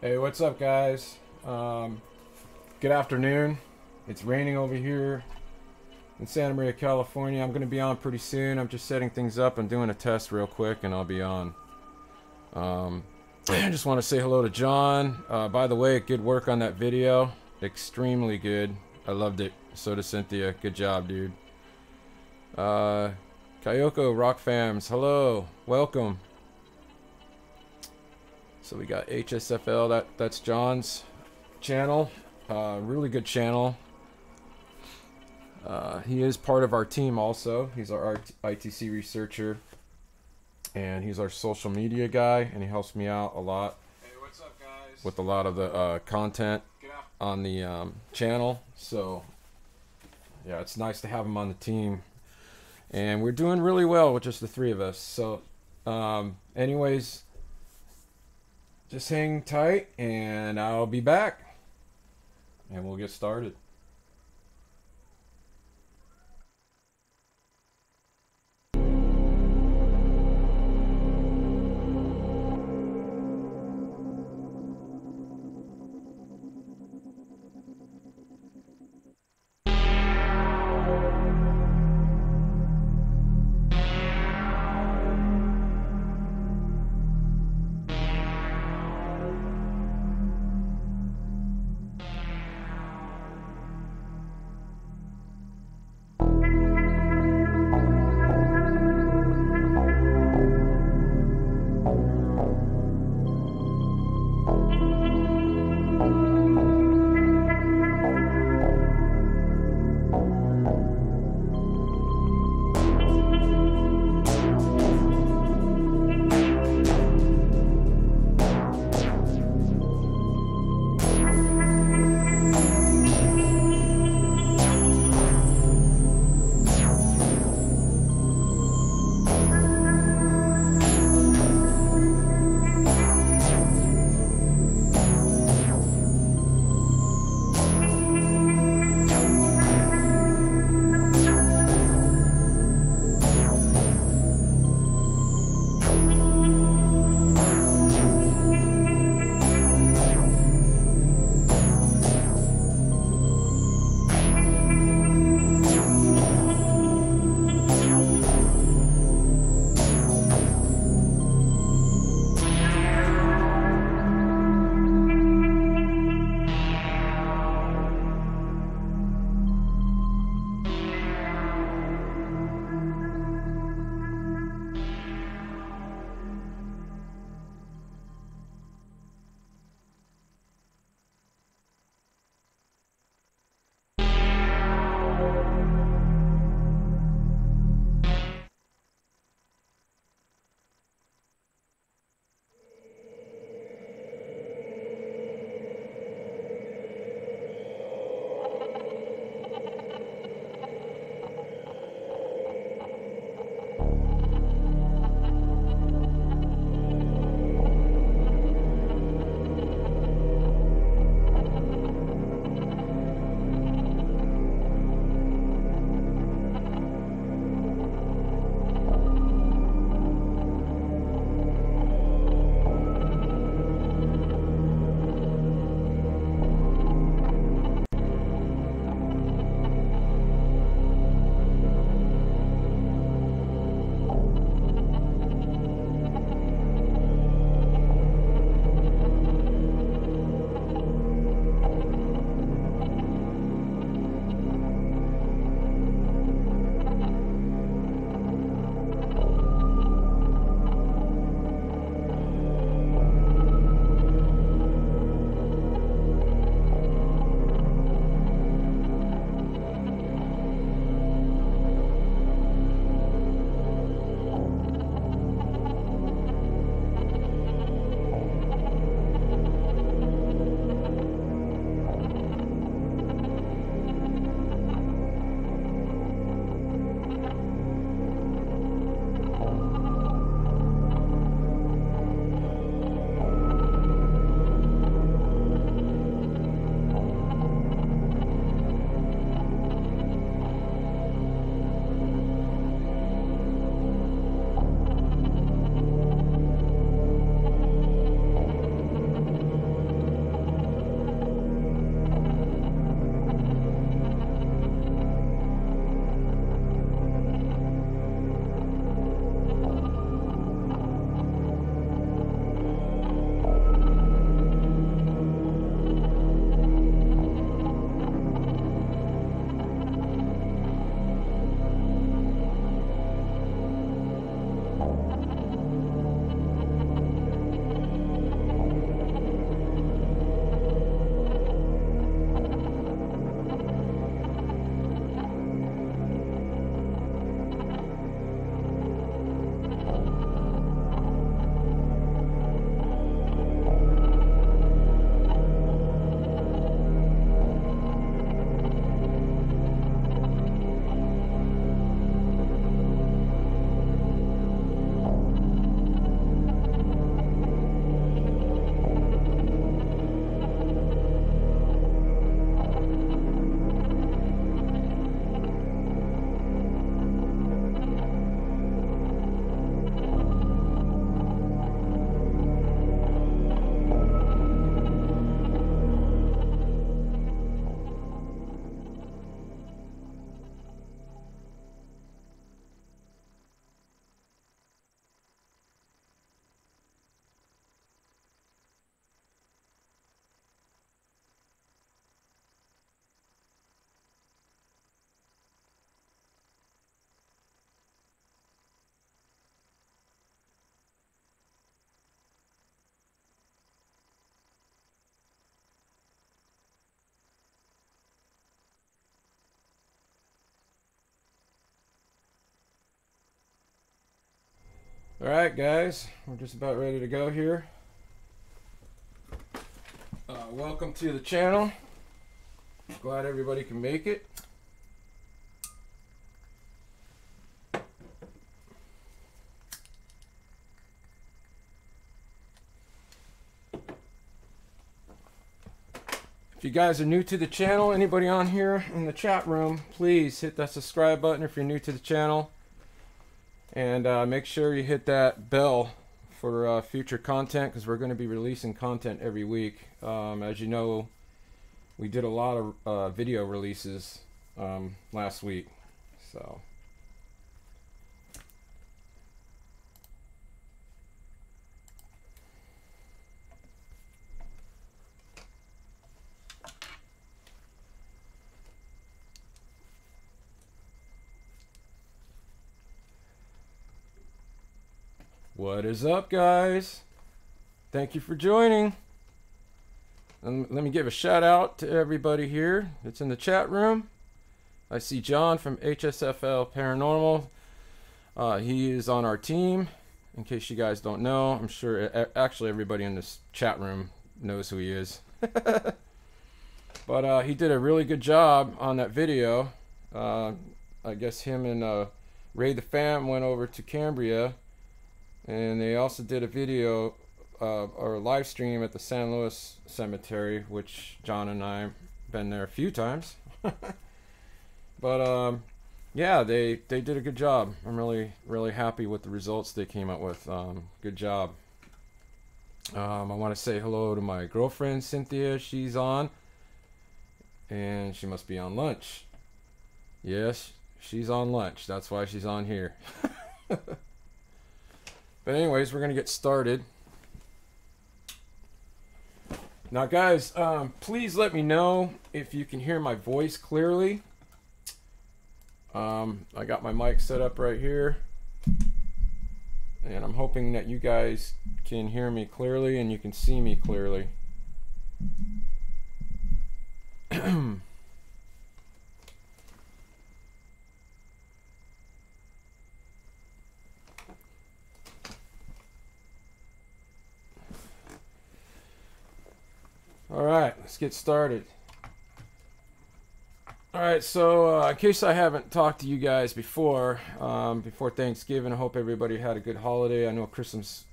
Hey, what's up, guys? Good afternoon. It's raining over here in Santa Maria, California. I'm going to be on pretty soon. I'm just setting things up. I'm doing a test real quick, and I'll be on. I just want to say hello to John. By the way, good work on that video. Extremely good. I loved it. So does Cynthia. Good job, dude. Kayoko, Rock Fams, hello. Welcome. So we got HSFL, that's John's channel. Really good channel. He is part of our team also. He's our ITC researcher. And he's our social media guy, and he helps me out a lot. Hey, what's up, guys? With a lot of the content on the channel. So, yeah, it's nice to have him on the team. And we're doing really well with just the three of us. So, anyways, just hang tight, and I'll be back. And we'll get started. Alright guys, we're just about ready to go here. Welcome to the channel. Glad everybody can make it. If you guys are new to the channel, anybody on here in the chat room, please hit that subscribe button if you're new to the channel. And make sure you hit that bell for future content, because we're going to be releasing content every week. As you know, we did a lot of video releases last week. So. What is up, guys? Thank you for joining. And let me give a shout out to everybody here that's in the chat room. I see John from HSFL Paranormal. He is on our team. In case you guys don't know, I'm sure actually everybody in this chat room knows who he is. But he did a really good job on that video. I guess him and Ray the Fam went over to Cambria. And they also did a video or a live stream at the San Luis Cemetery, which John and I have been there a few times. But yeah, they did a good job. I'm really happy with the results they came up with. Good job. I want to say hello to my girlfriend Cynthia. She's on, and she must be on lunch. Yes, she's on lunch. That's why she's on here. But anyways, we're going to get started. Now guys, please let me know if you can hear my voice clearly. I got my mic set up right here. And I'm hoping that you guys can hear me clearly and you can see me clearly. Alright, let's get started. Alright, so in case I haven't talked to you guys before Thanksgiving, I hope everybody had a good holiday. I know Christmas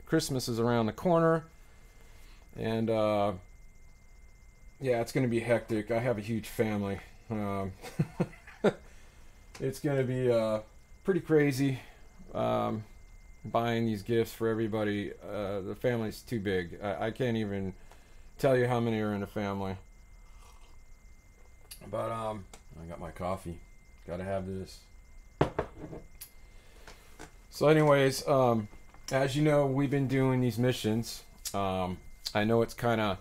is around the corner. And yeah, it's going to be hectic. I have a huge family. It's going to be pretty crazy buying these gifts for everybody. The family's too big. I can't even tell you how many are in the family. But I got my coffee. Gotta have this. So anyways, as you know, we've been doing these missions. I know it's kind of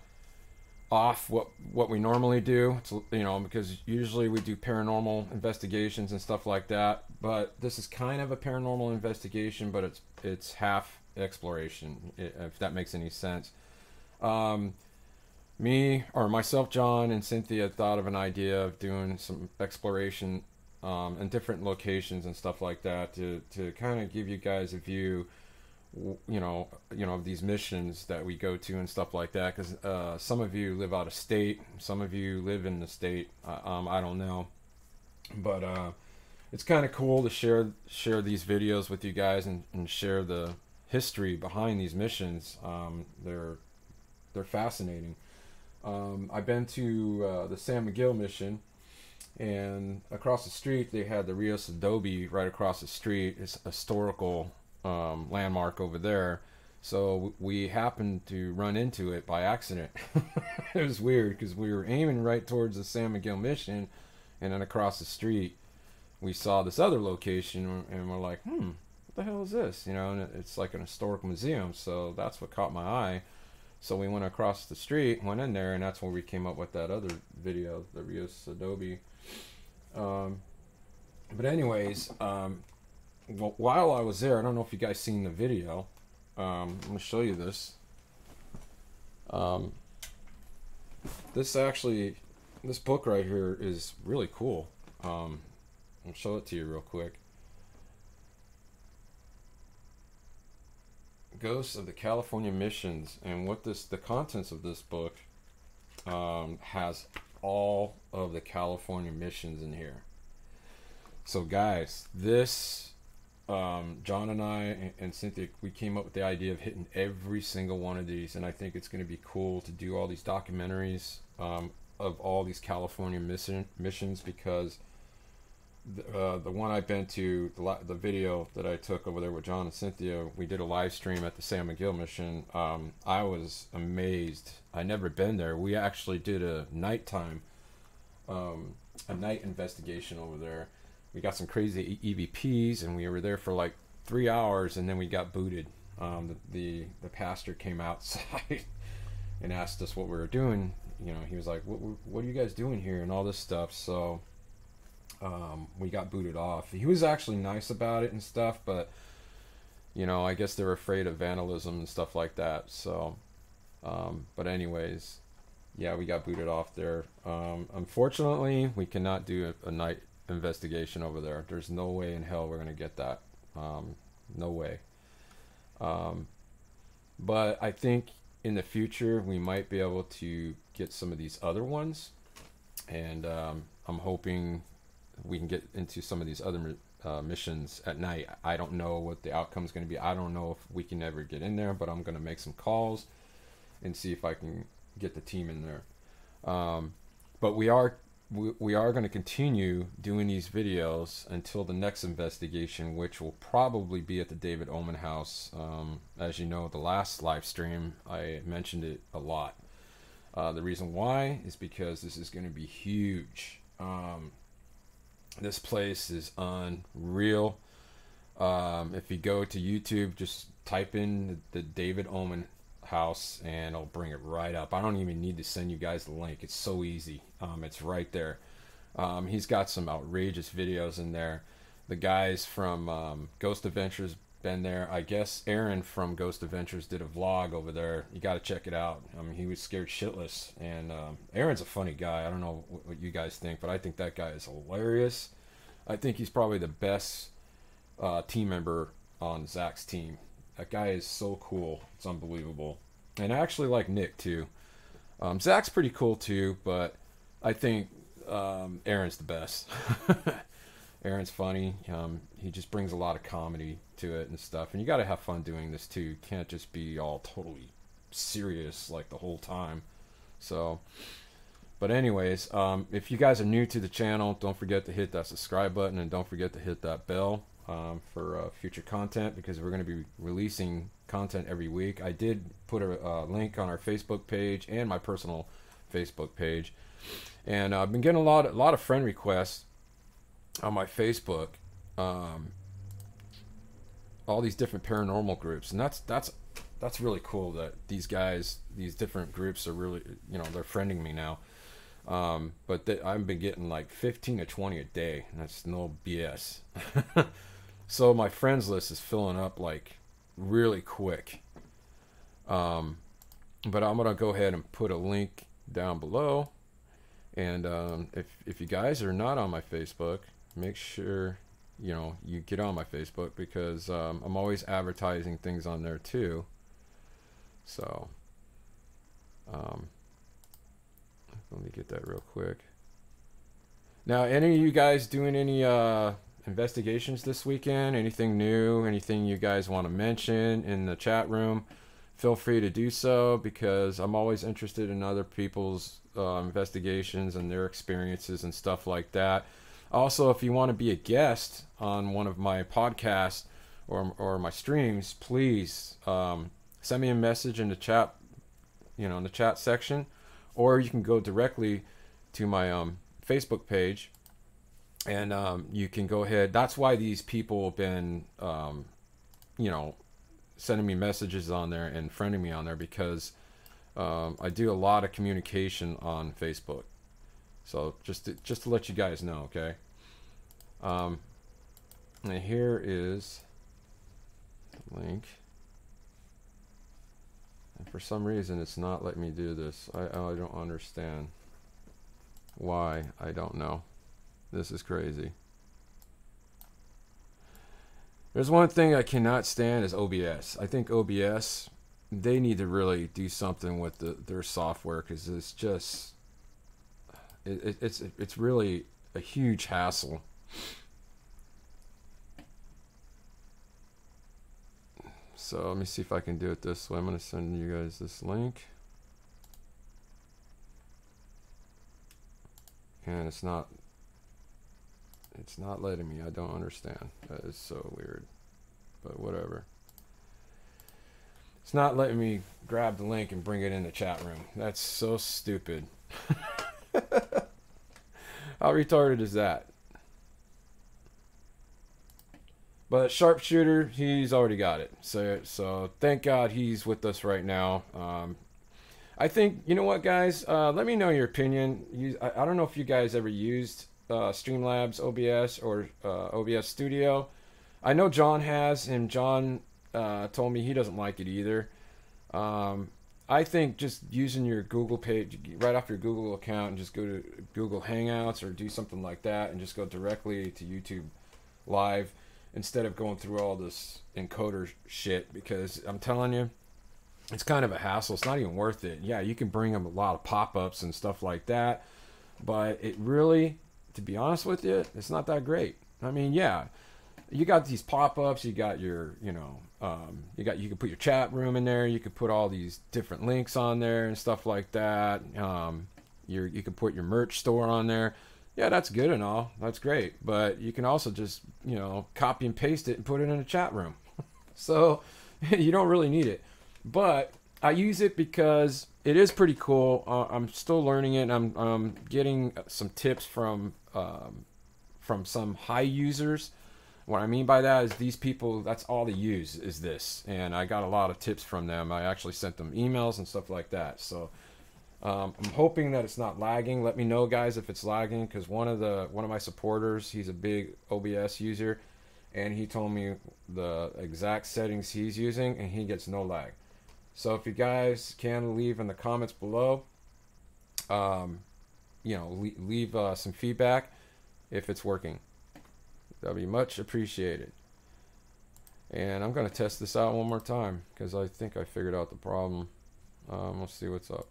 off what we normally do. It's, you know, because usually we do paranormal investigations and stuff like that. But this is kind of a paranormal investigation, but it's half exploration, if that makes any sense. Myself, John, and Cynthia thought of an idea of doing some exploration in different locations and stuff like that to kind of give you guys a view, you know, of these missions that we go to and stuff like that. Because some of you live out of state, some of you live in the state. I don't know, but it's kind of cool to share these videos with you guys and share the history behind these missions. They're fascinating. I've been to the San Miguel mission, and across the street they had the Rios Adobe right across the street. It's a historical landmark over there. So we happened to run into it by accident. It was weird because we were aiming right towards the San Miguel mission, and then across the street we saw this other location, and we're like, what the hell is this? You know, and it's like an historic museum. So that's what caught my eye. So we went across the street, went in there, and that's where we came up with that other video, the Rios Adobe. But anyways, while I was there, I don't know if you guys seen the video. I'm going to show you this. This book right here is really cool. I'll show it to you real quick. Ghosts of the California Missions, and what the contents of this book has all of the California missions in here. So guys, this John and I and Cynthia, we came up with the idea of hitting every single one of these, and I think it's going to be cool to do all these documentaries of all these California missions, because the one I've been to, the video that I took over there with John and Cynthia, we did a live stream at the San Miguel mission. I was amazed. I never been there. We actually did a nighttime, a night investigation over there. We got some crazy EVPs, and we were there for like 3 hours, and then we got booted. The pastor came outside and asked us what we were doing. You know, he was like, "What are you guys doing here?" and all this stuff. So we got booted off. He was actually nice about it and stuff, but you know, I guess they're afraid of vandalism and stuff like that. So, but anyways, yeah, we got booted off there. Unfortunately, we cannot do a night investigation over there. There's no way in hell we're gonna get that. No way. But I think in the future we might be able to get some of these other ones, and I'm hoping we can get into some of these other missions at night. I don't know what the outcome is going to be. I don't know if we can ever get in there, but I'm going to make some calls and see if I can get the team in there. But we are going to continue doing these videos until the next investigation, which will probably be at the David Oman house. As you know, the last live stream, I mentioned it a lot. The reason why is because this is going to be huge. This place is unreal. If you go to YouTube, just type in the David Oman house and I'll bring it right up. I don't even need to send you guys the link. It's so easy. It's right there. He's got some outrageous videos in there. The guys from Ghost Adventures been there. I guess Aaron from Ghost Adventures did a vlog over there. You got to check it out. He was scared shitless, and Aaron's a funny guy. I don't know what you guys think, but I think that guy is hilarious. I think he's probably the best team member on Zach's team. That guy is so cool. It's unbelievable. And I actually like Nick too. Zach's pretty cool too, but I think Aaron's the best. Aaron's funny. He just brings a lot of comedy to it and stuff. And you got to have fun doing this too. You can't just be all totally serious like the whole time. So, but anyways, if you guys are new to the channel, don't forget to hit that subscribe button, and don't forget to hit that bell for future content, because we're going to be releasing content every week. I did put a link on our Facebook page and my personal Facebook page, and I've been getting a lot of friend requests on my Facebook, all these different paranormal groups, and that's really cool that these guys, these different groups are really, you know, they're friending me now. But I've been getting like 15 to 20 a day, and that's no BS. So my friends list is filling up like really quick. But I'm gonna go ahead and put a link down below, and if you guys are not on my Facebook, make sure you know you get on my Facebook, because I'm always advertising things on there too. So let me get that real quick. Now, any of you guys doing any investigations this weekend? Anything new? Anything you guys want to mention in the chat room? Feel free to do so, because I'm always interested in other people's investigations and their experiences and stuff like that. Also, if you want to be a guest on one of my podcasts or my streams, please send me a message in the chat, you know, in the chat section, or you can go directly to my Facebook page, and you can go ahead. That's why these people have been, you know, sending me messages on there and friending me on there, because I do a lot of communication on Facebook. So just to let you guys know, okay? And here is the link. And for some reason, it's not letting me do this. I don't understand why. I don't know. This is crazy. There's one thing I cannot stand is OBS. I think OBS, they need to really do something with their software because it's just it's really a huge hassle. So let me see if I can do it this way. I'm going to send you guys this link. And it's not letting me. I don't understand. That is so weird. But whatever. It's not letting me grab the link and bring it in the chat room. That's so stupid. How retarded is that? But Sharpshooter, he's already got it. So thank God he's with us right now. I think, you know what, guys? Let me know your opinion. I don't know if you guys ever used Streamlabs OBS or OBS Studio. I know John has, and John told me he doesn't like it either. I think just using your Google page right off your Google account and just go to Google Hangouts or do something like that and just go directly to YouTube Live instead of going through all this encoder shit, because I'm telling you, it's kind of a hassle. It's not even worth it. Yeah, you can bring them a lot of pop-ups and stuff like that, but it really, to be honest with you, it's not that great. I mean, yeah, you got these pop-ups, you got your, you can put your chat room in there, you could put all these different links on there and stuff like that. You can put your merch store on there. Yeah, that's good and all. That's great. But you can also just, copy and paste it and put it in a chat room. So you don't really need it. But I use it because it is pretty cool. I'm still learning it. I'm getting some tips from some high users. What I mean by that is these people, that's all they use is this. And I got a lot of tips from them. I actually sent them emails and stuff like that. So I'm hoping that it's not lagging. Let me know, guys, if it's lagging, because one of my supporters, he's a big OBS user, and he told me the exact settings he's using, and he gets no lag. So if you guys can leave in the comments below, leave some feedback if it's working. That'll be much appreciated. And I'm going to test this out one more time because I think I figured out the problem. Let's see what's up.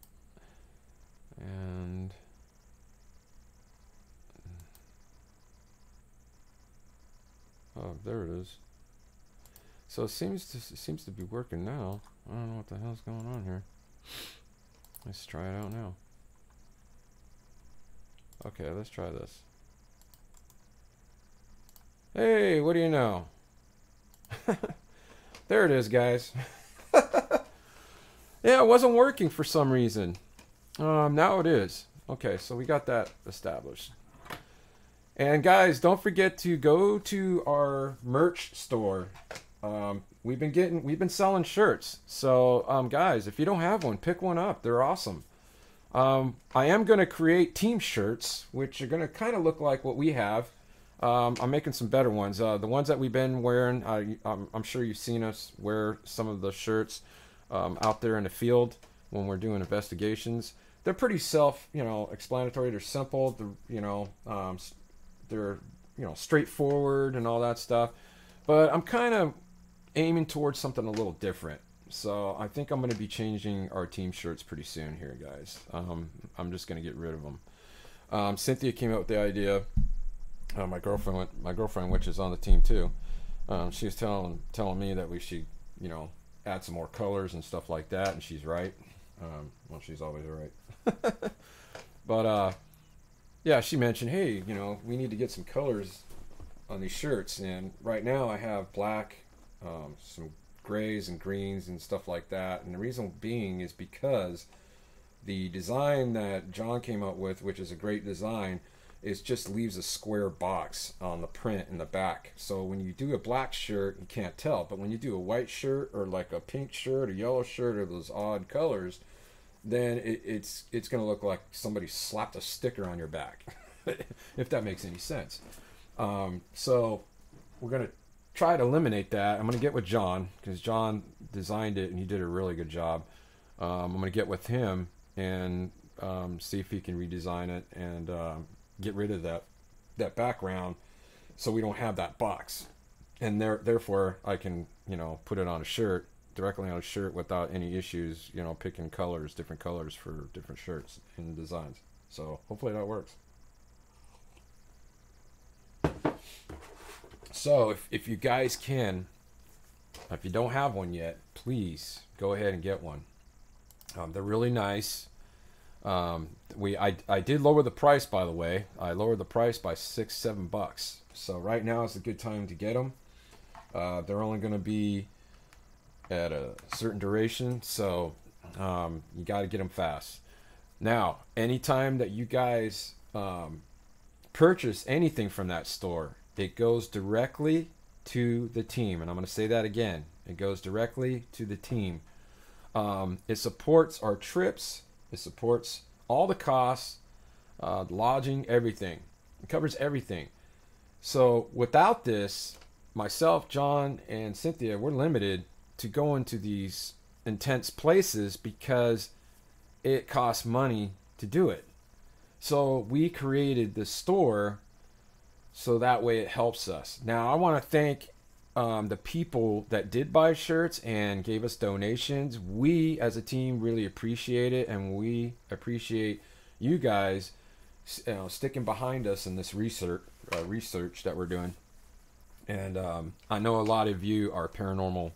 And oh, there it is. So it seems to be working now. I don't know what the hell's going on here. Let's try it out now. Okay, let's try this. Hey, what do you know? There it is, guys. Yeah, it wasn't working for some reason. Now it is. Okay, so we got that established. And guys, don't forget to go to our merch store. We've been selling shirts. So, guys, if you don't have one, pick one up. They're awesome. I am going to create team shirts, which are going to kind of look like what we have. I'm making some better ones. The ones that we've been wearing, I'm sure you've seen us wear some of the shirts out there in the field when we're doing investigations. They're pretty self-explanatory. They're simple. They're straightforward and all that stuff. But I'm kind of aiming towards something a little different. So I think I'm going to be changing our team shirts pretty soon here, guys. I'm just going to get rid of them. Cynthia came up with the idea. My girlfriend, which is on the team too, she was telling me that we should, add some more colors and stuff like that, and she's right. Well, she's always right. But yeah, she mentioned, hey, we need to get some colors on these shirts, and right now I have black, some grays and greens and stuff like that, and the reason being is because the design that John came up with, which is a great design, is just leaves a square box on the print in the back. So when you do a black shirt, you can't tell. But when you do a white shirt or like a pink shirt or yellow shirt or those odd colors, then it's going to look like somebody slapped a sticker on your back, if that makes any sense. So we're going to try to eliminate that. I'm going to get with John because John designed it and he did a really good job. I'm going to get with him and see if he can redesign it and get rid of that background so we don't have that box. and therefore I can, you know, put it on a shirt, directly on a shirt without any issues, you know, picking colors, different colors for different shirts and designs. So hopefully that works. So if you guys can, if you don't have one yet, please go ahead and get one. They're really nice. I did lower the price, by the way. I lowered the price by $6-7. So right now is a good time to get them. They're only going to be at a certain duration, so you got to get them fast. Now, anytime that you guys purchase anything from that store, it goes directly to the team. And I'm going to say that again. It goes directly to the team. It supports our trips. It supports all the costs, lodging, everything. It covers everything. So without this, myself, John, and Cynthia, we're limited to going to these intense places because it costs money to do it. So we created this store so that way it helps us. Now I want to thank the people that did buy shirts and gave us donations. We as a team really appreciate it, and we appreciate you guys, you know, sticking behind us in this research that we're doing. And I know a lot of you are paranormal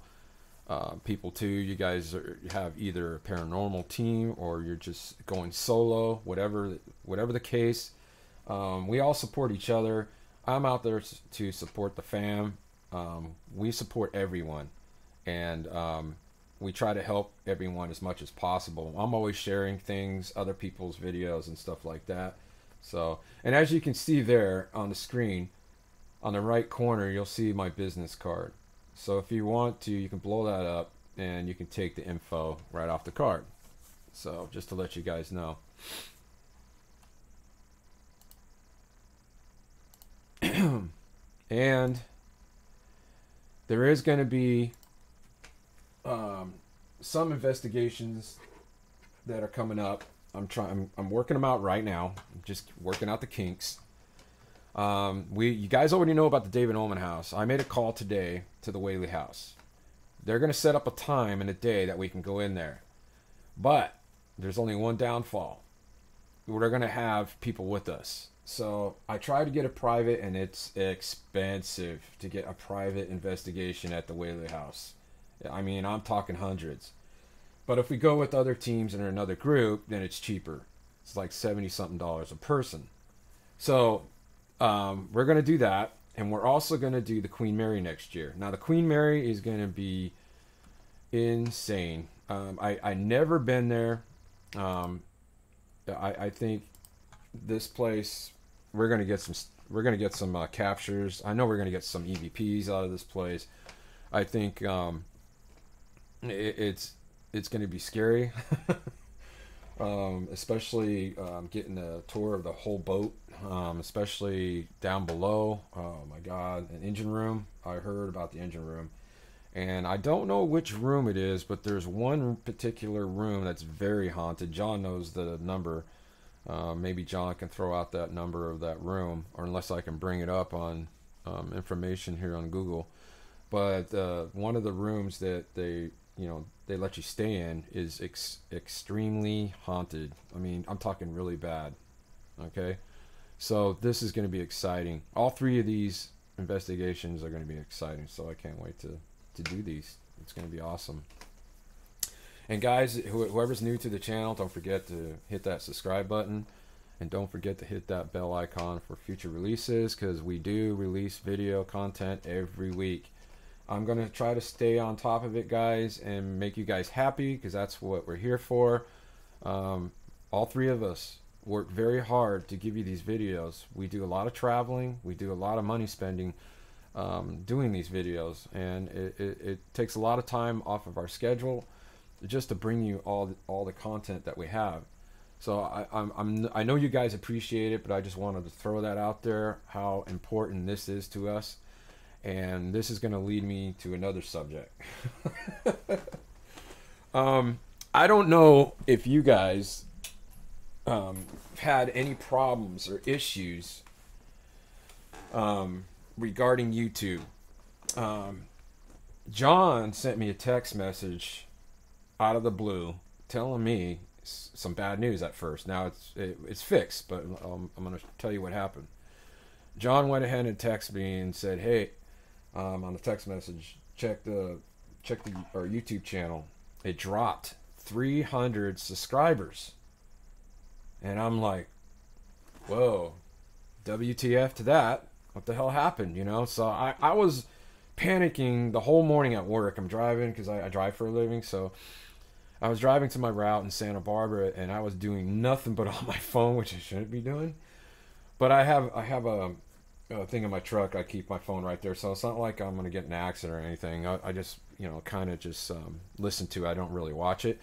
people too. You guys have either a paranormal team or you're just going solo, whatever the case. We all support each other. I'm out there to support the fam. We support everyone, and we try to help everyone as much as possible. I'm always sharing things, other people's videos and stuff like that. So, and as you can see there on the screen, on the right corner, you'll see my business card. So if you want to, you can blow that up and you can take the info right off the card. So just to let you guys know. And there is going to be some investigations that are coming up. I'm working them out right now. I'm just working out the kinks. You guys already know about the David Ullman house. I made a call today to the Whaley house. They're going to set up a time and a day that we can go in there. But there's only one downfall. We're going to have people with us. So I tried to get a private, and it's expensive to get a private investigation at the Whaley house. I mean, I'm talking hundreds. But if we go with other teams and another group, then it's cheaper. It's like $70-something a person. So we're going to do that. And we're also going to do the Queen Mary next year. Now, the Queen Mary is going to be insane. I never been there. I think this place, we're going to get some captures. I know we're going to get some EVPs out of this place. I think it's going to be scary. Especially getting a tour of the whole boat, especially down below. Oh my God, an engine room. I heard about the engine room, and I don't know which room it is, but there's one particular room that's very haunted. John knows the number. Maybe John can throw out that number of that room, or unless I can bring it up on information here on Google. But one of the rooms that they let you stay in is extremely haunted. I mean, I'm talking really bad. Okay, so this is going to be exciting. All three of these investigations are going to be exciting, so I can't wait to do these. It's going to be awesome. And guys, whoever's new to the channel, don't forget to hit that subscribe button, and don't forget to hit that bell icon for future releases, because we do release video content every week. I'm going to try to stay on top of it, guys, and make you guys happy, because that's what we're here for. All three of us work very hard to give you these videos. We do a lot of traveling. We do a lot of money spending doing these videos, and it takes a lot of time off of our schedule just to bring you all the content that we have. So I know you guys appreciate it, but I just wanted to throw that out there, how important this is to us. And this is going to lead me to another subject. I don't know if you guys had any problems or issues regarding YouTube. um, John sent me a text message out of the blue telling me some bad news at first. Now it's fixed, but I'm going to tell you what happened. John went ahead and texted me and said, "Hey, on the text message, check our YouTube channel. It dropped 300 subscribers." And I'm like, "Whoa, WTF to that? What the hell happened?" You know. So I was panicking the whole morning at work. I'm driving because I drive for a living, so I was driving to my route in Santa Barbara, and I was doing nothing but on my phone, which I shouldn't be doing. But I have a thing in my truck. I keep my phone right there, so it's not like I'm gonna get in an accident or anything. I just kind of just listen to it. I don't really watch it.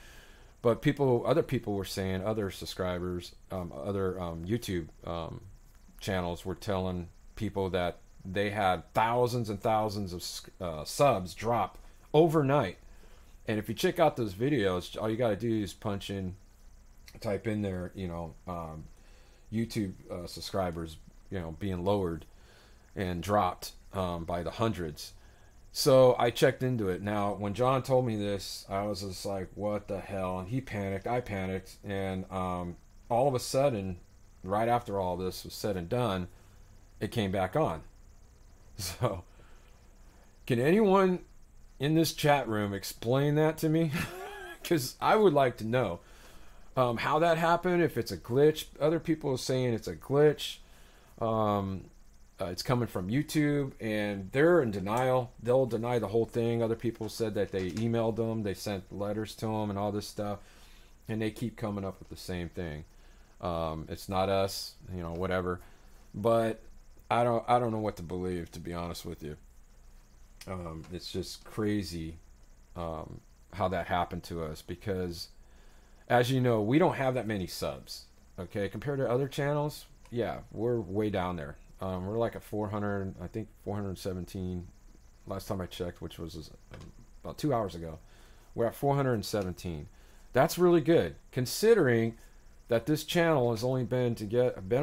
But other people were saying, other subscribers, other YouTube channels were telling people that they had thousands and thousands of subs drop overnight. And if you check out those videos, all you got to do is type in there, YouTube subscribers, being lowered and dropped by the hundreds. So I checked into it. Now, when John told me this, I was just like, what the hell? And he panicked. I panicked. And all of a sudden, right after all this was said and done, it came back on. So, can anyone in this chat room explain that to me? Because I would like to know how that happened, if it's a glitch. Other people are saying it's a glitch. It's coming from YouTube, and they're in denial. They'll deny the whole thing. Other people said that they emailed them, they sent letters to them, and all this stuff, and they keep coming up with the same thing. It's not us, whatever. But I don't know what to believe, to be honest with you. It's just crazy how that happened to us, because, as you know, we don't have that many subs. Okay, compared to other channels, yeah, we're way down there. We're like at 400, I think 417 last time I checked, which was about 2 hours ago. We're at 417. That's really good, considering that this channel has only been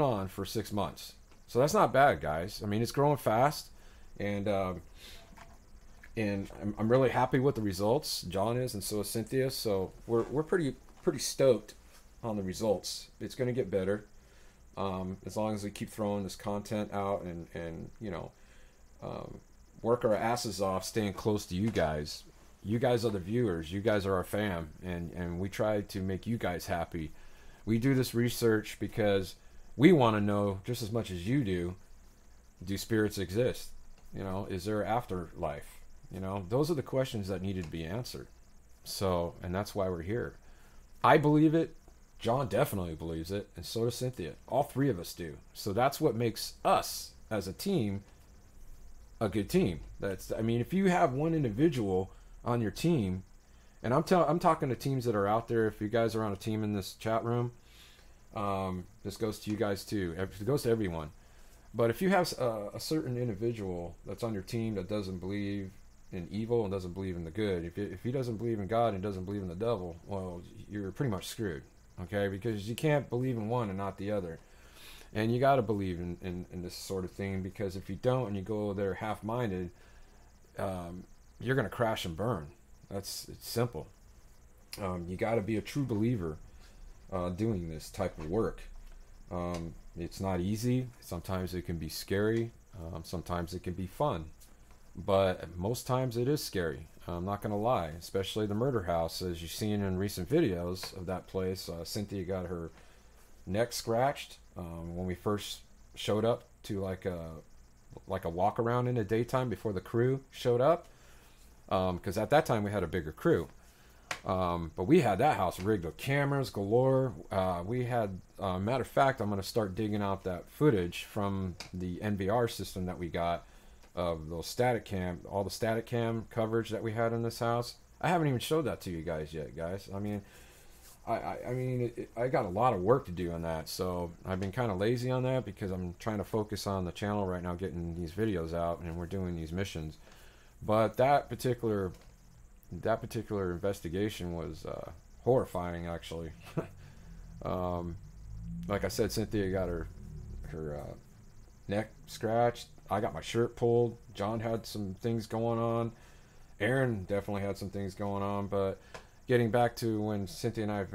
on for 6 months. So that's not bad, guys. I mean, it's growing fast, and I'm really happy with the results. John is, and so is Cynthia. So we're pretty stoked on the results. It's going to get better. As long as we keep throwing this content out and work our asses off, staying close to you guys. You guys are the viewers. You guys are our fam, and we try to make you guys happy. We do this research because we want to know just as much as you do. Do spirits exist? Is there afterlife? Those are the questions that needed to be answered. So, and that's why we're here. I believe it. John definitely believes it, and so does Cynthia. All three of us do. So that's what makes us, as a team, a good team. If you have one individual on your team, and I'm talking to teams that are out there. If you guys are on a team in this chat room, this goes to you guys too. It goes to everyone. But if you have a certain individual that's on your team that doesn't believe in evil and doesn't believe in the good, if he doesn't believe in God and doesn't believe in the devil, well, you're pretty much screwed. Okay, because you can't believe in one and not the other. And you got to believe in this sort of thing, because if you don't and you go there half-minded, you're going to crash and burn. It's simple. You got to be a true believer doing this type of work. It's not easy. Sometimes it can be scary. Sometimes it can be fun. But most times it is scary. I'm not going to lie, especially the murder house, as you've seen in recent videos of that place. Cynthia got her neck scratched when we first showed up to like a walk around in the daytime before the crew showed up, because at that time we had a bigger crew. But we had that house rigged with cameras galore. We had, matter of fact, I'm going to start digging out that footage from the NVR system that we got of those all the static cam coverage that we had in this house. I haven't even showed that to you guys yet, guys. I got a lot of work to do on that, so I've been kind of lazy on that because I'm trying to focus on the channel right now, getting these videos out, and we're doing these missions. But that particular investigation was horrifying, actually. Like I said, Cynthia got her neck scratched. I got my shirt pulled. John had some things going on. Aaron definitely had some things going on. But getting back to when Cynthia and I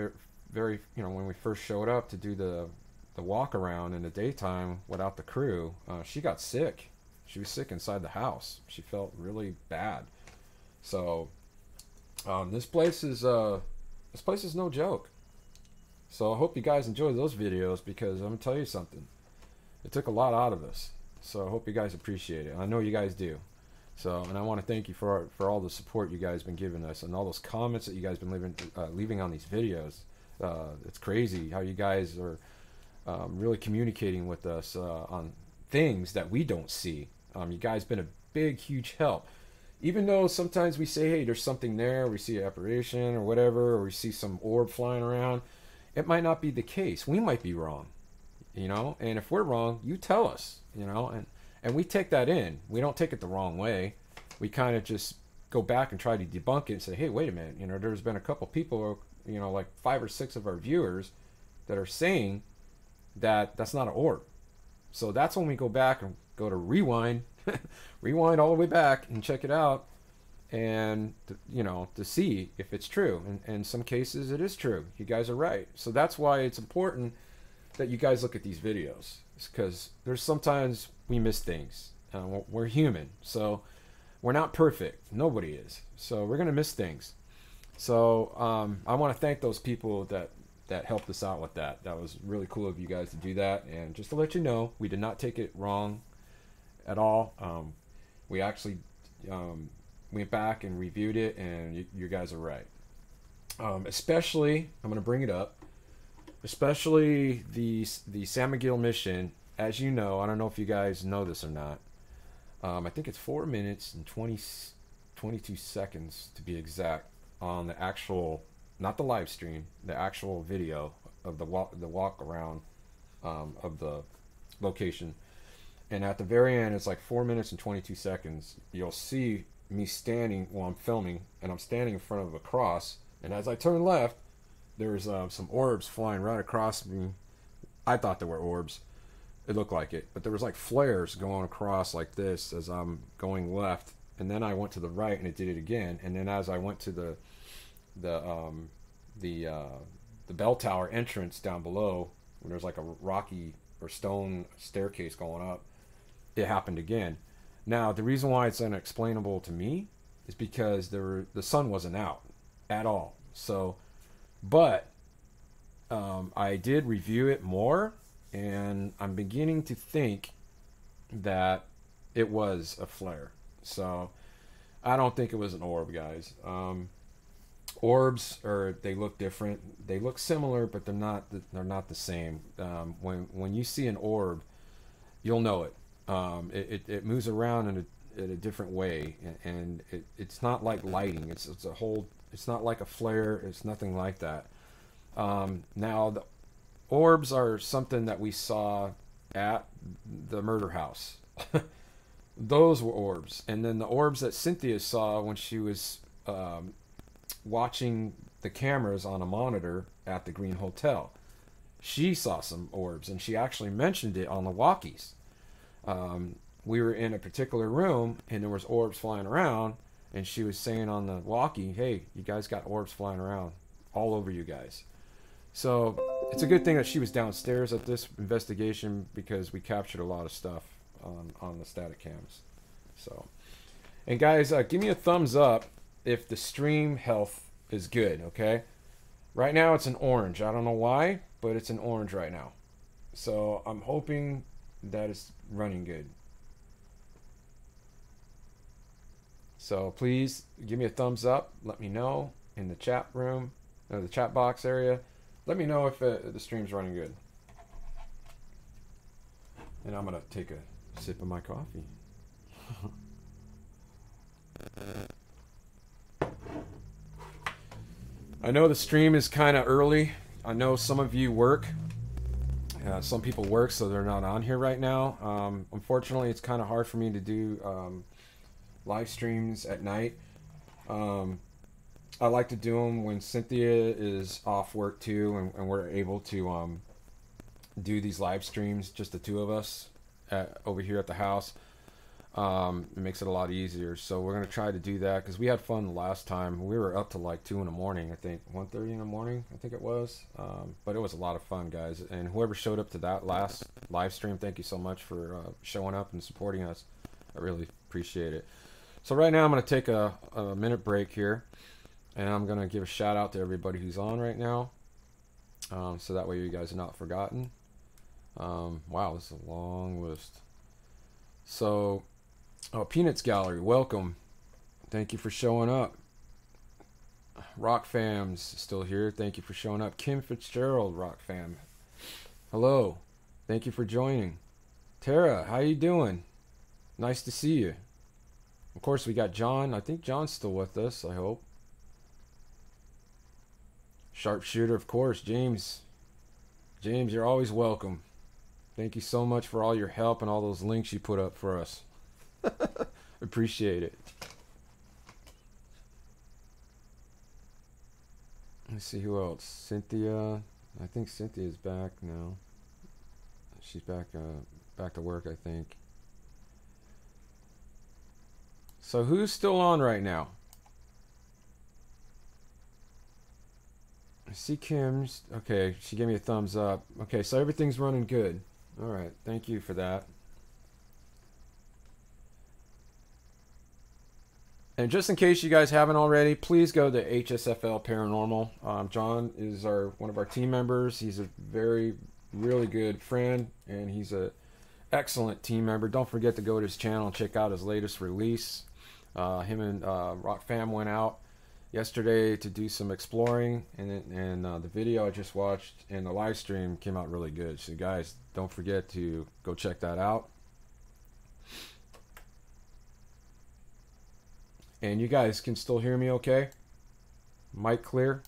very when we first showed up to do the walk around in the daytime without the crew, she got sick. She was sick inside the house. She felt really bad. So this place is no joke. So I hope you guys enjoy those videos, because I'm gonna tell you something. It took a lot out of us. So I hope you guys appreciate it. I know you guys do. So, and I want to thank you for all the support you guys been giving us, and all those comments that you guys been leaving on these videos. It's crazy how you guys are really communicating with us on things that we don't see. You guys been a big, huge help. Even though sometimes we say, hey, there's something there, we see an apparition or whatever, or we see some orb flying around, it might not be the case. We might be wrong, and if we're wrong, you tell us, and we take that in. We don't take it the wrong way. We kind of just go back and try to debunk it and say, hey, wait a minute, there's been a couple people, like 5 or 6 of our viewers that are saying that that's not an orb. So that's when we go back and go to rewind, rewind all the way back and check it out, and to see if it's true. And in some cases it is true. You guys are right. So that's why it's important that you guys look at these videos, because there's sometimes we miss things. We're human, so we're not perfect. Nobody is. So we're gonna miss things. So I want to thank those people that helped us out with that. That was really cool of you guys to do that. And just to let you know, we did not take it wrong at all. We actually went back and reviewed it, and you guys are right. Especially, I'm going to bring it up, especially the San Miguel mission. As you know, I don't know if you guys know this or not. I think it's 4 minutes and 22 seconds to be exact on the actual, not the live stream, the actual video of the walk around of the location. And at the very end, it's like 4 minutes and 22 seconds. You'll see me standing while I'm filming, and I'm standing in front of a cross. And as I turn left, there's some orbs flying right across me. I thought they were orbs. It looked like it, but there was like flares going across like this as I'm going left. And then I went to the right, and it did it again. And then as I went to the bell tower entrance down below, when there's like a rocky or stone staircase going up, it happened again. Now the reason why it's unexplainable to me is because the sun wasn't out at all. So, but I did review it more, and I'm beginning to think that it was a flare. So I don't think it was an orb, guys. Orbs they look different. They look similar, but they're not the same. When you see an orb, you'll know it. It moves around in a different way, and it's not like lighting. It's not like a flare. It's nothing like that. Now the orbs are something that we saw at the murder house. Those were orbs. And then the orbs that Cynthia saw when she was watching the cameras on a monitor at the Green Hotel, she saw some orbs, and she actually mentioned it on the walkies. We were in a particular room, and there was orbs flying around, and she was saying on the walkie, hey, you guys got orbs flying around all over you guys. So it's a good thing that she was downstairs at this investigation, because we captured a lot of stuff on the static cams. So, and guys, give me a thumbs up if the stream health is good. Okay, right now it's an orange. I don't know why, but it's an orange right now. So I'm hoping that it's running good. So please give me a thumbs up. Let me know in the chat room, the chat box area. Let me know if the stream's running good. And I'm gonna take a sip of my coffee. I know the stream is kind of early. I know some of you work. Some people work, so they're not on here right now. Unfortunately, it's kind of hard for me to do live streams at night. I like to do them when Cynthia is off work too, and we're able to do these live streams, just the two of us, over here at the house. It makes it a lot easier. So we're gonna try to do that because we had fun the last time. We were up to like 2 in the morning, I think, 1:30 in the morning, I think it was. But it was a lot of fun, guys. And whoever showed up to that last live stream, thank you so much for showing up and supporting us. I really appreciate it. So right now I'm gonna take a minute break here, and I'm gonna give a shout out to everybody who's on right now, so that way you guys are not forgotten. Wow, this is a long list. So. Oh, Peanuts Gallery, welcome. Thank you for showing up. Rock Fam's still here. Thank you for showing up. Kim Fitzgerald, Rock Fam. Hello. Thank you for joining. Tara, how you doing? Nice to see you. Of course, we got John. I think John's still with us, I hope. Sharpshooter, of course. James. James, you're always welcome. Thank you so much for all your help and all those links you put up for us. Appreciate it. Let's see who else. Cynthia. I think Cynthia's back now. She's back to work, I think. So who's still on right now? I see Kim's. Okay, she gave me a thumbs up. Okay, so everything's running good. All right, thank you for that. And just in case you guys haven't already, please go to HSFL Paranormal. John is one of our team members. He's a really good friend, and he's an excellent team member. Don't forget to go to his channel and check out his latest release. Him and Rock Fam went out yesterday to do some exploring, and the video I just watched and the live stream came out really good. So guys, don't forget to go check that out. And you guys can still hear me okay? Mic clear?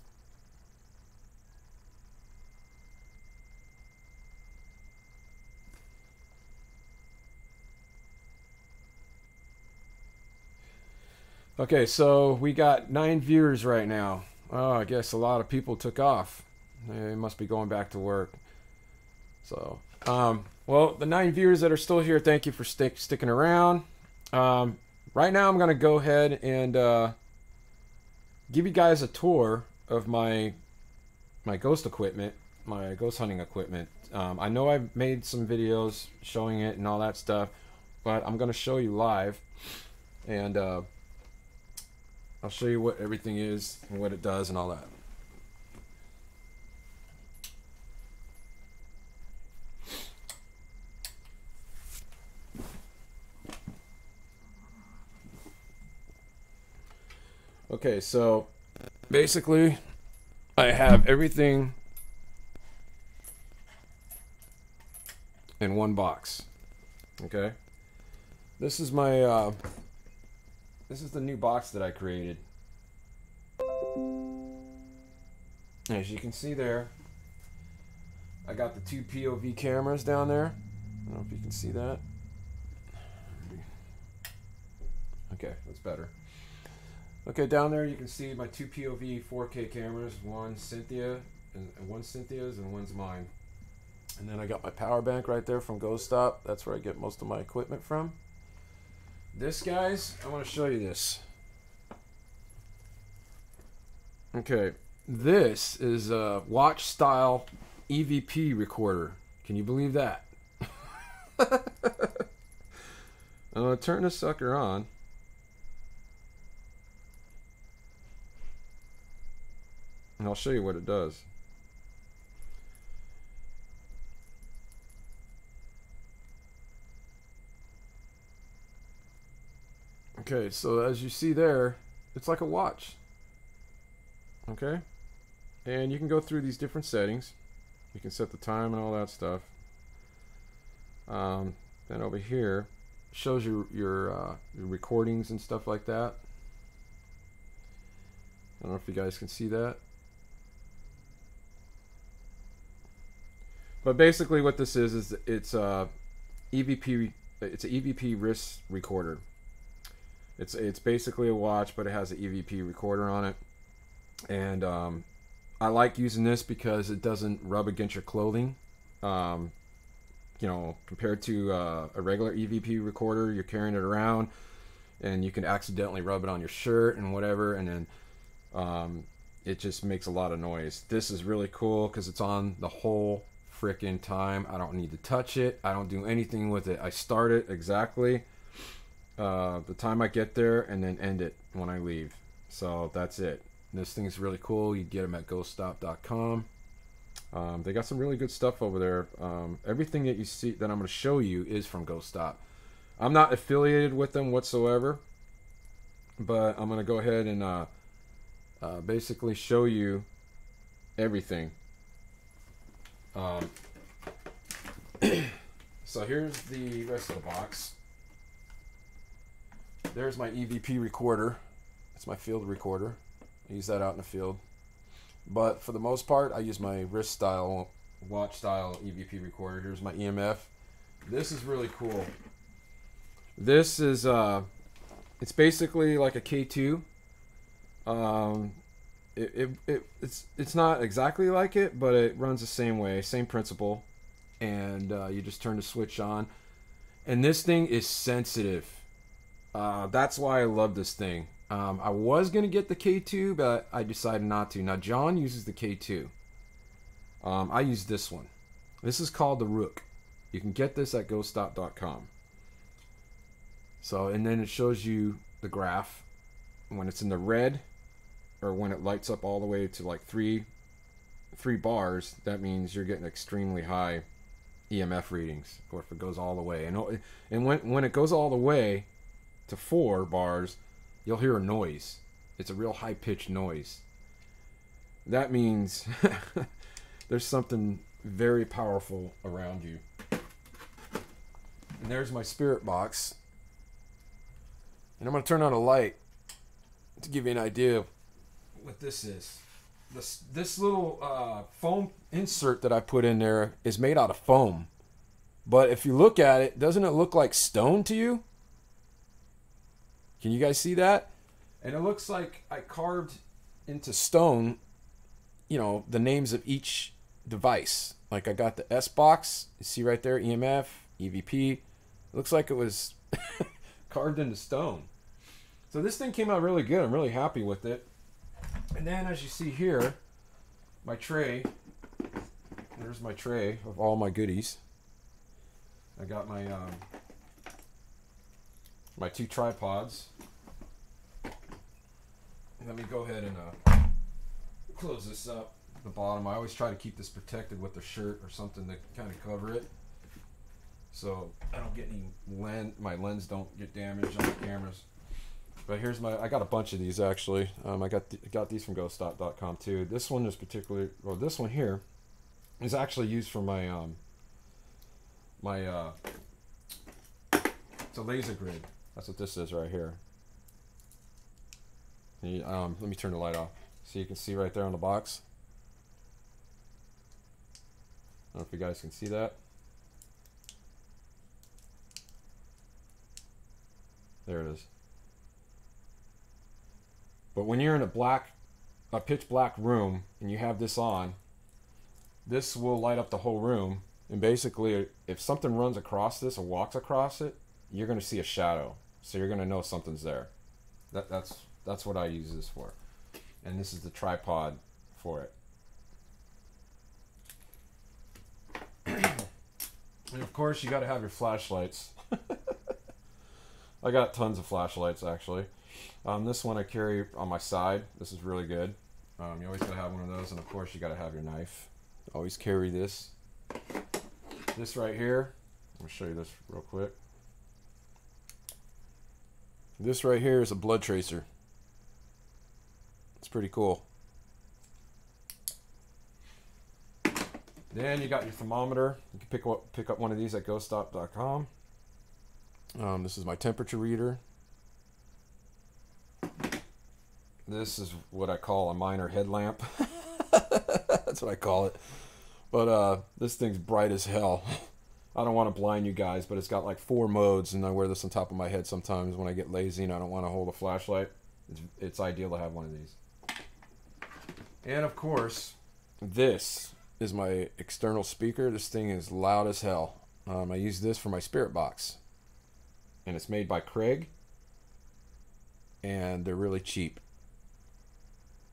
Okay, so we got 9 viewers right now. Oh, I guess a lot of people took off. They must be going back to work. So, well, the 9 viewers that are still here, thank you for sticking around. Right now, I'm going to go ahead and give you guys a tour of my ghost equipment, my ghost hunting equipment. I know I've made some videos showing it and all that stuff, but I'm going to show you live, and I'll show you what everything is and what it does and all that. Okay, so basically I have everything in one box. Okay, this is my this is the new box that I created. As you can see there, I got the 2 POV cameras down there. I don't know if you can see that. Okay, that's better. Okay, down there you can see my 2 POV 4K cameras, one Cynthia and one Cynthia's and one's mine. And then I got my power bank right there from Ghost Stop. That's where I get most of my equipment from. This, guys, I want to show you this. Okay, this is a watch style EVP recorder. Can you believe that? I'm gonna turn this sucker on. And I'll show you what it does. Okay, so as you see there, it's like a watch. Okay? And you can go through these different settings. You can set the time and all that stuff. Then over here, shows your recordings and stuff like that. I don't know if you guys can see that. But basically what this is it's a EVP. It's an EVP wrist recorder. It's basically a watch, but it has an EVP recorder on it. And I like using this because it doesn't rub against your clothing. you know, compared to a regular EVP recorder, you're carrying it around, and you can accidentally rub it on your shirt and whatever, and then it just makes a lot of noise. This is really cool because it's on the whole freaking time. I don't need to touch it. I don't do anything with it. I start it exactly the time I get there, and then end it when I leave. So that's it. This thing's really cool. You get them at ghoststop.com. They got some really good stuff over there. Everything that you see that I'm going to show you is from Ghost Stop. I'm not affiliated with them whatsoever, but I'm going to go ahead and basically show you everything. So here's the rest of the box. There's my EVP recorder. It's my field recorder. I use that out in the field. But for the most part, I use my wrist style, watch style EVP recorder. Here's my EMF. This is really cool. This is, it's basically like a K2. It's not exactly like it, but it runs the same way, same principle. And you just turn the switch on. And this thing is sensitive. That's why I love this thing. I was going to get the K2, but I decided not to. Now, John uses the K2. I use this one. This is called the Rook. You can get this at ghoststop.com. So, and then it shows you the graph. When it's in the red, or when it lights up all the way to like three bars, that means you're getting extremely high EMF readings. Or if it goes all the way. And when it goes all the way to 4 bars, you'll hear a noise. It's a real high-pitched noise. That means there's something very powerful around you. And there's my spirit box. And I'm going to turn on a light to give you an idea of what this is. This little foam insert that I put in there is made out of foam. But if you look at it, doesn't it look like stone to you? Can you guys see that? And it looks like I carved into stone, you know, the names of each device. Like I got the S box, you see right there, EMF, EVP. It looks like it was carved into stone. So this thing came out really good. I'm really happy with it. And then as you see here, my tray. There's my tray of all my goodies. I got my my 2 tripods. Let me go ahead and close this up. The bottom. I always try to keep this protected with a shirt or something to kind of cover it, so I don't get any my lens don't get damaged on the cameras. But here's my. I got a bunch of these actually. I got these from ghoststop.com too. This one is particularly. Well, this one here is actually used for my it's a laser grid. That's what this is right here. Let me turn the light off so you can see right there on the box. I don't know if you guys can see that. There it is. But when you're in a pitch black room and you have this on, this will light up the whole room. And basically, if something runs across this or walks across it, you're going to see a shadow. So you're going to know something's there. That's what I use this for. And this is the tripod for it. And of course, you got to have your flashlights. I got tons of flashlights actually. This one I carry on my side. This is really good. You always got to have one of those, and of course you got to have your knife. Always carry this. This right here. Let me show you this real quick. This right here is a blood tracer. It's pretty cool. Then you got your thermometer. You can pick up one of these at ghoststop.com. This is my temperature reader. This is what I call a minor headlamp. That's what I call it. But this thing's bright as hell. I don't want to blind you guys, but it's got like 4 modes, and I wear this on top of my head sometimes when I get lazy and I don't want to hold a flashlight. It's ideal to have one of these. And of course, this is my external speaker. This thing is loud as hell. I use this for my spirit box, and it's made by Craig, and they're really cheap.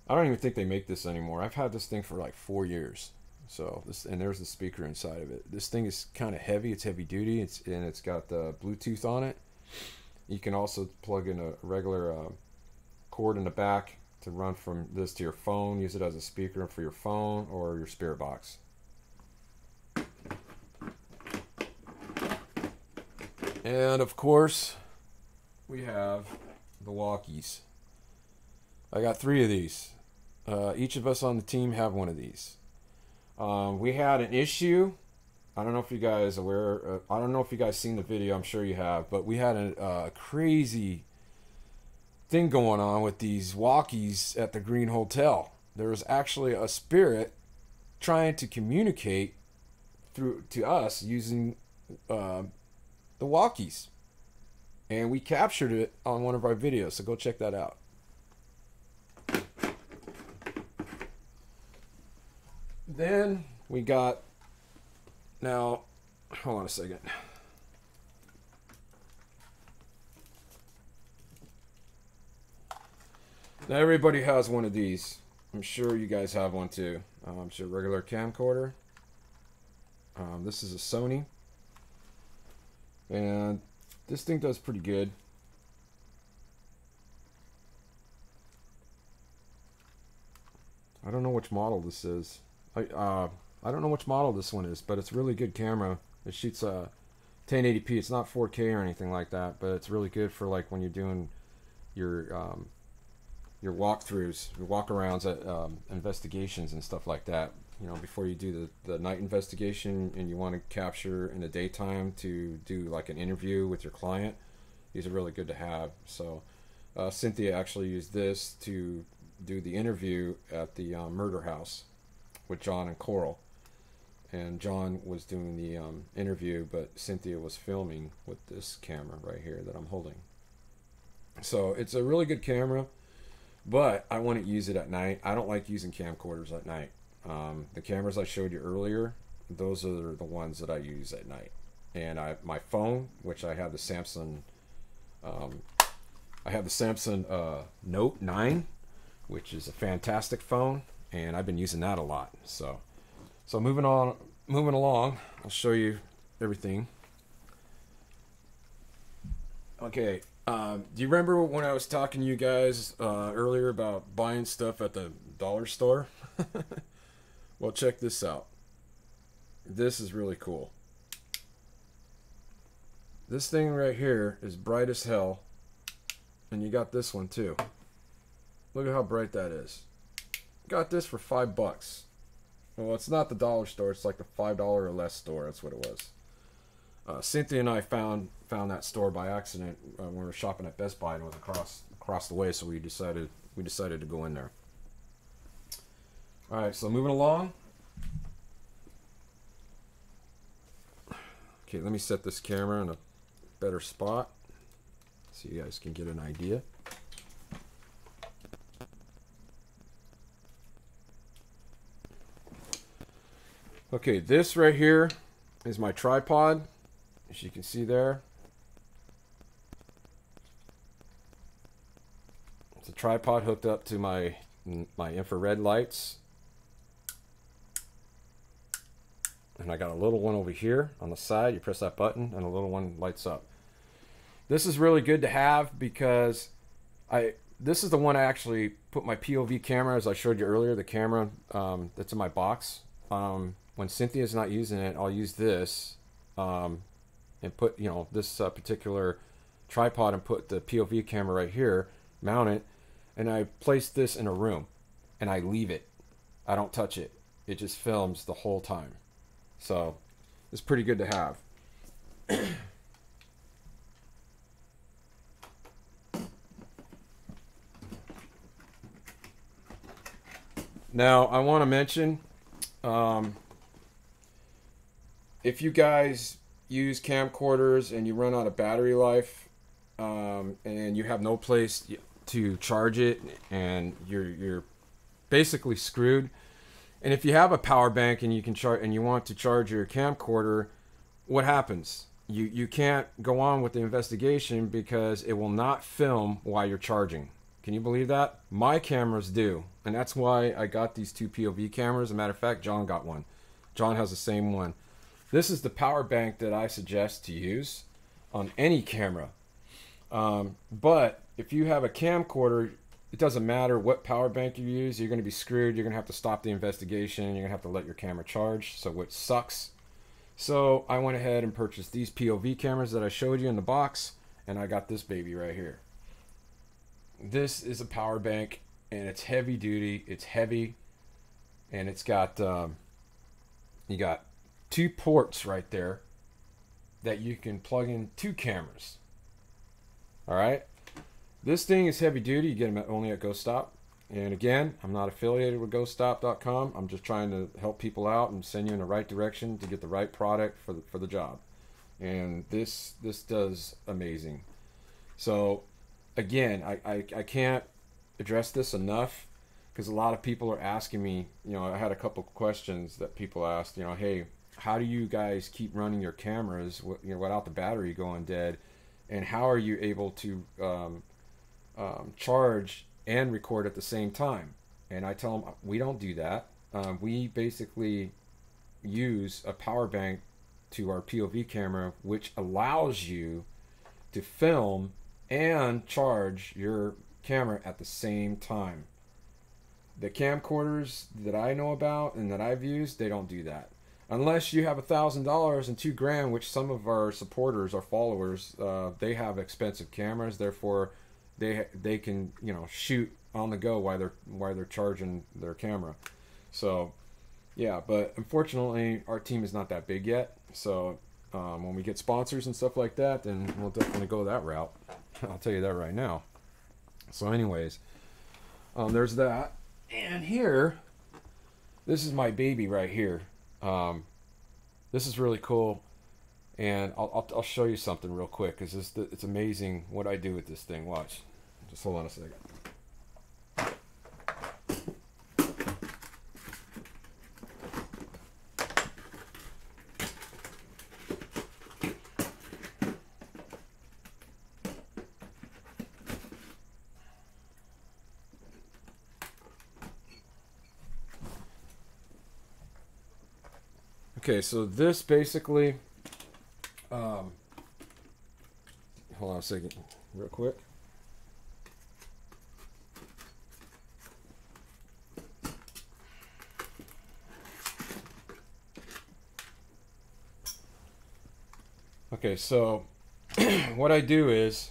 I don't even think they make this anymore. I've had this thing for like 4 years. So this, and there's the speaker inside of it. This thing is kind of heavy. It's heavy duty. It's got the Bluetooth on it. You can also plug in a regular cord in the back to run from this to your phone. Use it as a speaker for your phone or your spirit box. And of course, we have the walkies. I got 3 of these. Each of us on the team have one of these. We had an issue. I don't know if you guys are aware. I don't know if you guys seen the video. I'm sure you have. But we had a crazy thing going on with these walkies at the Green Hotel. There was actually a spirit trying to communicate through to us using the walkies, and we captured it on one of our videos. So go check that out. Then we got, now, hold on a second. Now everybody has one of these. I'm sure you guys have one too. It's a regular camcorder. This is a Sony. And this thing does pretty good. I don't know which model this is. I don't know which model this one is, but it's a really good camera. It shoots 1080p. It's not 4K or anything like that, but it's really good for like when you're doing your walkthroughs, your walkarounds at investigations and stuff like that. You know, before you do the night investigation and you want to capture in the daytime to do like an interview with your client, these are really good to have. So Cynthia actually used this to do the interview at the murder house with John and Coral. And John was doing the interview, but Cynthia was filming with this camera right here that I'm holding. So it's a really good camera, but I wouldn't use it at night. I don't like using camcorders at night. The cameras I showed you earlier, those are the ones that I use at night. And my phone, which I have the Samsung, Note 9, which is a fantastic phone, and I've been using that a lot. So moving along, I'll show you everything. Okay, do you remember when I was talking to you guys earlier about buying stuff at the dollar store? Well, check this out. This is really cool. This thing right here is bright as hell, and you got this one too. Look at how bright that is. Got this for $5. Well, it's not the dollar store. It's like the $5 or less store. That's what it was. Cynthia and I found that store by accident when we were shopping at Best Buy, and it was across the way. So we decided to go in there. All right. So moving along. Okay, let me set this camera in a better spot so you guys can get an idea. Okay, this right here is my tripod, as you can see there. It's a tripod hooked up to my infrared lights. And I got a little one over here on the side. You press that button and a little one lights up. This is really good to have because this is the one I actually put my POV camera, as I showed you earlier, the camera that's in my box. When Cynthia's not using it, I'll use this and put, this particular tripod and put the POV camera right here, mount it, and I place this in a room and I leave it. I don't touch it. It just films the whole time. So it's pretty good to have. Now I want to mention, if you guys use camcorders and you run out of battery life, and you have no place to charge it, and you're basically screwed. And if you have a power bank and you can charge and you want to charge your camcorder, what happens? You can't go on with the investigation because it will not film while you're charging. Can you believe that? My cameras do. And that's why I got these two POV cameras. As a matter of fact, John got one. John has the same one. This is the power bank that I suggest to use on any camera. But if you have a camcorder, it doesn't matter what power bank you use. You're going to be screwed. You're going to have to stop the investigation. You're going to have to let your camera charge. So which sucks. So I went ahead and purchased these POV cameras that I showed you in the box. And I got this baby right here. This is a power bank, and it's heavy duty. It's heavy, and it's got you got 2 ports right there that you can plug in 2 cameras. All right, this thing is heavy duty. You get them only at Ghost Stop, and again, I'm not affiliated with GhostStop.com. I'm just trying to help people out and send you in the right direction to get the right product for the job. And this does amazing. So again, I can't address this enough because a lot of people are asking me, you know, I had a couple questions that people asked, you know, hey, how do you guys keep running your cameras without the battery going dead? And how are you able to charge and record at the same time? And I tell them, we don't do that. We basically use a power bank to our POV camera, which allows you to film and charge your camera at the same time. The camcorders that I know about and that I've used, they don't do that. Unless you have $1,000 and $2,000, which some of our supporters, our followers, they have expensive cameras. Therefore, they can, you know, shoot on the go while they're charging their camera. So, yeah. But unfortunately, our team is not that big yet. So, when we get sponsors and stuff like that, then we'll definitely go that route. I'll tell you that right now. So, anyways, there's that. And here, this is my baby right here. This is really cool, and I'll show you something real quick because it's amazing what I do with this thing. Watch, just hold on a second. Okay, so this basically, hold on a second, real quick. Okay, so what I do is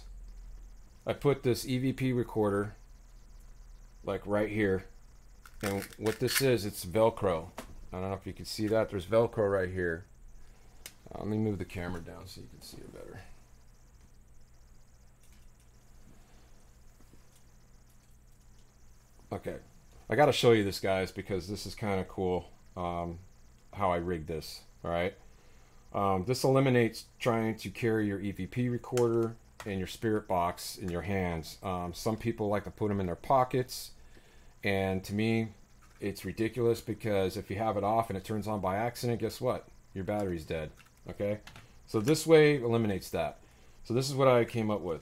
I put this EVP recorder like right here, and what this is, it's Velcro. I don't know if you can see that. There's Velcro right here. Let me move the camera down so you can see it better. Okay, I got to show you this, guys, because this is kind of cool how I rigged this. All right, this eliminates trying to carry your EVP recorder and your spirit box in your hands. Some people like to put them in their pockets, and to me, it's ridiculous because if you have it off and it turns on by accident, guess what? Your battery's dead. Okay? So this way eliminates that. So this is what I came up with.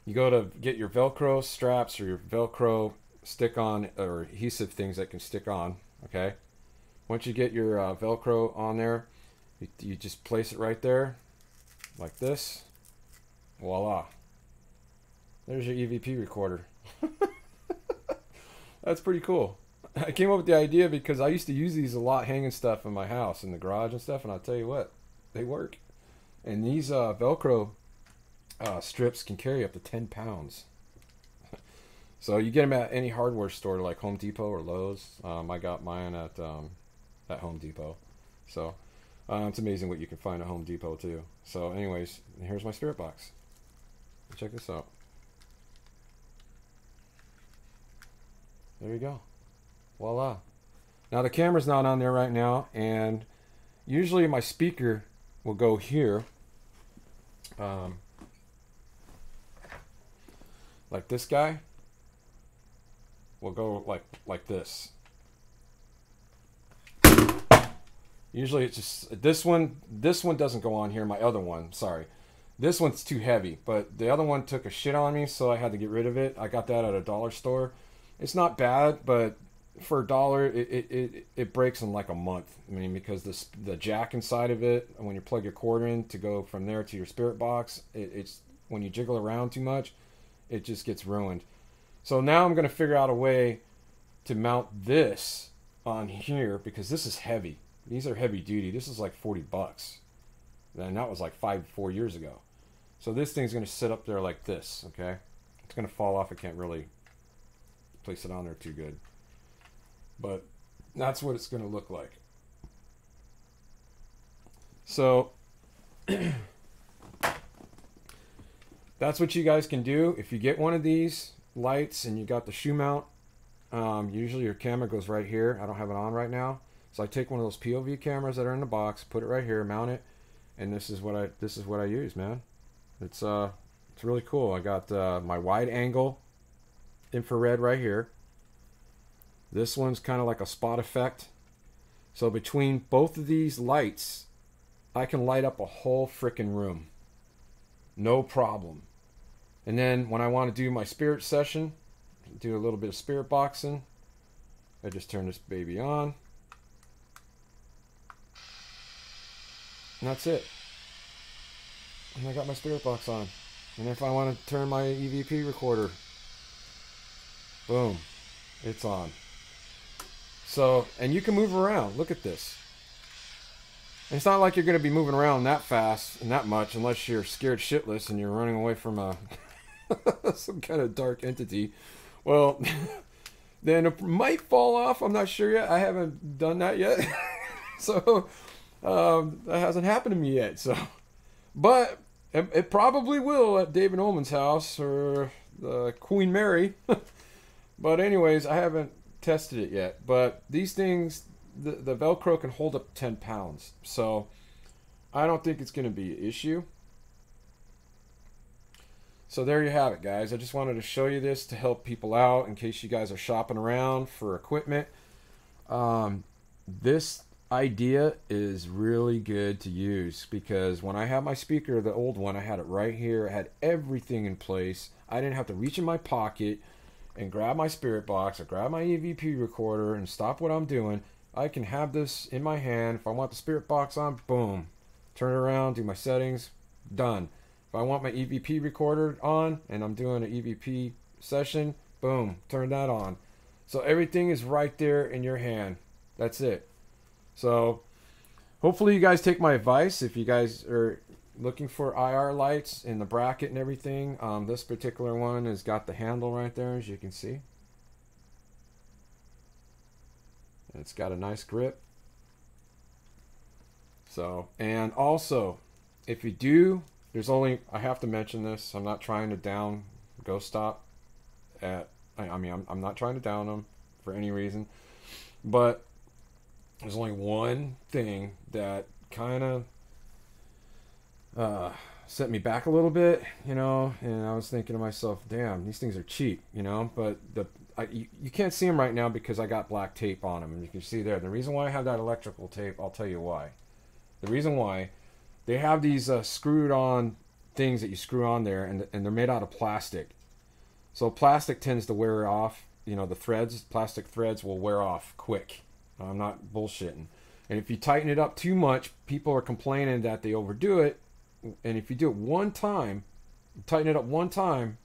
You go to get your Velcro straps or your Velcro stick-on or adhesive things that can stick on. Okay? Once you get your Velcro on there, you just place it right there like this. Voila. There's your EVP recorder. That's pretty cool. I came up with the idea because I used to use these a lot hanging stuff in my house, in the garage and stuff, and I'll tell you what, they work. And these Velcro strips can carry up to 10 pounds. So you get them at any hardware store like Home Depot or Lowe's. I got mine at Home Depot. So it's amazing what you can find at Home Depot too. So anyways, here's my spirit box. Check this out. There you go. Voila. Now the camera's not on there right now, and usually my speaker will go here, like this guy will go like this. Usually it's just this one. This one doesn't go on here. My other one, sorry. This one's too heavy, but the other one took a shit on me, so I had to get rid of it. I got that at a dollar store. It's not bad, but for $1, it breaks in like a month. I mean, because the jack inside of it, when you plug your cord in to go from there to your spirit box, it's when you jiggle around too much, it just gets ruined. So now I'm going to figure out a way to mount this on here because this is heavy. These are heavy duty. This is like $40, and that was like 4 years ago. So this thing's going to sit up there like this. Okay, it's going to fall off. I can't really place it on there too good, but that's what it's going to look like. So that's what you guys can do if you get one of these lights and you got the shoe mount. Usually your camera goes right here. I don't have it on right now, so I take one of those POV cameras that are in the box, put it right here, mount it, and this is what I use, man. It's really cool. I got my wide angle infrared right here. This one's kind of like a spot effect. So between both of these lights, I can light up a whole freaking room. No problem. And then when I want to do my spirit session, do a little bit of spirit boxing, I just turn this baby on. And that's it. And I got my spirit box on. And if I want to turn my EVP recorder, boom, it's on. So, and you can move around. Look at this. And it's not like you're going to be moving around that fast and that much unless you're scared shitless and you're running away from a some kind of dark entity. Well, then it might fall off. I'm not sure yet. I haven't done that yet. So, that hasn't happened to me yet. So, but it probably will at David Ullman's house or Queen Mary. But anyways, I haven't tested it yet. But these things, the Velcro can hold up 10 pounds. So I don't think it's going to be an issue. So there you have it, guys. I just wanted to show you this to help people out in case you guys are shopping around for equipment. This idea is really good to use because when I had my speaker, the old one, I had it right here. I had everything in place. I didn't have to reach in my pocket and grab my spirit box or grab my EVP recorder and stop what I'm doing. I can have this in my hand. If I want the spirit box on, boom, turn it around, do my settings, done. If I want my EVP recorder on and I'm doing an EVP session, boom, turn that on. So everything is right there in your hand. That's it. So hopefully you guys take my advice. If you guys are looking for IR lights in the bracket and everything, this particular one has got the handle right there, as you can see. It's got a nice grip. So, and also, if you do, I have to mention this, I'm not trying to down Ghost Stop. I'm not trying to down them for any reason. But there's only one thing that kind of set me back a little bit, and I was thinking to myself, damn, these things are cheap, but you can't see them right now because I got black tape on them, and you can see there. The reason why I have that electrical tape, I'll tell you why. The reason why, they have these screwed on things that you screw on there, and they're made out of plastic. So plastic tends to wear off, the plastic threads will wear off quick. I'm not bullshitting. And if you tighten it up too much, people are complaining that they overdo it. And if you do it one time, tighten it up one time,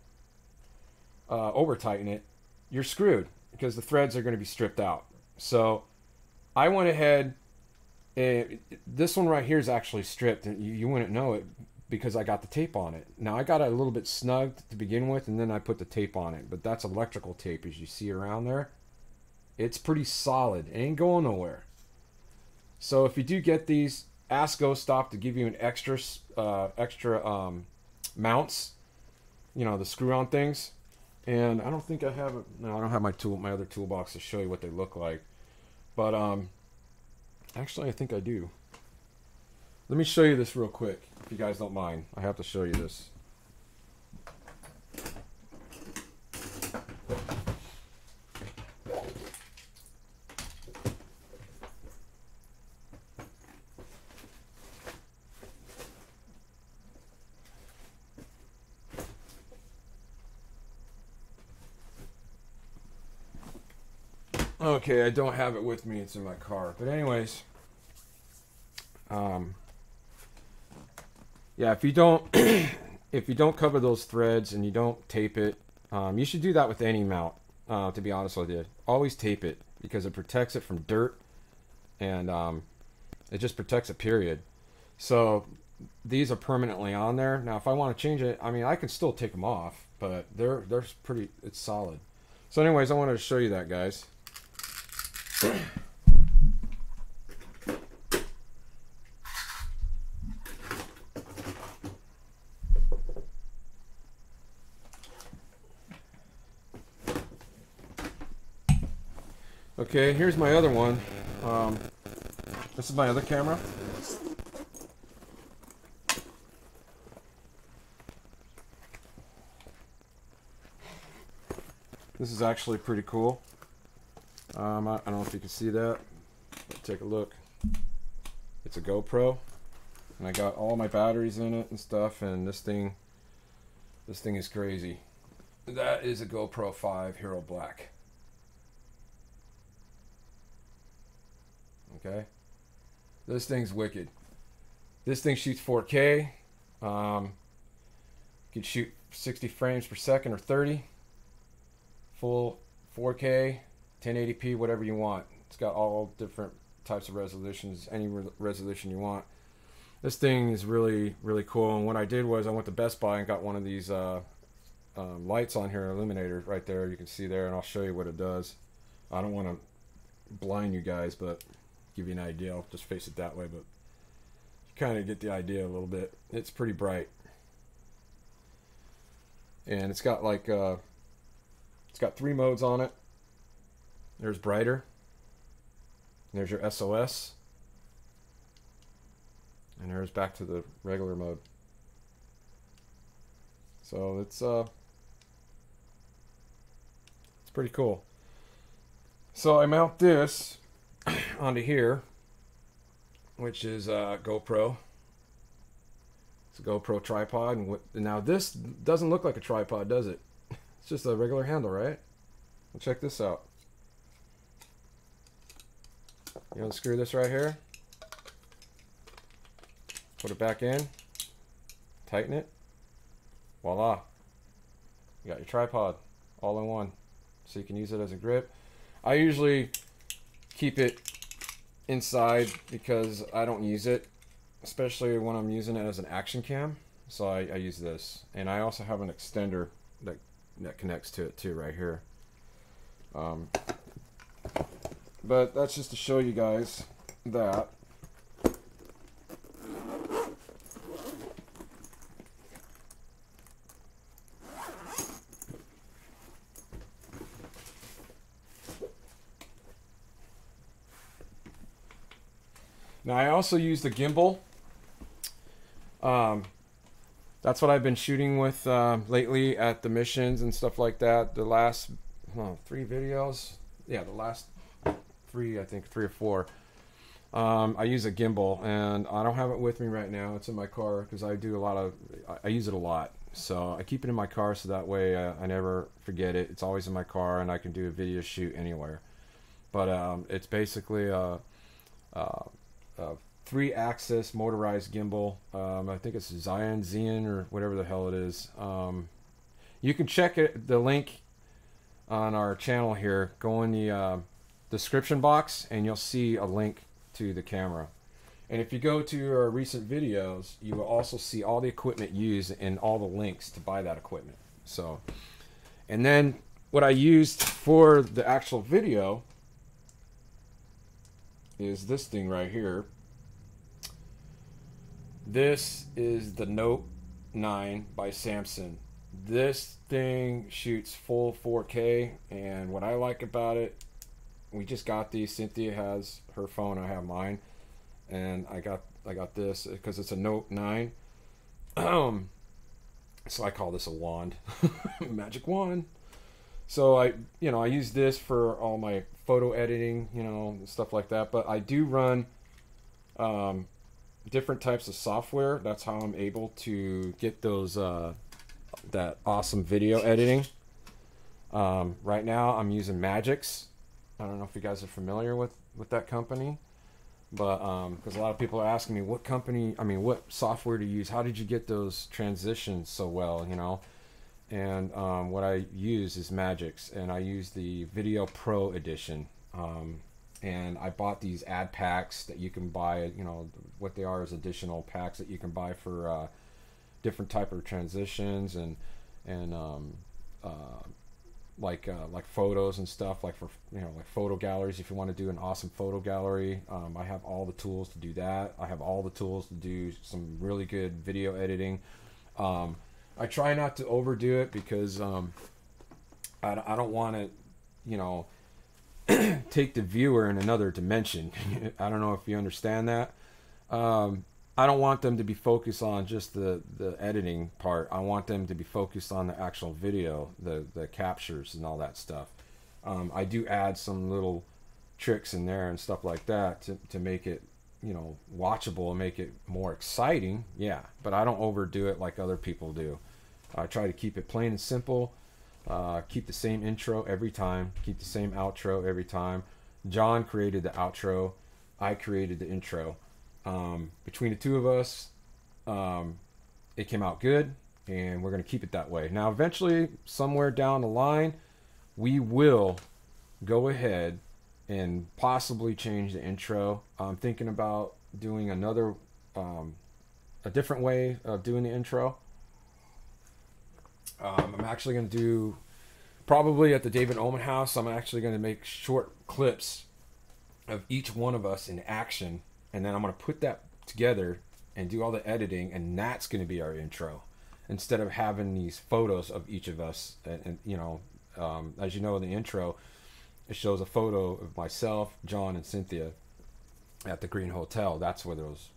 over tighten it, you're screwed because the threads are going to be stripped out. So I went ahead, and this one right here is actually stripped, and you wouldn't know it because I got the tape on it. Now I got it a little bit snug to begin with, and then I put the tape on it. But that's electrical tape, as you see around there. It's pretty solid. It ain't going nowhere. So if you do get these, ask Ghost Stop to give you an extra mounts, the screw-on things. And I don't think I have it. No, I don't have my other toolbox to show you what they look like. But actually, I think I do. Let me show you this real quick, if you guys don't mind. I have to show you this. Okay, I don't have it with me. It's in my car. But anyways, yeah, if you don't if you don't cover those threads and you don't tape it, you should do that with any mount. To be honest with you, always tape it because it protects it from dirt, and it just protects it. Period. So these are permanently on there. Now, if I want to change it, I mean, I can still take them off, but they're pretty. It's solid. So, anyways, I wanted to show you that, guys. Okay, here's my other one. This is my other camera. This is actually pretty cool. I don't know if you can see that. But take a look. It's a GoPro, and I got all my batteries in it and stuff. And this thing is crazy. That is a GoPro 5 Hero Black. Okay, this thing's wicked. This thing shoots 4K. You can shoot 60 frames per second or 30. Full 4K, 1080p, whatever you want. It's got all different types of resolutions, any resolution you want. This thing is really, really cool. And what I did was I went to Best Buy and got one of these lights on here, illuminator right there. You can see there, and I'll show you what it does. I don't want to blind you guys, but give you an idea. I'll just face it that way, but you kind of get the idea a little bit. It's pretty bright, and it's got like it's got 3 modes on it. There's brighter, there's your SOS, and there's back to the regular mode. So it's pretty cool. So I mount this onto here, which is GoPro. It's a GoPro tripod, and now this doesn't look like a tripod, does it? It's just a regular handle, right? Well, check this out. You unscrew this right here, put it back in, tighten it, voila, you got your tripod all in one, so you can use it as a grip. I usually keep it inside because I don't use it, especially when I'm using it as an action cam. So I use this, and I also have an extender that connects to it too right here. But that's just to show you guys that. Now I also use the gimbal. That's what I've been shooting with lately at the missions and stuff like that. The last 3 videos, yeah, the last 3, I think 3 or 4. I use a gimbal, and I don't have it with me right now. It's in my car because I use it a lot. So I keep it in my car so that way I never forget it. It's always in my car, and I can do a video shoot anywhere. But it's basically a 3-axis motorized gimbal. I think it's Xian or whatever the hell it is. You can check the link on our channel here. Go in the description box, and you'll see a link to the camera. And if you go to our recent videos, you will also see all the equipment used and all the links to buy that equipment. So, and then what I used for the actual video is this thing right here. This is the Note 9 by Samsung. This thing shoots full 4K, and what I like about it, we just got these. Cynthia has her phone, I have mine, and I got this because it's a Note 9. So I call this a wand, magic wand. So I use this for all my photo editing, stuff like that. But I do run different types of software. That's how I'm able to get those that awesome video editing. Right now I'm using Magix. I don't know if you guys are familiar with that company, but because a lot of people are asking me what company, I mean, what software to use. How did you get those transitions so well, you know? And what I use is Magix, and I use the Video Pro edition. And I bought these ad packs that you can buy. You know what they are is additional packs that you can buy for different type of transitions and like photos and stuff, like for like photo galleries. If you want to do an awesome photo gallery, I have all the tools to do that. I have all the tools to do some really good video editing. I try not to overdo it because I don't want to, take the viewer in another dimension. I don't know if you understand that. I don't want them to be focused on just the editing part. I want them to be focused on the actual video, the captures and all that stuff. I do add some little tricks in there and stuff like that to make it, watchable and make it more exciting. Yeah, but I don't overdo it like other people do. I try to keep it plain and simple. Keep the same intro every time. Keep the same outro every time. John created the outro. I created the intro. Between the two of us, it came out good, and we're going to keep it that way. Now, eventually, somewhere down the line, we will go ahead and possibly change the intro. I'm thinking about doing another, a different way of doing the intro. I'm actually going to do, probably at the David Oman house, I'm actually going to make short clips of each one of us in action, and then I'm going to put that together and do all the editing, and that's going to be our intro, instead of having these photos of each of us. And as you know, in the intro, it shows a photo of myself, John, and Cynthia at the Green Hotel. That's where those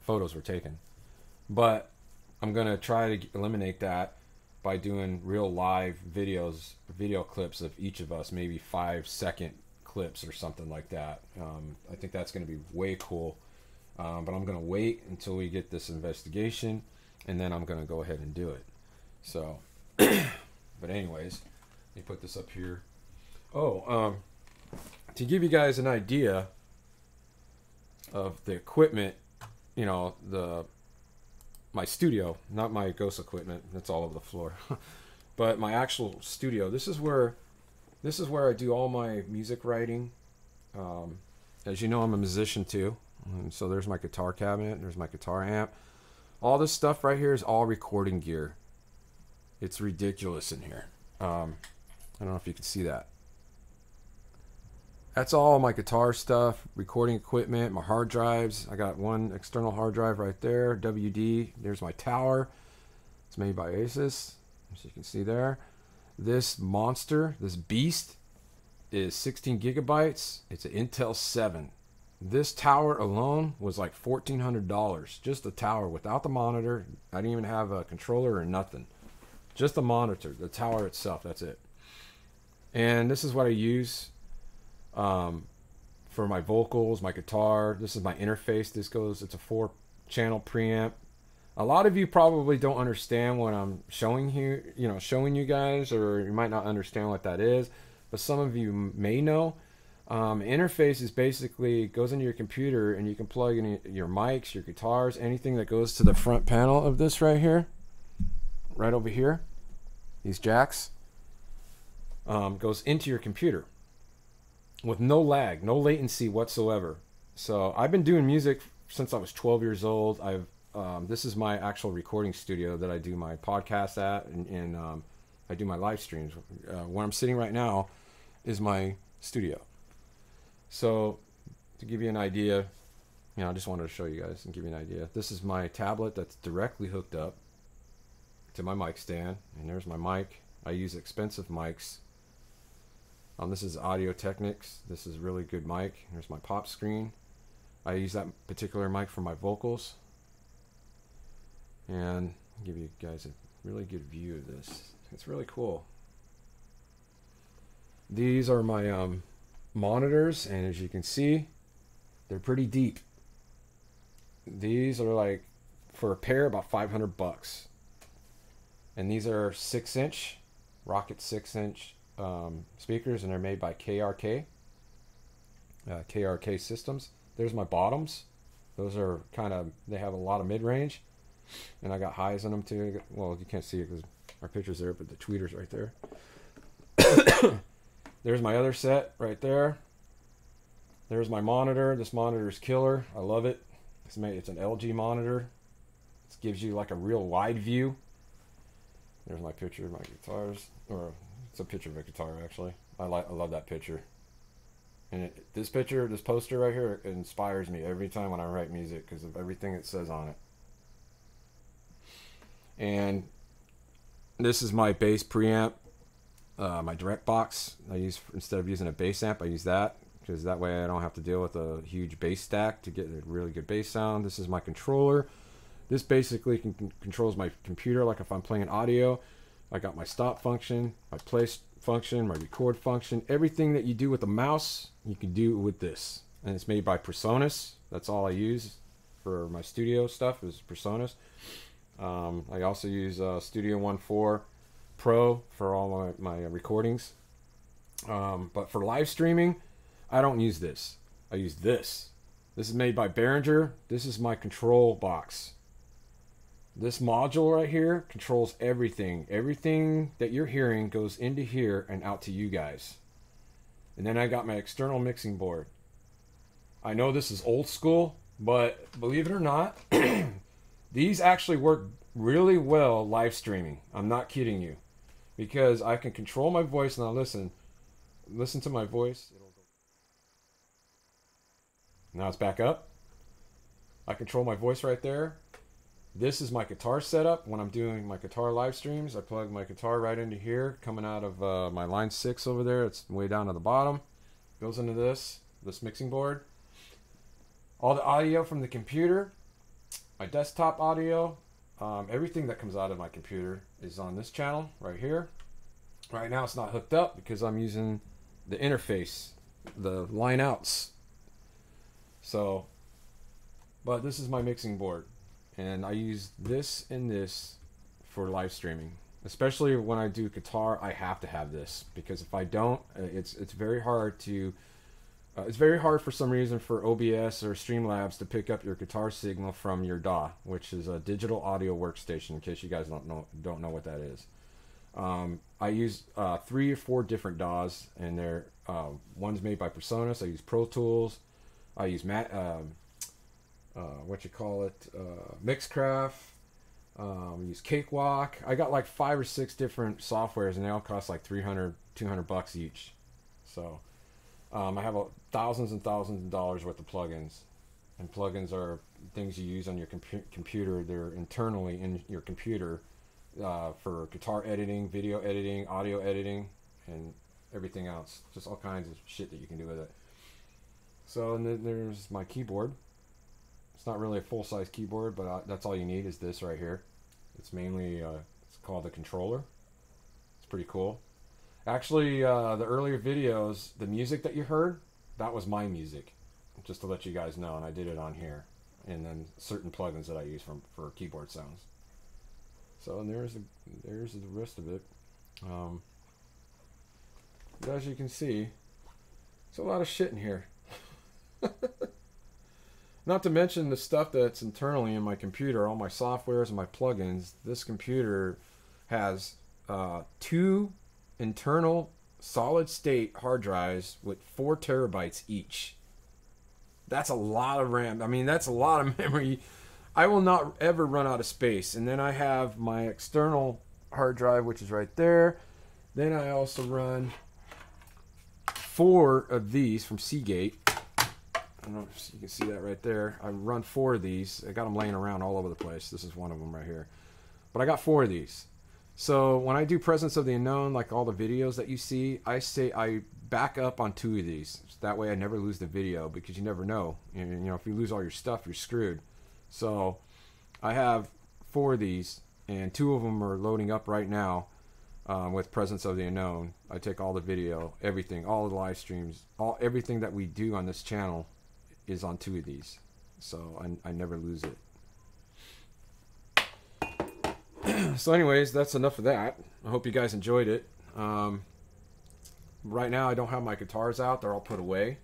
photos were taken. But I'm going to try to eliminate that by doing real live video clips of each of us, maybe 5-second clips or something like that. I think that's going to be way cool. But I'm going to wait until we get this investigation, and then I'm going to go ahead and do it. So, but anyways, let me put this up here. To give you guys an idea of the equipment, my studio, not my ghost equipment, that's all over the floor, but my actual studio. This is where I do all my music writing. As you know, I'm a musician too, and so there's my guitar cabinet, there's my guitar amp. All this stuff right here is all recording gear. It's ridiculous in here. I don't know if you can see that. That's all my guitar stuff, recording equipment, my hard drives. I got one external hard drive right there, WD. There's my tower. It's made by Asus, as you can see there. This monster, this beast, is 16 gigabytes. It's an Intel 7. This tower alone was like $1,400. Just the tower without the monitor. I didn't even have a controller or nothing. Just the monitor, the tower itself, that's it. And this is what I use for my vocals, my guitar. This is my interface. It's a 4-channel preamp. A lot of you probably don't understand what I'm showing here, showing you guys, or you might not understand what that is, but some of you may know. Interface is basically goes into your computer, and you can plug in your mics, your guitars, anything that goes to the front panel of this right here, right over here. These jacks goes into your computer with no lag, no latency whatsoever. So I've been doing music since I was 12 years old. This is my actual recording studio that I do my podcast at, and I do my live streams. Where I'm sitting right now is my studio. So to give you an idea, I just wanted to show you guys and give you an idea. This is my tablet that's directly hooked up to my mic stand, and there's my mic. I use expensive mics. This is Audio Technics. This is a really good mic. Here's my pop screen. I use that particular mic for my vocals. And I'll give you guys a really good view of this. It's really cool. These are my monitors, and as you can see, they're pretty deep. These are like, for a pair, about $500. And these are 6-inch, Rocket 6-inch speakers, and they're made by KRK, KRK Systems. There's my bottoms. Those are kind of, they have a lot of mid-range, and I got highs in them too. Well, you can't see it because our picture's there, but the tweeter's right there. There's my other set right there. There's my monitor. This monitor is killer. I love it. It's an LG monitor. It gives you like a real wide view. There's my picture of my guitars, or it's a picture of a guitar actually. I love that picture. And this poster right here, it inspires me every time when I write music because of everything it says on it. And this is my bass preamp, my direct box. Instead of using a bass amp, I use that because that way I don't have to deal with a huge bass stack to get a really good bass sound. This is my controller. This basically controls my computer, like if I'm playing audio. I got my stop function, my play function, my record function. Everything that you do with the mouse, you can do with this. And it's made by PreSonus. That's all I use for my studio stuff is PreSonus. I also use Studio One 4 Pro for all my recordings. But for live streaming, I don't use this. I use this. This is made by Behringer. This is my control box. This module right here controls everything. Everything that you're hearing goes into here and out to you guys. And then I got my external mixing board. I know this is old school, but believe it or not, these actually work really well live streaming. I'm not kidding you. Because I can control my voice. Now listen to my voice. Now it's back up. I control my voice right there. This is my guitar setup. When I'm doing my guitar live streams, I plug my guitar right into here, coming out of my line 6 over there. It's way down to the bottom. Goes into this mixing board. All the audio from the computer, my desktop audio, everything that comes out of my computer is on this channel right here. Right now it's not hooked up because I'm using the interface, the line outs. So, but this is my mixing board. And I use this and this for live streaming. Especially when I do guitar, I have to have this. Because if I don't, it's very hard to... it's very hard for some reason for OBS or Streamlabs to pick up your guitar signal from your DAW, which is a digital audio workstation, in case you guys don't know what that is. I use 3 or 4 different DAWs, and they're one's made by PreSonus. I use Pro Tools. I use Mixcraft. Use Cakewalk. I got like 5 or 6 different softwares, and they all cost like $300, $200 each. So I have thousands and thousands of dollars worth of plugins, and plugins are things you use on your computer. They're internally in your computer for guitar editing, video editing, audio editing, and everything else. Just all kinds of shit that you can do with it. So, and then there's my keyboard. It's not really a full-size keyboard, but that's all you need is this right here. It's mainly, it's called the controller. It's pretty cool. Actually, the earlier videos, the music that you heard, that was my music. Just to let you guys know, and I did it on here. And then certain plugins that I use for keyboard sounds. So, and there's the rest of it. As you can see, there's a lot of shit in here. Not to mention the stuff that's internally in my computer, all my softwares and my plugins. This computer has 2 internal solid-state hard drives with 4 terabytes each. That's a lot of RAM. I mean, that's a lot of memory. I will not ever run out of space. And then I have my external hard drive, which is right there. Then I also run 4 of these from Seagate. I don't know if you can see that right there. I run 4 of these. I got them laying around all over the place. This is one of them right here. But I got 4 of these. So when I do Presence of the Unknown, like all the videos that you see, I back up on 2 of these. So that way I never lose the video, because you never know. And, you know, if you lose all your stuff, you're screwed. So I have 4 of these, and 2 of them are loading up right now with Presence of the Unknown. I take all the video, everything, all the live streams, everything that we do on this channel is on 2 of these. So I never lose it. So anyways, that's enough of that. I hope you guys enjoyed it. Right now I don't have my guitars out. They're all put away.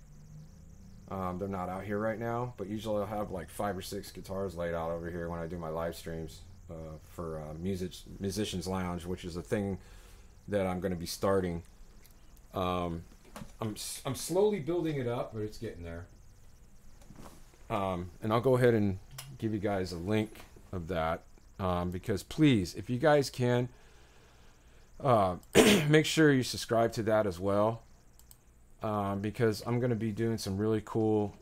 They're not out here right now, but usually I'll have like 5 or 6 guitars laid out over here when I do my live streams for Musicians Lounge, which is a thing that I'm going to be starting. I'm slowly building it up, but it's getting there. And I'll go ahead and give you guys a link of that, because please, if you guys can, make sure you subscribe to that as well, because I'm going to be doing some really cool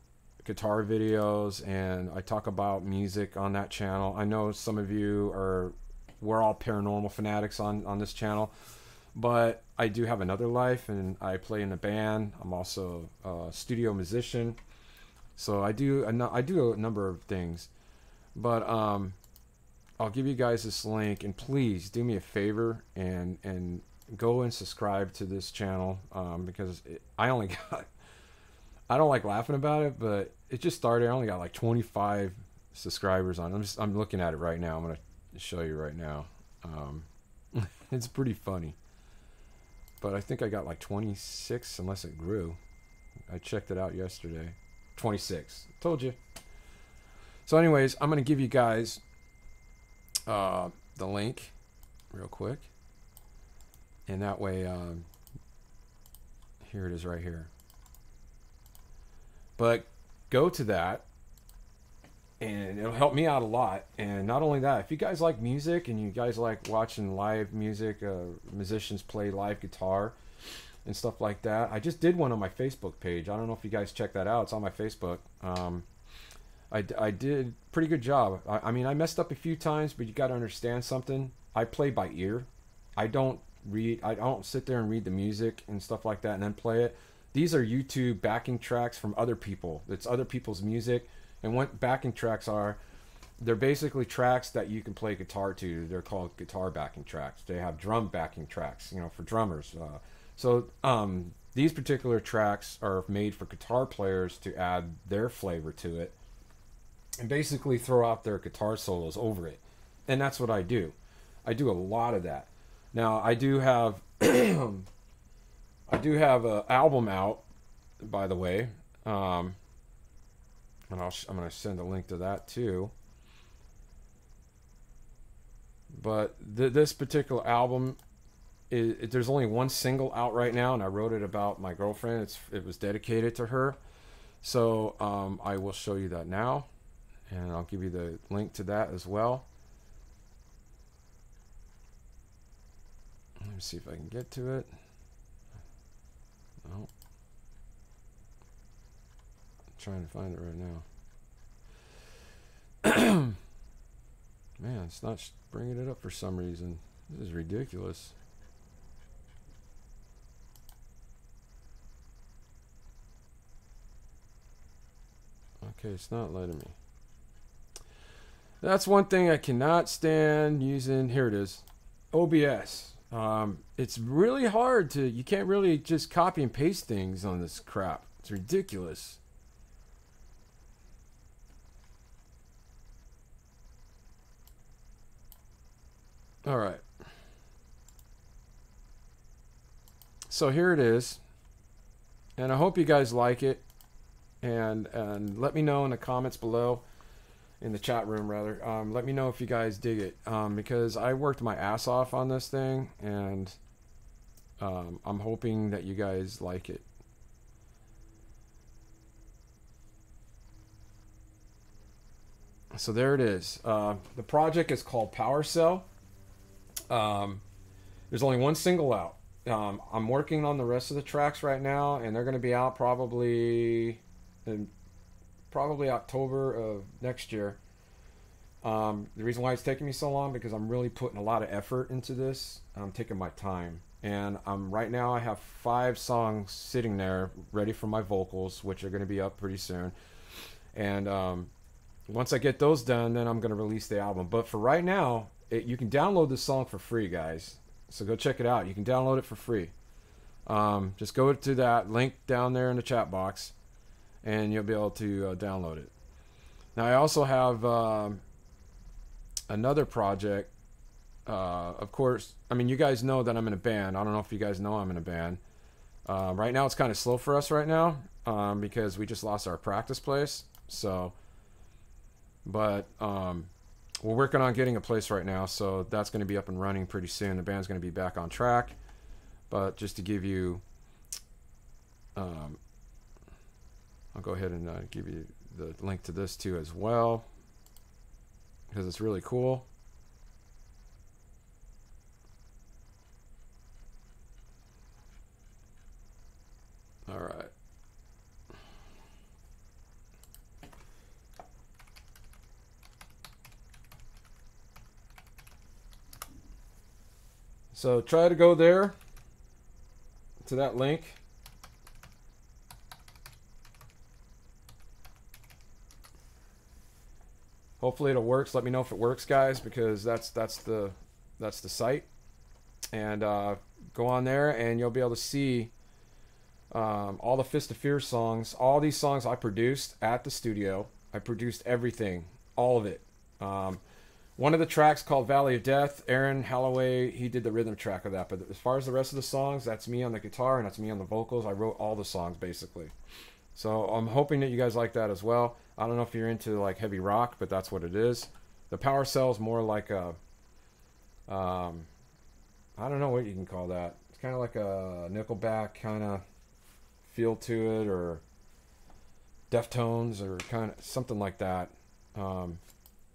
guitar videos, and I talk about music on that channel. I know some of you we're all paranormal fanatics on this channel, but I do have another life, and I play in a band. I'm also a studio musician, so I do a number of things. But I'll give you guys this link, and please do me a favor and go and subscribe to this channel, because I don't like laughing about it, but it just started. I only got like 25 subscribers on it. I'm looking at it right now. I'm gonna show you right now. It's pretty funny, but I think I got like 26, unless it grew. I checked it out yesterday. 26. Told you. So anyways, I'm gonna give you guys the link real quick, and that way here it is right here. But go to that, and it'll help me out a lot. And not only that, if you guys like music and you guys like watching live music, musicians play live guitar and stuff like that, I just did one on my Facebook page. I don't know if you guys check that out. It's on my Facebook. I did pretty good job. I mean, I messed up a few times, but you got to understand something. I play by ear. I don't sit there and read the music and stuff like that and then play it. These are YouTube backing tracks from other people. It's other people's music. And what backing tracks are, they're basically tracks that you can play guitar to. They're called guitar backing tracks. They have drum backing tracks, for drummers. So these particular tracks are made for guitar players to add their flavor to it and basically throw out their guitar solos over it. And that's what I do. I do a lot of that. Now, I do have an album out, by the way, and I'm going to send a link to that too. But this particular album, there's only one single out right now, and I wrote it about my girlfriend. It was dedicated to her. So I will show you that now, and I'll give you the link to that as well. Let me see if I can get to it. No. I'm trying to find it right now. Man, it's not bringing it up for some reason. This is ridiculous. Okay, it's not letting me. That's one thing I cannot stand using. Here it is. OBS. It's really hard you can't really just copy and paste things on this crap. It's ridiculous. All right. So here it is. And I hope you guys like it. And let me know in the comments below, in the chat room rather. Let me know if you guys dig it, because I worked my ass off on this thing, and I'm hoping that you guys like it. So there it is. The project is called Power Cell. There's only one single out. I'm working on the rest of the tracks right now, and they're going to be out probably October of next year. The reason why it's taking me so long, because I'm really putting a lot of effort into this. I'm taking my time, and right now I have 5 songs sitting there ready for my vocals, which are going to be up pretty soon. And once I get those done, then I'm going to release the album. But for right now, you can download this song for free, guys. So go check it out. You can download it for free. Just go to that link down there in the chat box, and you'll be able to download it. Now I also have another project. Of course, I mean, you guys know that I'm in a band. I don't know if you guys know I'm in a band. Right now it's kind of slow for us right now because we just lost our practice place. So, but we're working on getting a place right now, so that's going to be up and running pretty soon. The band's going to be back on track. But just to give you, I'll go ahead and give you the link to this too as well, because it's really cool. All right. So try to go there to that link. Hopefully it works. Let me know if it works, guys, because that's the site. And go on there and you'll be able to see all the Fist of Fear songs. All these songs I produced at the studio. I produced everything, all of it. One of the tracks called Valley of Death, Aaron Holloway, he did the rhythm track of that. But as far as the rest of the songs, that's me on the guitar and that's me on the vocals. I wrote all the songs basically. So I'm hoping that you guys like that as well. I don't know if you're into like heavy rock, but that's what it is. The Power Cell is more like a, I don't know what you can call that. It's kind of like a Nickelback kind of feel to it, or Deftones, or kind of something like that.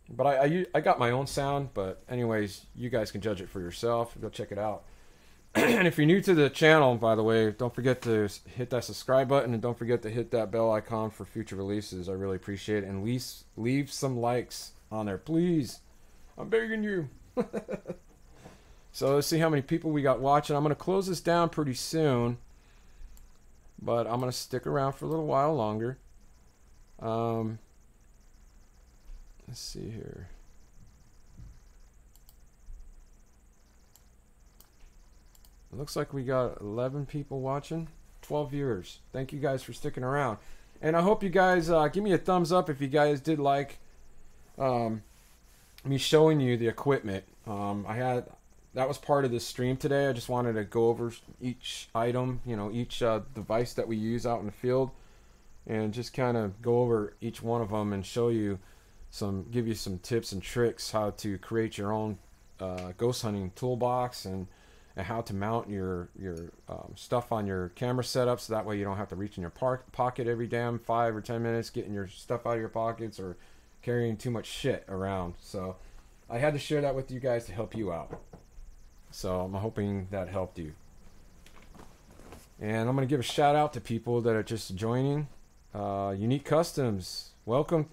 But I got my own sound. But anyways, you guys can judge it for yourself. Go check it out. And if you're new to the channel, by the way, don't forget to hit that subscribe button, and don't forget to hit that bell icon for future releases. I really appreciate it. And leave some likes on there, please. I'm begging you. So let's see how many people we got watching. I'm going to close this down pretty soon, but I'm going to stick around for a little while longer. Let's see here. It looks like we got 11 people watching, 12 viewers. Thank you guys for sticking around. And I hope you guys give me a thumbs up if you guys did like me showing you the equipment. That was part of this stream today. I just wanted to go over each item, each device that we use out in the field, and just kind of go over each one of them and show you give you some tips and tricks how to create your own ghost hunting toolbox, and how to mount your stuff on your camera setup, so that way you don't have to reach in your pocket every damn 5 or 10 minutes getting your stuff out of your pockets, or carrying too much shit around. So I had to share that with you guys to help you out. So I'm hoping that helped you. And I'm going to give a shout out to people that are just joining. Unique Customs, welcome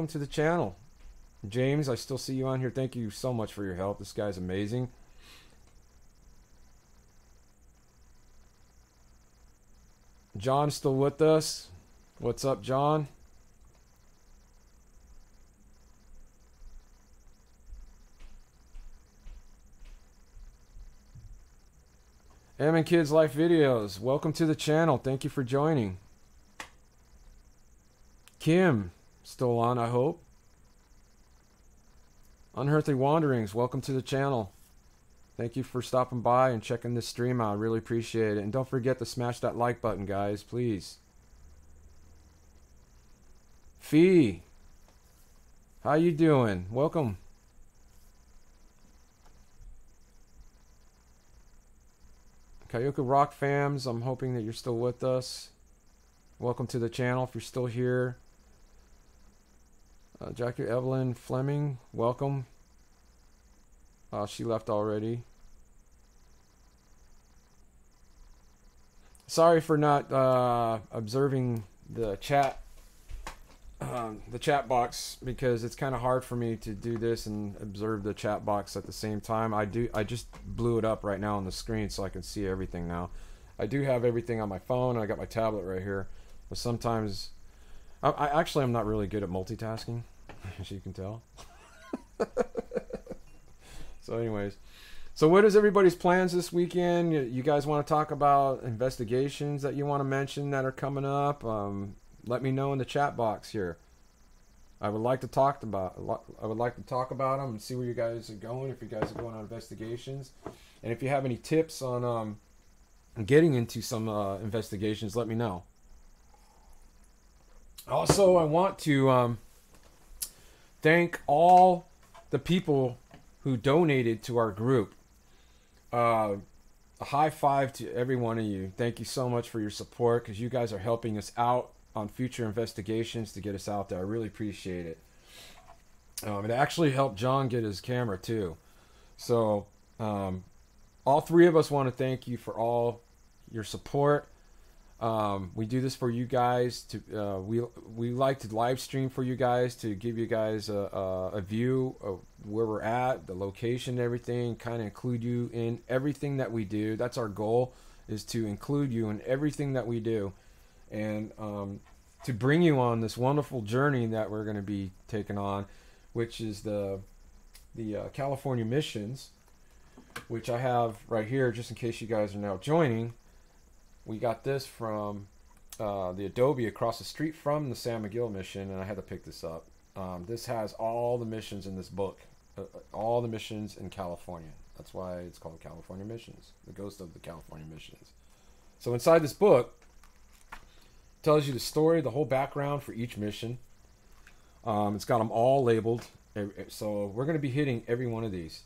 to the channel. James, I still see you on here. Thank you so much for your help. This guy's amazing. John's still with us. What's up, John? M & Kids Life Videos, welcome to the channel. Thank you for joining. Kim, still on, I hope. Unearthly Wanderings, welcome to the channel. Thank you for stopping by and checking this stream out. I really appreciate it. And don't forget to smash that like button, guys, please. Fee, how you doing? Welcome. Kayuka Rock fams, I'm hoping that you're still with us. Welcome to the channel if you're still here. Jackie Evelyn Fleming, welcome. She left already. Sorry for not observing the chat box, because it's kind of hard for me to do this and observe the chat box at the same time. I just blew it up right now on the screen so I can see everything now. I do have everything on my phone. I got my tablet right here, but sometimes I'm not really good at multitasking, as you can tell. So anyways, so what is everybody's plans this weekend? You guys want to talk about investigations that you want to mention that are coming up? Let me know in the chat box here. I would like to talk about them and see where you guys are going, if you guys are going on investigations, and if you have any tips on getting into some investigations, let me know. Also, I want to thank all the people who donated to our group. A high five to every one of you. Thank you so much for your support, because you guys are helping us out on future investigations to get us out there. I really appreciate it. It actually helped John get his camera too. So all three of us want to thank you for all your support. We do this for you guys. We like to live stream for you guys, to give you guys a view of where we're at, the location, everything, kind of include you in everything that we do. That's our goal, is to include you in everything that we do, and to bring you on this wonderful journey that we're going to be taking on, which is the California missions, which I have right here, just in case you guys are now joining. We got this from the Adobe across the street from the San Miguel mission, and I had to pick this up. This has all the missions in this book, all the missions in California. That's why it's called California Missions, the Ghost of the California Missions. So inside this book, it tells you the story, the whole background for each mission. It's got them all labeled, so we're going to be hitting every one of these.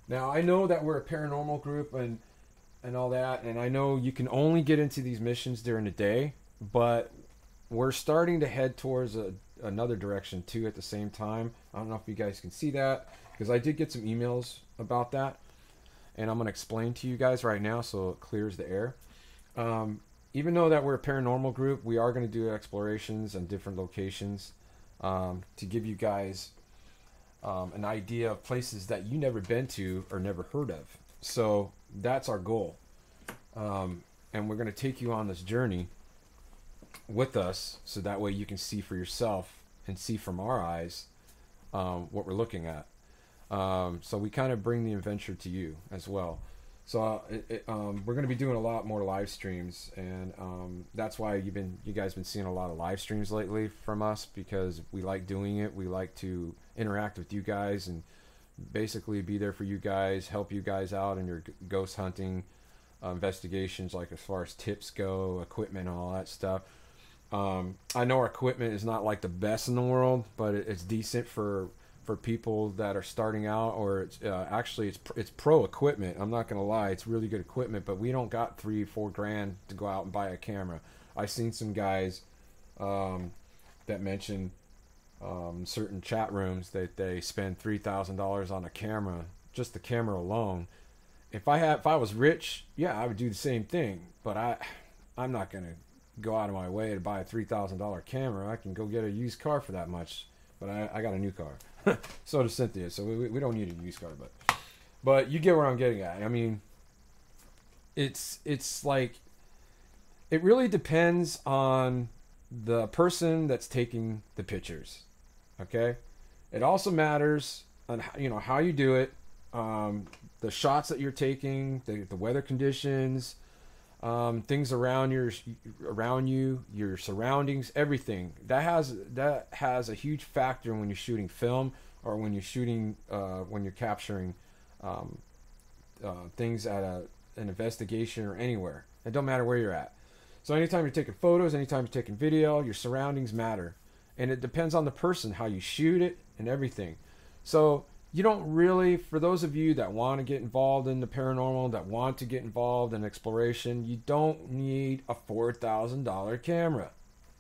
Now, I know that we're a paranormal group and all that, and I know you can only get into these missions during the day, but we're starting to head towards another direction too at the same time. I don't know if you guys can see that, because I did get some emails about that, and I'm going to explain to you guys right now so it clears the air. Even though that we're a paranormal group, we are going to do explorations in different locations to give you guys an idea of places that you never been to or never heard of. So that's our goal. And we're going to take you on this journey with us, so that way you can see for yourself and see from our eyes what we're looking at. So we kind of bring the adventure to you as well. So we're going to be doing a lot more live streams, and that's why you guys been seeing a lot of live streams lately from us, because we like doing it. We like to interact with you guys and basically be there for you guys, help you guys out in your ghost hunting investigations, like as far as tips go, equipment and all that stuff. I know our equipment is not like the best in the world, but it's decent for people that are starting out, or it's actually it's pro equipment. I'm not gonna lie, it's really good equipment, but we don't got $3-4 grand to go out and buy a camera. I've seen some guys that mention certain chat rooms that they spend $3,000 on a camera, just the camera alone. If I was rich, yeah, I would do the same thing, but I'm not gonna go out of my way to buy a $3,000 camera. I can go get a used car for that much, but I got a new car. So does Cynthia, so we don't need a used car, but you get where I'm getting at. I mean, it's like, it really depends on the person that's taking the pictures. Okay, it also matters on how you do it, the shots that you're taking, the weather conditions, things around you, your surroundings, everything that has a huge factor when you're shooting film, or when you're shooting when you're capturing things at an investigation or anywhere. It don't matter where you're at. So anytime you're taking photos, anytime you're taking video, your surroundings matter, and it depends on the person, how you shoot it and everything. So you don't really, for those of you that want to get involved in the paranormal, that want to get involved in exploration, you don't need a $4,000 camera.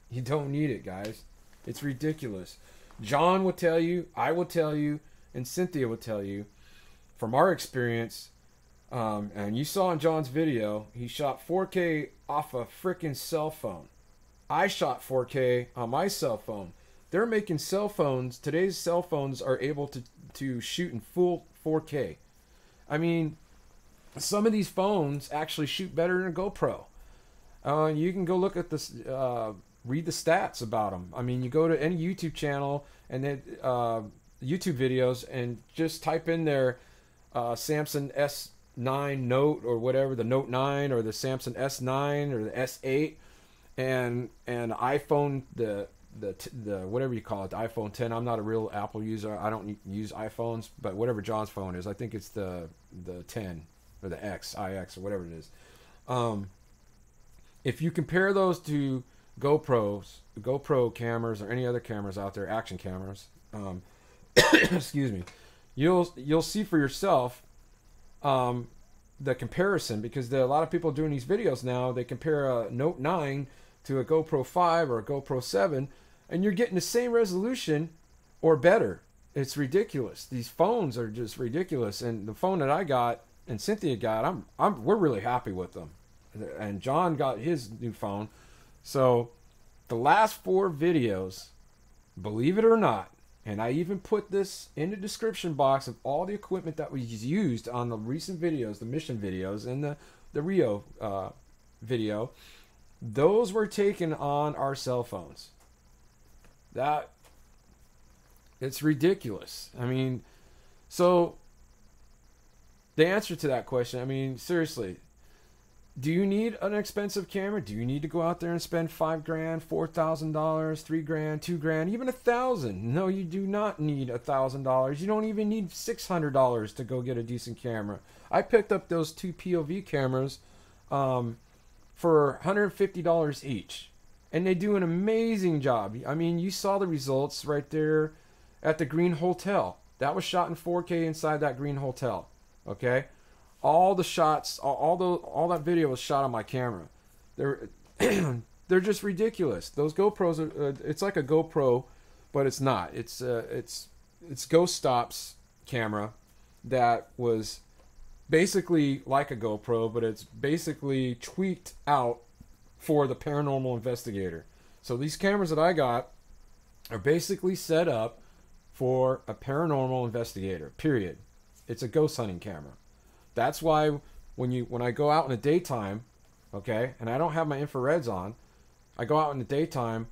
You don't need it, guys. It's ridiculous. John will tell you, I will tell you, and Cynthia will tell you, from our experience, and you saw in John's video, he shot 4K off a freaking cell phone. I shot 4K on my cell phone. They're making cell phones, today's cell phones are able to shoot in full 4K. I mean, some of these phones actually shoot better than a GoPro. You can go look at this, read the stats about them. I mean, you go to any YouTube channel and then YouTube videos and just type in their Samsung S9 Note or whatever, the Note 9 or the Samsung S9 or the S8, and iPhone, the whatever you call it, the iPhone 10. I'm not a real Apple user. I don't use iPhones, but whatever John's phone is, I think it's the 10 or the IX or whatever it is. Um, if you compare those to GoPro cameras, or any other cameras out there, action cameras, excuse me, you'll see for yourself the comparison, because there are a lot of people doing these videos now. They compare a Note 9 to a GoPro 5 or a GoPro 7, and you're getting the same resolution or better. It's ridiculous. These phones are just ridiculous. And the phone that I got and Cynthia got, we're really happy with them. And John got his new phone. So the last 4 videos, believe it or not, and I even put this in the description box of all the equipment that was used on the recent videos, the mission videos, and the Rio video, those were taken on our cell phones. It's ridiculous. I mean, so the answer to that question, I mean, seriously, do you need an expensive camera? Do you need to go out there and spend $5,000, $4,000, $3,000, $2,000, even $1,000? No, you do not need $1,000. You don't even need $600 to go get a decent camera. I picked up those 2 POV cameras for $150 each, and they do an amazing job. I mean, you saw the results right there at the Green Hotel. That was shot in 4K inside that Green Hotel. Okay. All the shots, all that video was shot on my camera. They're they're just ridiculous. Those GoPros are, it's like a GoPro, but it's not. It's Ghost Stop's camera that was basically like a GoPro, but it's basically tweaked out for the paranormal investigator. So these cameras that I got are basically set up for a paranormal investigator. Period. It's a ghost hunting camera. That's why when I go out in the daytime, okay, and I don't have my infrareds on, I go out in the daytime,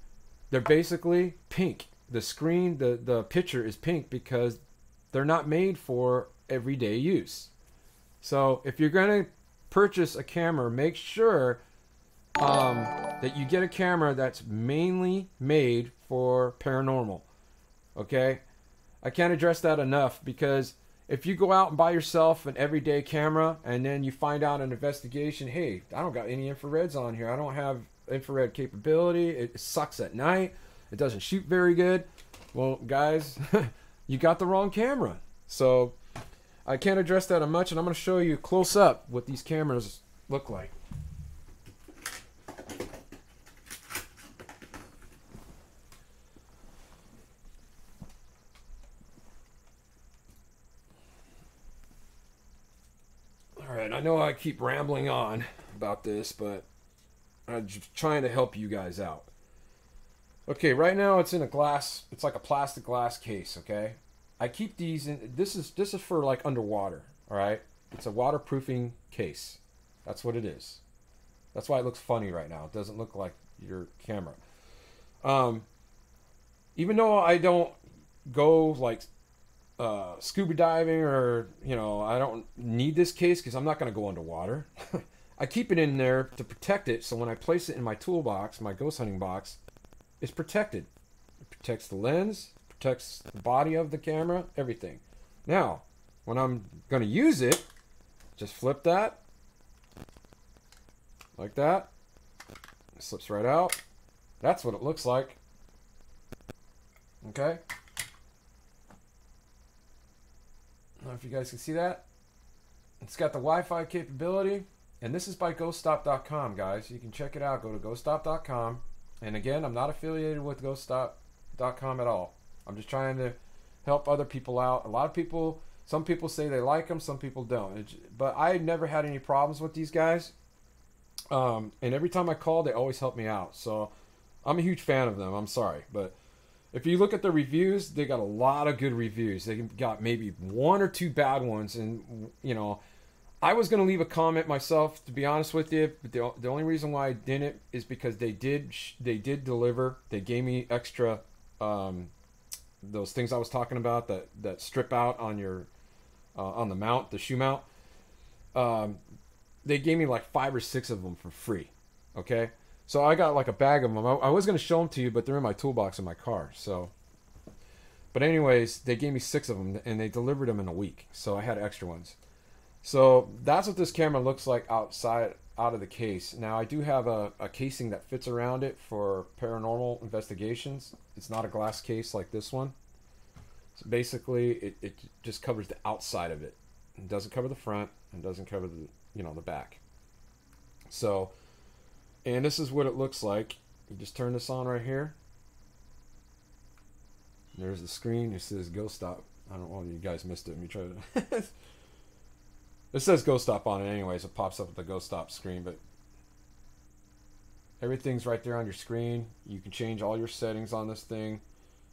they're basically pink. The screen, the picture is pink because they're not made for everyday use. So if you're going to purchase a camera, make sure that you get a camera that's mainly made for paranormal. Okay? I can't address that enough, because if you go out and buy yourself an everyday camera and then you find out an investigation, hey, I don't got any infrareds on here. I don't have infrared capability. It sucks at night. It doesn't shoot very good. Well, guys, you got the wrong camera. So I can't address that much, and I'm going to show you close up what these cameras look like. Alright, I know I keep rambling on about this, but I'm just trying to help you guys out. Okay, right now it's in a glass, it's like a plastic glass case, okay? I keep these in, this is for like underwater, alright? It's a waterproofing case. That's what it is. That's why it looks funny right now. It doesn't look like your camera. Even though I don't go like scuba diving, or I don't need this case because I'm not going to go underwater. I keep it in there to protect it, so when I place it in my toolbox, my ghost hunting box, it's protected. It protects the lens, protects the body of the camera, everything. Now, when I'm going to use it, just flip that like that. It slips right out. That's what it looks like. Okay. I don't know if you guys can see that. It's got the Wi-Fi capability, and this is by GhostStop.com, guys. You can check it out. Go to GhostStop.com. And again, I'm not affiliated with GhostStop.com at all. I'm just trying to help other people out. A lot of people, some people say they like them, some people don't. But I never had any problems with these guys. And every time I call, they always help me out. So I'm a huge fan of them. I'm sorry, but if you look at the reviews, they got a lot of good reviews. They got maybe 1 or 2 bad ones. And, I was going to leave a comment myself, to be honest with you. But the only reason why I didn't is because they did deliver. They gave me extra, those things I was talking about that strip out on your, on the mount, the shoe mount. They gave me like 5 or 6 of them for free. Okay. So I got like a bag of them. I was going to show them to you, but they're in my toolbox in my car. So, but anyways, they gave me 6 of them, and they delivered them in a week. So I had extra ones. So that's what this camera looks like outside out of the case. Now I do have a casing that fits around it for paranormal investigations. It's not a glass case like this one. So basically it just covers the outside of it. It doesn't cover the front and doesn't cover the, you know, the back. So, and this is what it looks like. You just turn this on right here. There's the screen. It says Go Stop. I don't know if you guys missed it. Let me try to. It says Go Stop on it anyways. It pops up with the Go Stop screen, but everything's right there on your screen. You can change all your settings on this thing.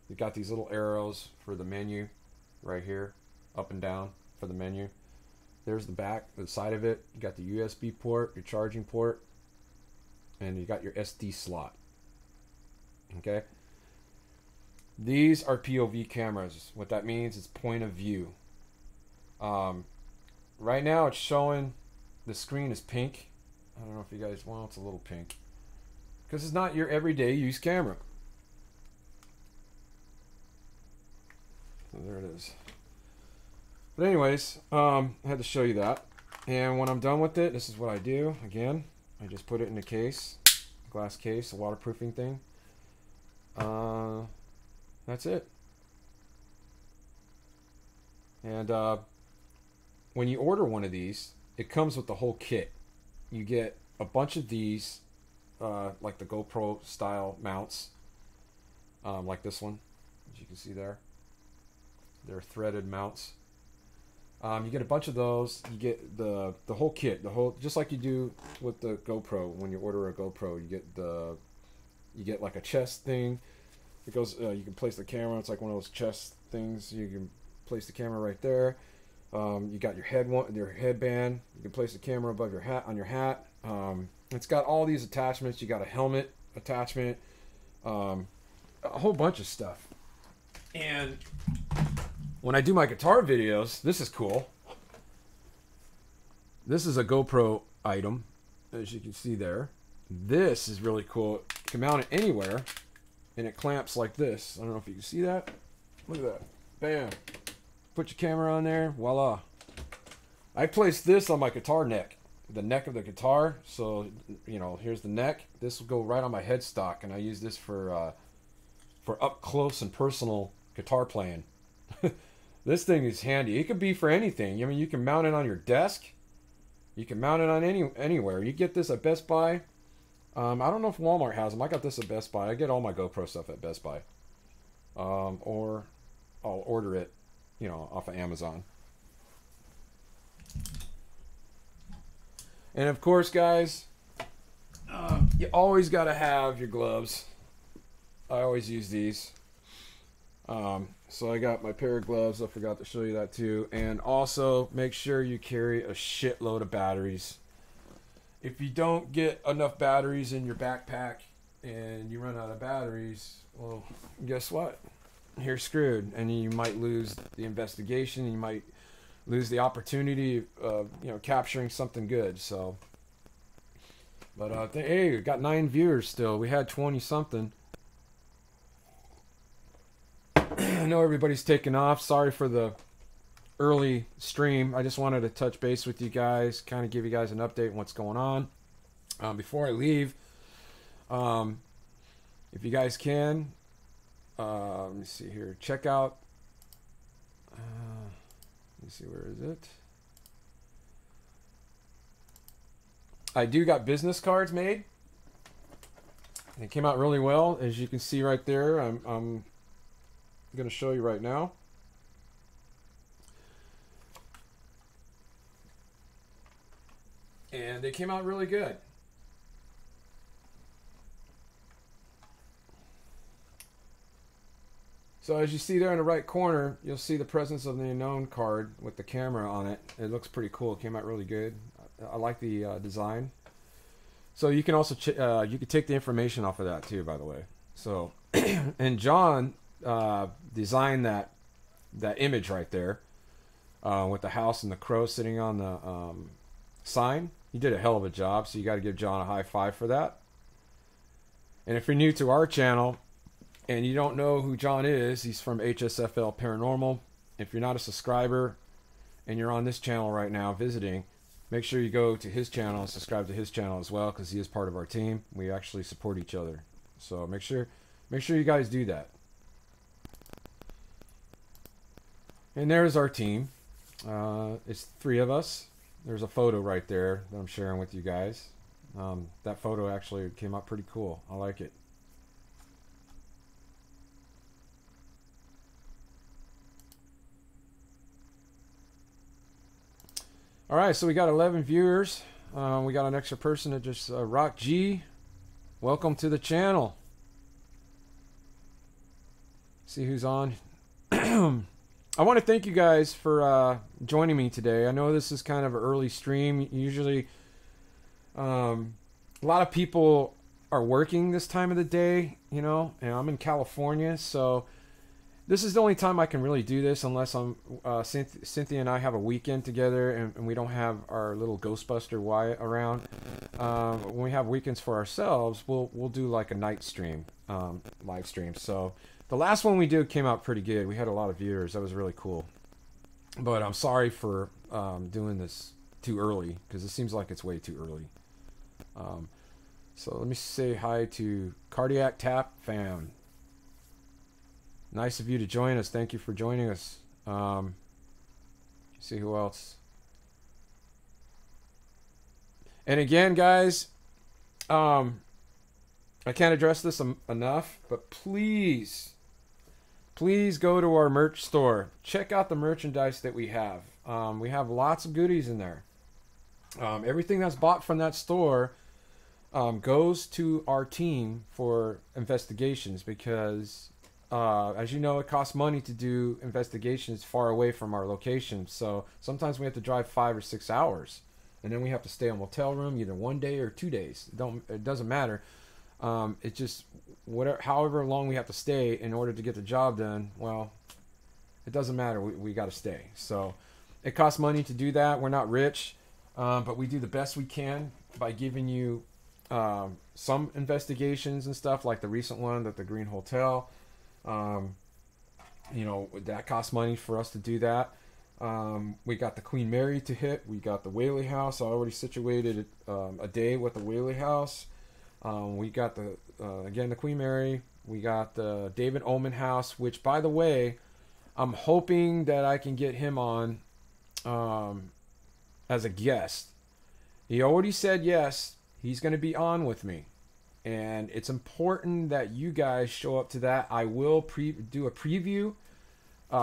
You've got these little arrows for the menu right here, up and down for the menu. There's the back, the side of it. You got the USB port, your charging port, and you got your SD slot. Okay. These are POV cameras. What that means is point of view. Right now it's showing the screen is pink. I don't know if you guys, well, it's a little pink. Because it's not your everyday use camera. So there it is. But anyways, I had to show you that. And when I'm done with it, this is what I do. Again, I just put it in a case, glass case, a waterproofing thing. That's it. And when you order one of these, it comes with the whole kit. You get a bunch of these, like the GoPro style mounts, like this one, as you can see there. They're threaded mounts. You get a bunch of those. You get the whole kit, just like you do with the GoPro. When you order a GoPro, you get like a chest thing. It goes. You can place the camera. It's like one of those chest things. You can place the camera right there. You got your headband. You can place the camera above your hat, on your hat. It's got all these attachments. You got a helmet attachment, a whole bunch of stuff. And when I do my guitar videos, this is cool. This is a GoPro item, as you can see there. This is really cool. You can mount it anywhere, and it clamps like this. I don't know if you can see that. Look at that. Bam. Put your camera on there. Voila. I placed this on my guitar neck. The neck of the guitar. So, you know, here's the neck. This will go right on my headstock, and I use this for up close and personal guitar playing. This thing is handy. It could be for anything. I mean, you can mount it on your desk. You can mount it on anywhere. You get this at Best Buy. I don't know if Walmart has them. I got this at Best Buy. I get all my GoPro stuff at Best Buy. Or I'll order it, you know, off of Amazon. And of course, guys, you always got to have your gloves. I always use these. So I got my pair of gloves. I forgot to show you that too. And also make sure you carry a shitload of batteries. If you don't get enough batteries in your backpack and you run out of batteries, well, guess what? You're screwed, and you might lose the investigation. You might lose the opportunity of, you know, capturing something good. So, but hey, we got 9 viewers still. We had 20 something. I know everybody's taking off. Sorry for the early stream. I just wanted to touch base with you guys, kind of give you guys an update on what's going on. Before I leave, if you guys can, let me see here. Check out. Let me see, where is it? I do got business cards made. They came out really well, as you can see right there. I'm going to show you right now. And they came out really good. So as you see there in the right corner, you'll see the Presence of the Unknown card with the camera on it. It looks pretty cool. It came out really good. I like the design. So you can also you can take the information off of that too, by the way. So and John designed that image right there with the house and the crow sitting on the sign. He did a hell of a job, so you got to give John a high five for that. And if you're new to our channel and you don't know who John is, he's from HSFL Paranormal. If you're not a subscriber and you're on this channel right now visiting, make sure you go to his channel and subscribe to his channel as well, because he is part of our team. We actually support each other. So make sure you guys do that. And there's our team. It's 3 of us. There's a photo right there that I'm sharing with you guys. That photo actually came out pretty cool. I like it. All right, so we got 11 viewers. We got an extra person that just Rock G. Welcome to the channel. See who's on. I want to thank you guys for joining me today. I know this is kind of an early stream. Usually, a lot of people are working this time of the day, you know, and I'm in California, so this is the only time I can really do this, unless I'm Cynthia and I have a weekend together and we don't have our little Ghostbuster Wyatt around. When we have weekends for ourselves, we'll do like a night stream, live stream. So the last one we did came out pretty good. We had a lot of viewers. That was really cool. But I'm sorry for doing this too early, because it seems like it's way too early. So let me say hi to Cardiac Tap Fam. Nice of you to join us. Thank you for joining us. See who else. And again, guys, I can't address this enough, but please go to our merch store. Check out the merchandise that we have. We have lots of goodies in there. Everything that's bought from that store goes to our team for investigations, because as you know, it costs money to do investigations far away from our location. So sometimes we have to drive 5 or 6 hours, and then we have to stay in a motel room either 1 day or 2 days. It doesn't matter. It just however long we have to stay in order to get the job done. Well, it doesn't matter. We got to stay. So it costs money to do that. We're not rich, but we do the best we can by giving you some investigations and stuff, like the recent one at the Green Hotel. You know, that costs money for us to do that. We got the Queen Mary to hit. We got the Whaley House. I already situated a day with the Whaley House. We got again the Queen Mary. We got the David Oman House, which, by the way, I'm hoping that I can get him on as a guest. He already said yes. He's going to be on with me. And it's important that you guys show up to that. I will do a preview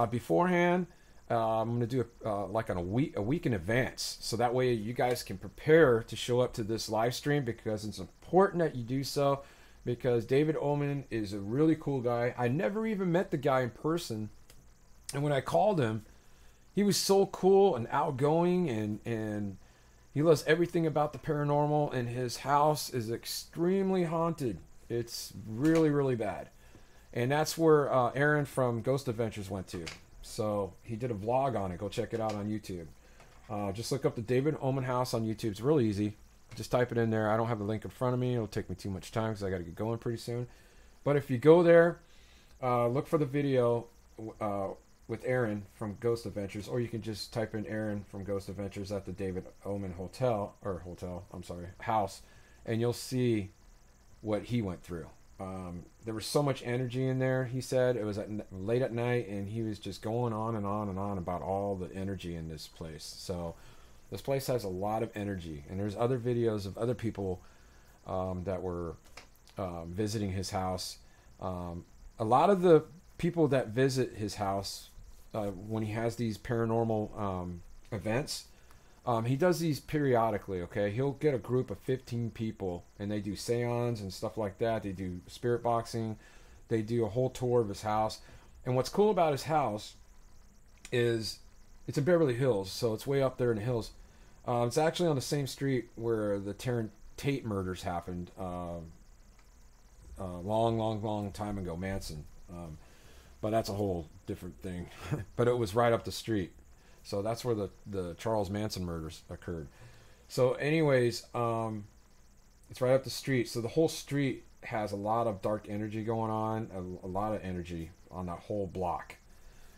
beforehand. I'm going to do like on a week in advance, so that way you guys can prepare to show up to this live stream, because it's important that you do so, because David Oman is a really cool guy. I never even met the guy in person, and when I called him, he was so cool and outgoing, and he loves everything about the paranormal, and his house is extremely haunted. It's really, really bad. And that's where Aaron from Ghost Adventures went to. So he did a vlog on it. Go check it out on YouTube. Just look up the David Oman House on YouTube. It's really easy. Just type it in there. I don't have the link in front of me. It'll take me too much time because I got to get going pretty soon. But if you go there, look for the video with Aaron from Ghost Adventures, or you can just type in Aaron from Ghost Adventures at the David Oman house, and you'll see what he went through. There was so much energy in there. He said it was late at night, and he was just going on and on and on about all the energy in this place. So this place has a lot of energy, and there's other videos of other people that were visiting his house. A lot of the people that visit his house when he has these paranormal events, he does these periodically. Okay, he'll get a group of 15 people, and they do seance and stuff like that. They do spirit boxing. They do a whole tour of his house. And what's cool about his house is it's in Beverly Hills, so it's way up there in the hills. It's actually on the same street where the Taryn Tate murders happened long time ago, Manson. But that's a whole different thing. But it was right up the street. So that's where the Charles Manson murders occurred. So anyways, it's right up the street. So the whole street has a lot of dark energy going on, a lot of energy on that whole block.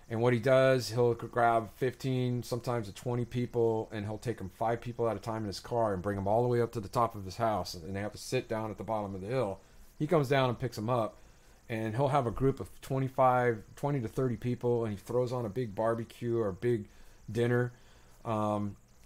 And what he does, he'll grab 15, sometimes 20 people, and he'll take them 5 people at a time in his car and bring them all the way up to the top of his house. And they have to sit down at the bottom of the hill. He comes down and picks them up. And he'll have a group of 20 to 30 people, and he throws on a big barbecue or a big dinner.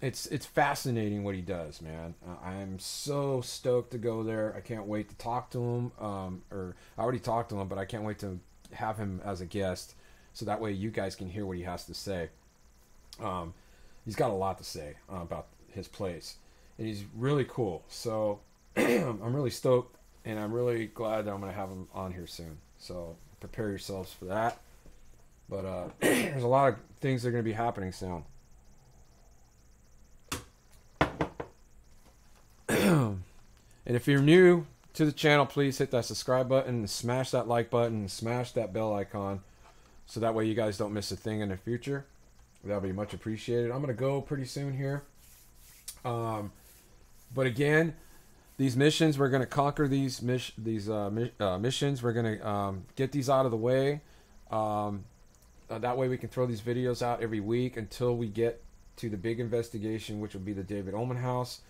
It's fascinating what he does, man. I'm so stoked to go there. I can't wait to talk to him. Or I already talked to him, but I can't wait to have him as a guest, so that way you guys can hear what he has to say. He's got a lot to say about his place, and he's really cool. So I'm really stoked, and I'm really glad that I'm going to have him on here soon. So prepare yourselves for that. But there's a lot of things that are going to be happening soon. And if you're new to the channel, please hit that subscribe button and smash that like button and smash that bell icon, so that way you guys don't miss a thing in the future. That'll be much appreciated. I'm going to go pretty soon here. But again, these missions, we're going to conquer these missions. We're going to get these out of the way. That way we can throw these videos out every week until we get to the big investigation, which will be the David Oman house.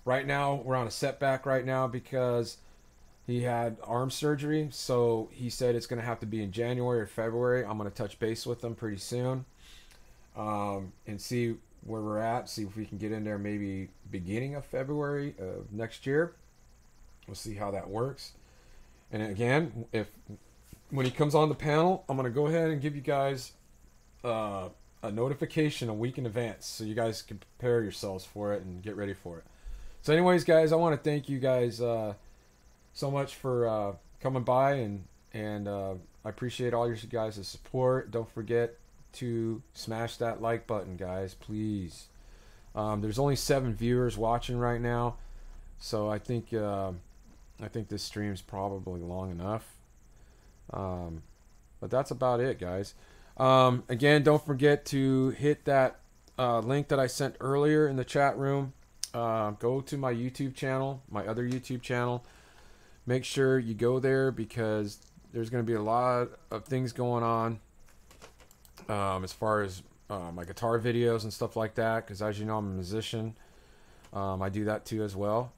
Right now, we're on a setback right now because he had arm surgery. So he said it's going to have to be in January or February. I'm going to touch base with him pretty soon and see where we're at. See if we can get in there maybe beginning of February of next year. We'll see how that works. And again, when he comes on the panel, I'm going to go ahead and give you guys a notification a week in advance, so you guys can prepare yourselves for it and get ready for it. So anyways, guys, I want to thank you guys so much for coming by, and I appreciate all your guys' support. Don't forget to smash that like button, guys, please. There's only 7 viewers watching right now, so I think this stream's probably long enough. But that's about it, guys. Again, don't forget to hit that link that I sent earlier in the chat room. Go to my YouTube channel, my other YouTube channel. Make sure you go there, because there's going to be a lot of things going on as far as my guitar videos and stuff like that, because as you know, I'm a musician. I do that too as well.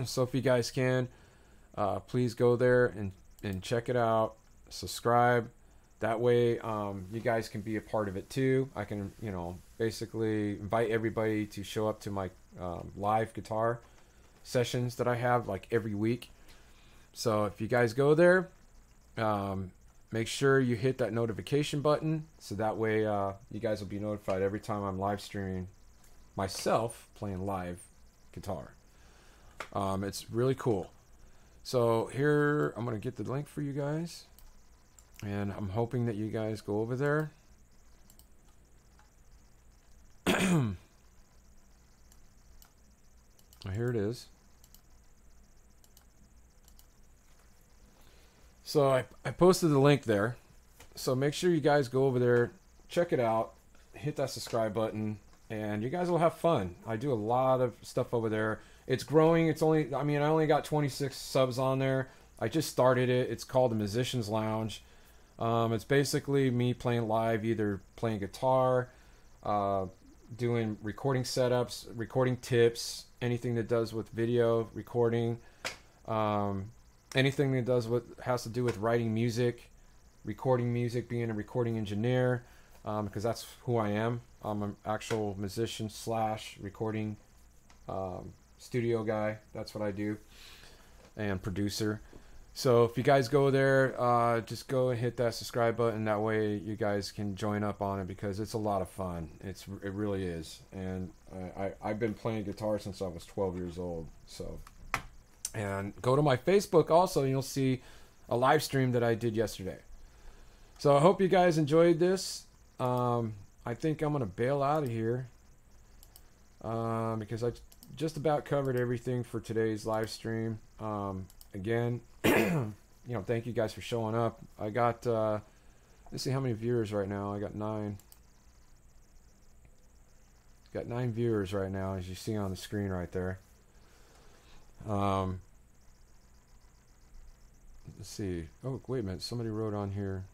So if you guys can, please go there and check it out. Subscribe. That way you guys can be a part of it too. I can, basically invite everybody to show up to my live guitar sessions that I have like every week. So if you guys go there, make sure you hit that notification button, so that way you guys will be notified every time I'm live streaming myself playing live guitar. It's really cool. So here, I'm going to get the link for you guys, and I'm hoping that you guys go over there. Here it is. So I posted the link there. So make sure you guys go over there, check it out, hit that subscribe button, and you guys will have fun. I do a lot of stuff over there. It's growing. I only got 26 subs on there. I just started it. It's called the Musicians Lounge. It's basically me playing live, either playing guitar, doing recording setups, recording tips, anything that does with video recording, anything that has to do with writing music, recording music, being a recording engineer, because that's who I am. I'm an actual musician / recording studio guy. That's what I do, and producer. So if you guys go there, just go and hit that subscribe button. That way you guys can join up on it, because it's a lot of fun. It really is. And I've been playing guitar since I was 12 years old. So, and go to my Facebook also, and you'll see a live stream that I did yesterday. So I hope you guys enjoyed this. I think I'm going to bail out of here because I just about covered everything for today's live stream. Again, thank you guys for showing up. I got, let's see how many viewers right now. I got 9. Got 9 viewers right now, as you see on the screen right there. Let's see. Oh, wait a minute. Somebody wrote on here.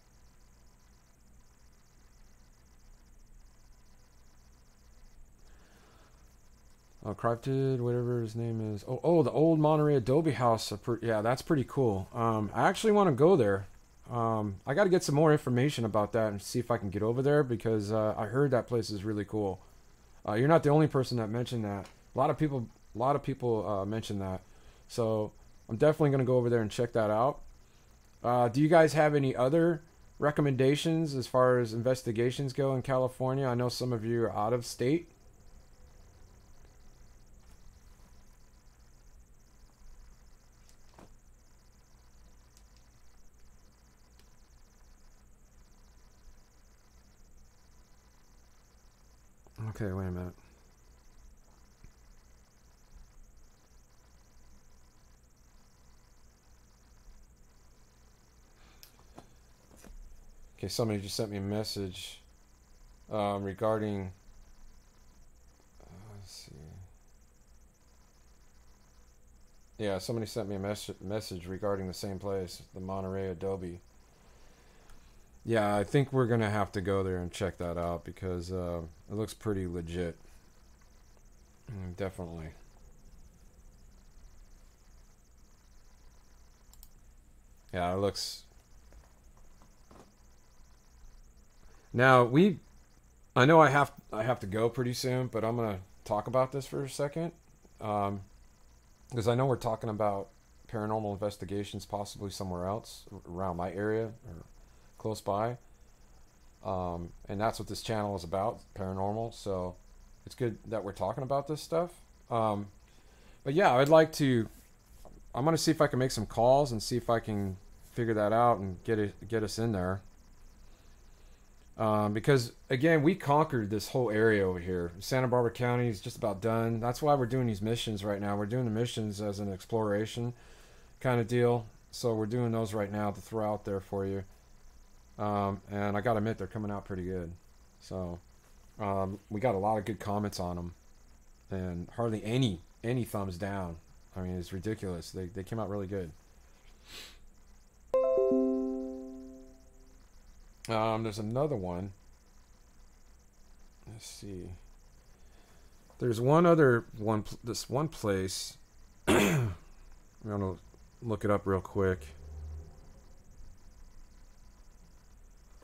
Crafted, whatever his name is. The old Monterey Adobe House. Yeah, that's pretty cool. I actually want to go there. I got to get some more information about that and see if I can get over there because I heard that place is really cool. You're not the only person that mentioned that. A lot of people mentioned that. So I'm definitely gonna go over there and check that out. Do you guys have any other recommendations as far as investigations go in California? I know some of you are out of state. Okay, wait a minute. Okay, somebody just sent me a message regarding. Let's see. Yeah, somebody sent me a message regarding the same place, the Monterey Adobe. Yeah, I think we're gonna have to go there and check that out because it looks pretty legit. Definitely. Yeah, it looks. Now I know I have to go pretty soon, but I'm gonna talk about this for a second, because I know we're talking about paranormal investigations possibly somewhere else around my area or close by, and that's what this channel is about, paranormal. So it's good that we're talking about this stuff. But yeah, I'd like to. I'm gonna see if I can make some calls and see if I can figure that out and get us in there. Because again, we conquered this whole area over here. Santa Barbara County is just about done. That's why we're doing these missions right now. We're doing the missions as an exploration kind of deal. So we're doing those right now to throw out there for you. And I gotta admit, they're coming out pretty good. So we got a lot of good comments on them, and hardly any thumbs down. I mean, it's ridiculous. They came out really good. There's another one. Let's see. There's this one place. I'm gonna look it up real quick.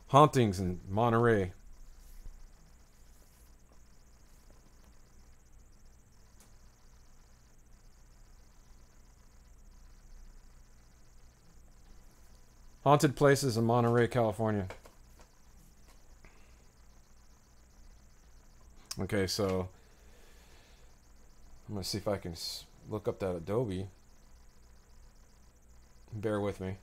Hauntings in Monterey. Haunted places in Monterey, California. Okay, so I'm gonna see if I can look up that Adobe. Bear with me.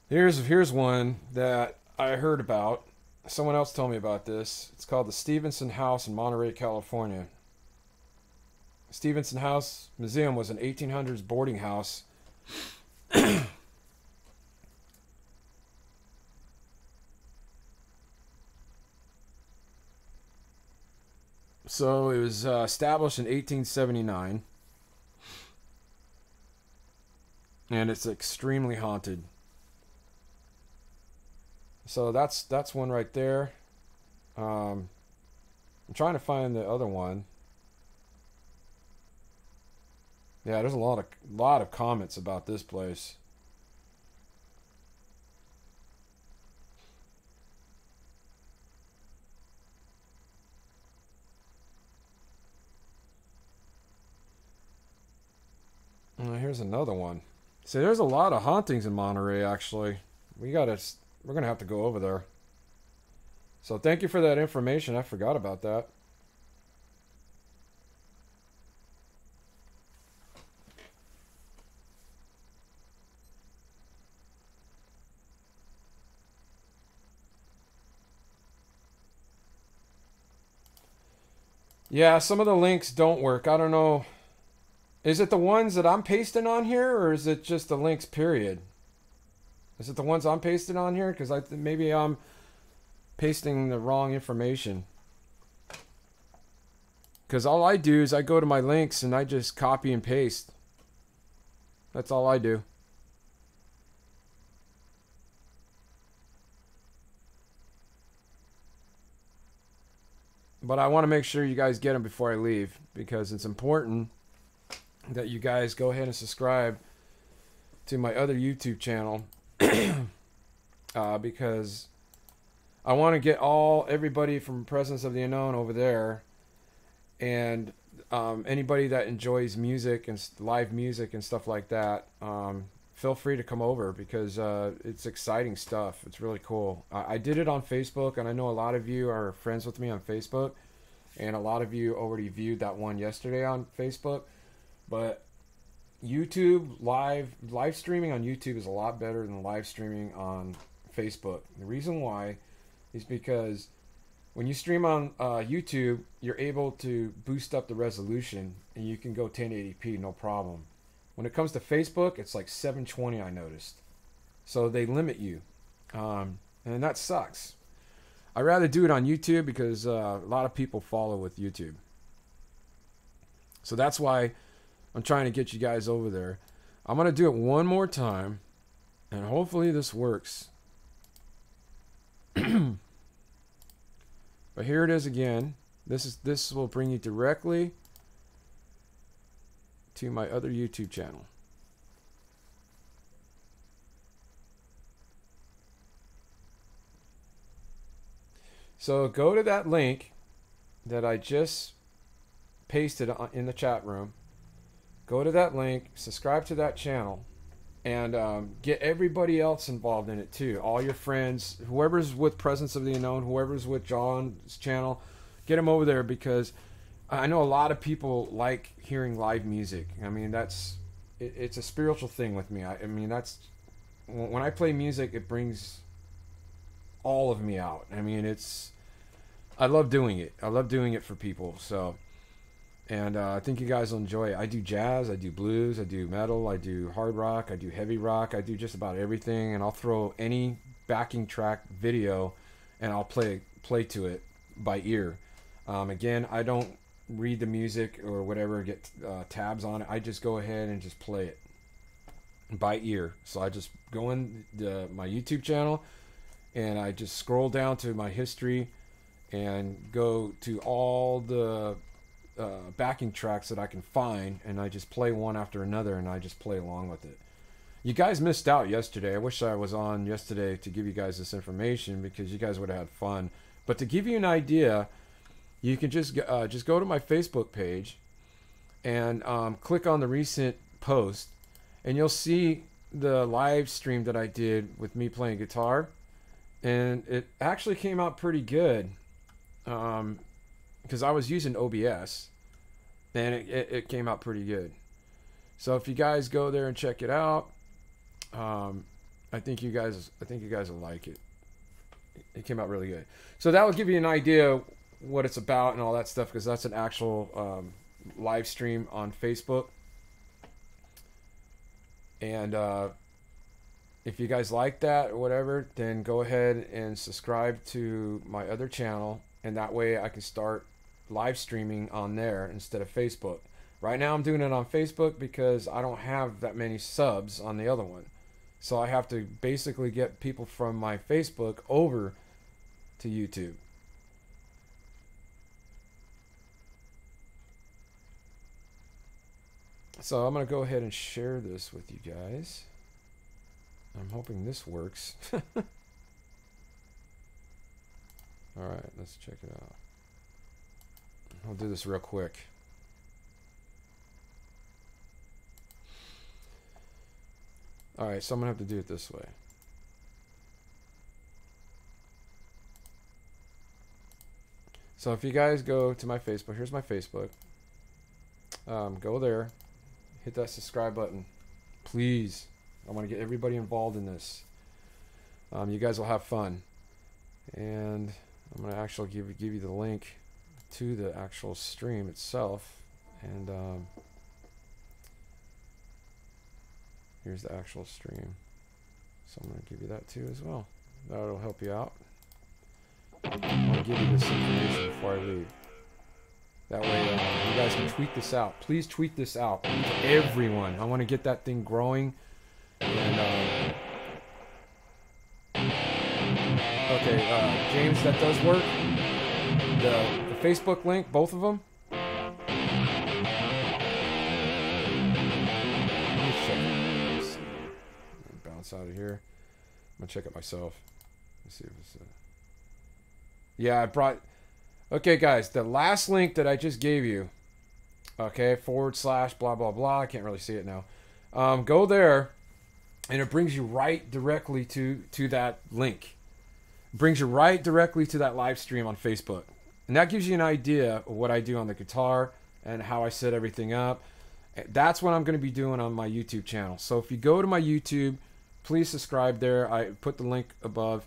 Here's one that I heard about. Someone else told me about this. It's called the Stevenson House in Monterey, California. Stevenson House Museum was an 1800s boarding house. So it was established in 1879, and it's extremely haunted. So that's one right there. I'm trying to find the other one. Yeah, there's a lot of comments about this place. Here's another one. See, there's a lot of hauntings in Monterey, actually. We're gonna have to go over there. So thank you for that information. I forgot about that. Yeah, some of the links don't work. I don't know. Is it the ones that I'm pasting on here, or is it just the links, period? Is it the ones I'm pasting on here? Because maybe I'm pasting the wrong information. Because all I do is I go to my links and I just copy and paste. That's all I do. but I want to make sure you guys get them before I leave, because it's important that you guys go ahead and subscribe to my other YouTube channel, because I want to get everybody from Presence of the Unknown over there, and anybody that enjoys music and live music and stuff like that, feel free to come over, because it's exciting stuff. It's really cool. I did it on Facebook, and I know a lot of you are friends with me on Facebook, and a lot of you already viewed that one yesterday on Facebook. But YouTube live streaming on YouTube is a lot better than live streaming on Facebook. The reason why is because when you stream on YouTube, you're able to boost up the resolution, and you can go 1080p no problem. When it comes to Facebook, it's like 720, I noticed. So they limit you, and that sucks. I'd rather do it on YouTube, because a lot of people follow with YouTube. So that's why I'm trying to get you guys over there. I'm going to do it one more time, and hopefully this works. But here it is again. This will bring you directly to my other YouTube channel. So go to that link that I just pasted in the chat room. Go to that link, subscribe to that channel, and get everybody else involved in it too. All your friends, whoever's with Presence of the Unknown, whoever's with John's channel, get them over there, because I know a lot of people like hearing live music. I mean, it's a spiritual thing with me. I mean, that's when I play music, it brings all of me out. I mean, I love doing it. I love doing it for people. So, and I think you guys will enjoy it. I do jazz, I do blues, I do metal, I do hard rock, I do heavy rock, I do just about everything, and I'll throw any backing track video and I'll play to it by ear. Again, I don't read the music or whatever, get tabs on it. I just go ahead and just play it by ear. So I just go in my YouTube channel, and I just scroll down to my history and go to all the backing tracks that I can find, and I just play one after another, and I just play along with it. You guys missed out yesterday. I wish I was on yesterday to give you guys this information, because you guys would have had fun. But to give you an idea, you can just go to my Facebook page and click on the recent post, and you'll see the live stream that I did with me playing guitar, and it actually came out pretty good, because I was using OBS, and it came out pretty good. So if you guys go there and check it out, I think you guys will like it. It came out really good. So that will give you an idea what it's about and all that stuff, because that's an actual live stream on Facebook. And if you guys like that or whatever, then go ahead and subscribe to my other channel, and that way I can start live streaming on there instead of Facebook. Right now I'm doing it on Facebook because I don't have that many subs on the other one. So I have to basically get people from my Facebook over to YouTube. So I'm going to go ahead and share this with you guys. I'm hoping this works. Alright, let's check it out. I'll do this real quick. Alright, so I'm going to have to do it this way. So if you guys go to my Facebook, here's my Facebook. Go there. Hit that subscribe button. Please. I want to get everybody involved in this. You guys will have fun. And I'm going to actually give you the link to the actual stream itself. And here's the actual stream. So I'm going to give you that too as well. That'll help you out. I want to give you this information before I leave. That way you guys can tweet this out. Please tweet this out to everyone. I want to get that thing growing. And okay, James, that does work. The Facebook link, both of them. Bounce out of here. I'm gonna check it myself. Let's see if it's yeah, I brought. Okay, guys, the last link that I just gave you. Okay, / blah blah blah. I can't really see it now. Go there, and it brings you right directly to that link. It brings you right directly to that live stream on Facebook, and that gives you an idea of what I do on the guitar and how I set everything up. That's what I'm going to be doing on my YouTube channel. So if you go to my YouTube, please subscribe there. I put the link above.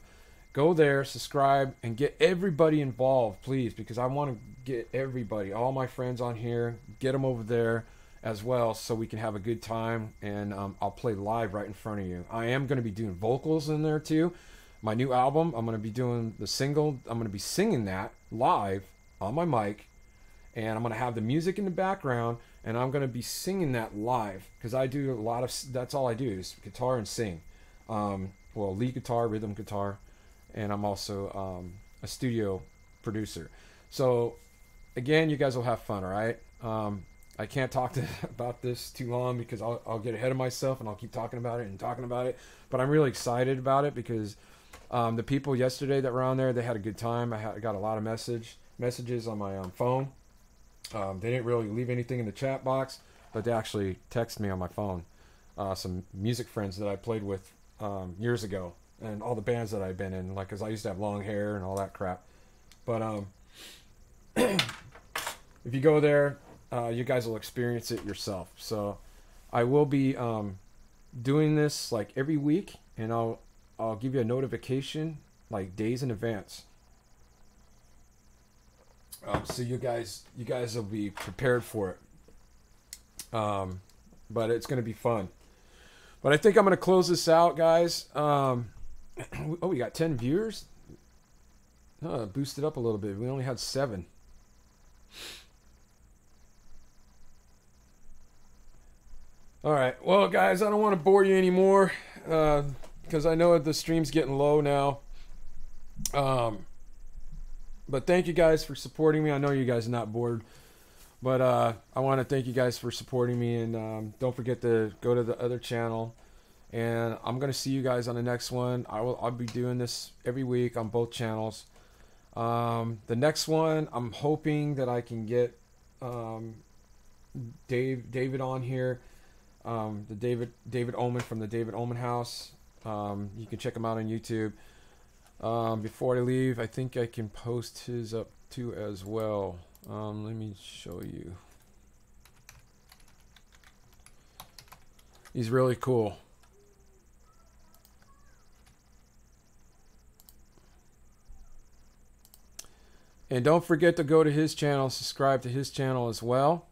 Go there, subscribe, and get everybody involved, please, because I want to get everybody, all my friends on here, get them over there as well so we can have a good time, and I'll play live right in front of you. I am going to be doing vocals in there too. My new album, I'm going to be doing the single. I'm going to be singing that live on my mic, and I'm going to have the music in the background, and I'm going to be singing that live because I do a lot of, that's all I do is guitar and sing. Well, lead guitar, rhythm guitar, and I'm also a studio producer. So again, you guys will have fun, all right? I can't talk about this too long because I'll get ahead of myself and I'll keep talking about it and talking about it. But I'm really excited about it because the people yesterday that were on there, they had a good time. I got a lot of messages on my phone. They didn't really leave anything in the chat box, but they actually texted me on my phone. Some music friends that I played with years ago, and all the bands that I've been in, like, cause I used to have long hair and all that crap. But if you go there, you guys will experience it yourself. So I will be doing this like every week, and I'll give you a notification like days in advance. So you guys will be prepared for it. But it's going to be fun. But I think I'm going to close this out, guys. Oh, we got 10 viewers. Boosted up a little bit. We only had 7. All right. Well, guys, I don't want to bore you anymore because I know the stream's getting low now. But thank you guys for supporting me. I know you guys are not bored. But I want to thank you guys for supporting me. And don't forget to go to the other channel. And I'm going to see you guys on the next one. I'll be doing this every week on both channels. The next one, I'm hoping that I can get David on here. The David Oman from the David Oman House. You can check him out on YouTube. Before I leave, I think I can post his up too as well. Let me show you. He's really cool. And don't forget to go to his channel, subscribe to his channel as well.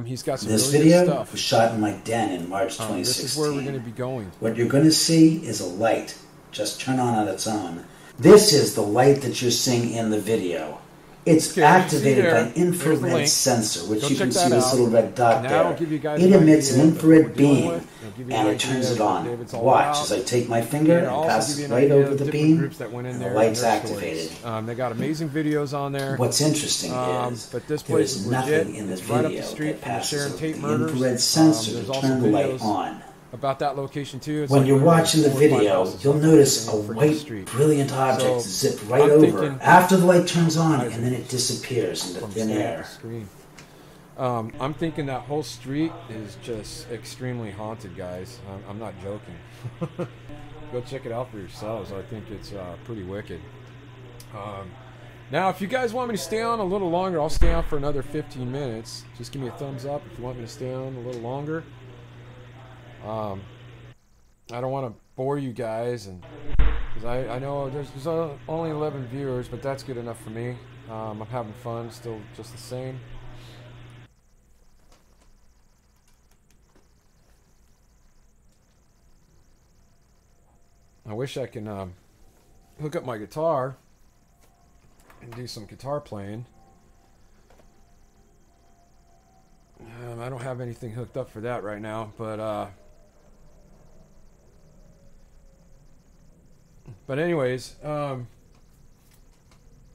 He's got some this really video good stuff. Was shot in my den in March 2016. This is where we're going to be going. What you're going to see is a light just turn on its own. This is the light that you're seeing in the video. It's activated by an infrared sensor, which you can see this little red dot there. It emits an infrared beam, and it turns it on. Watch as I take my finger and pass it right over the beam, and the light's activated. They got amazing videos on there. What's interesting is there is nothing in this video that passes an infrared sensor to turn the light on. About that location too. When you're watching the video, you'll notice a white, brilliant object zip right over after the light turns on, and then it disappears into thin air. I'm thinking that whole street is just extremely haunted, guys. I'm not joking. Go check it out for yourselves. I think it's pretty wicked. Now, if you guys want me to stay on a little longer, I'll stay on for another 15 minutes. Just give me a thumbs up if you want me to stay on a little longer. I don't want to bore you guys, and because I know there's only 11 viewers, but that's good enough for me. I'm having fun, still just the same. I wish I can hook up my guitar and do some guitar playing. I don't have anything hooked up for that right now, but anyways,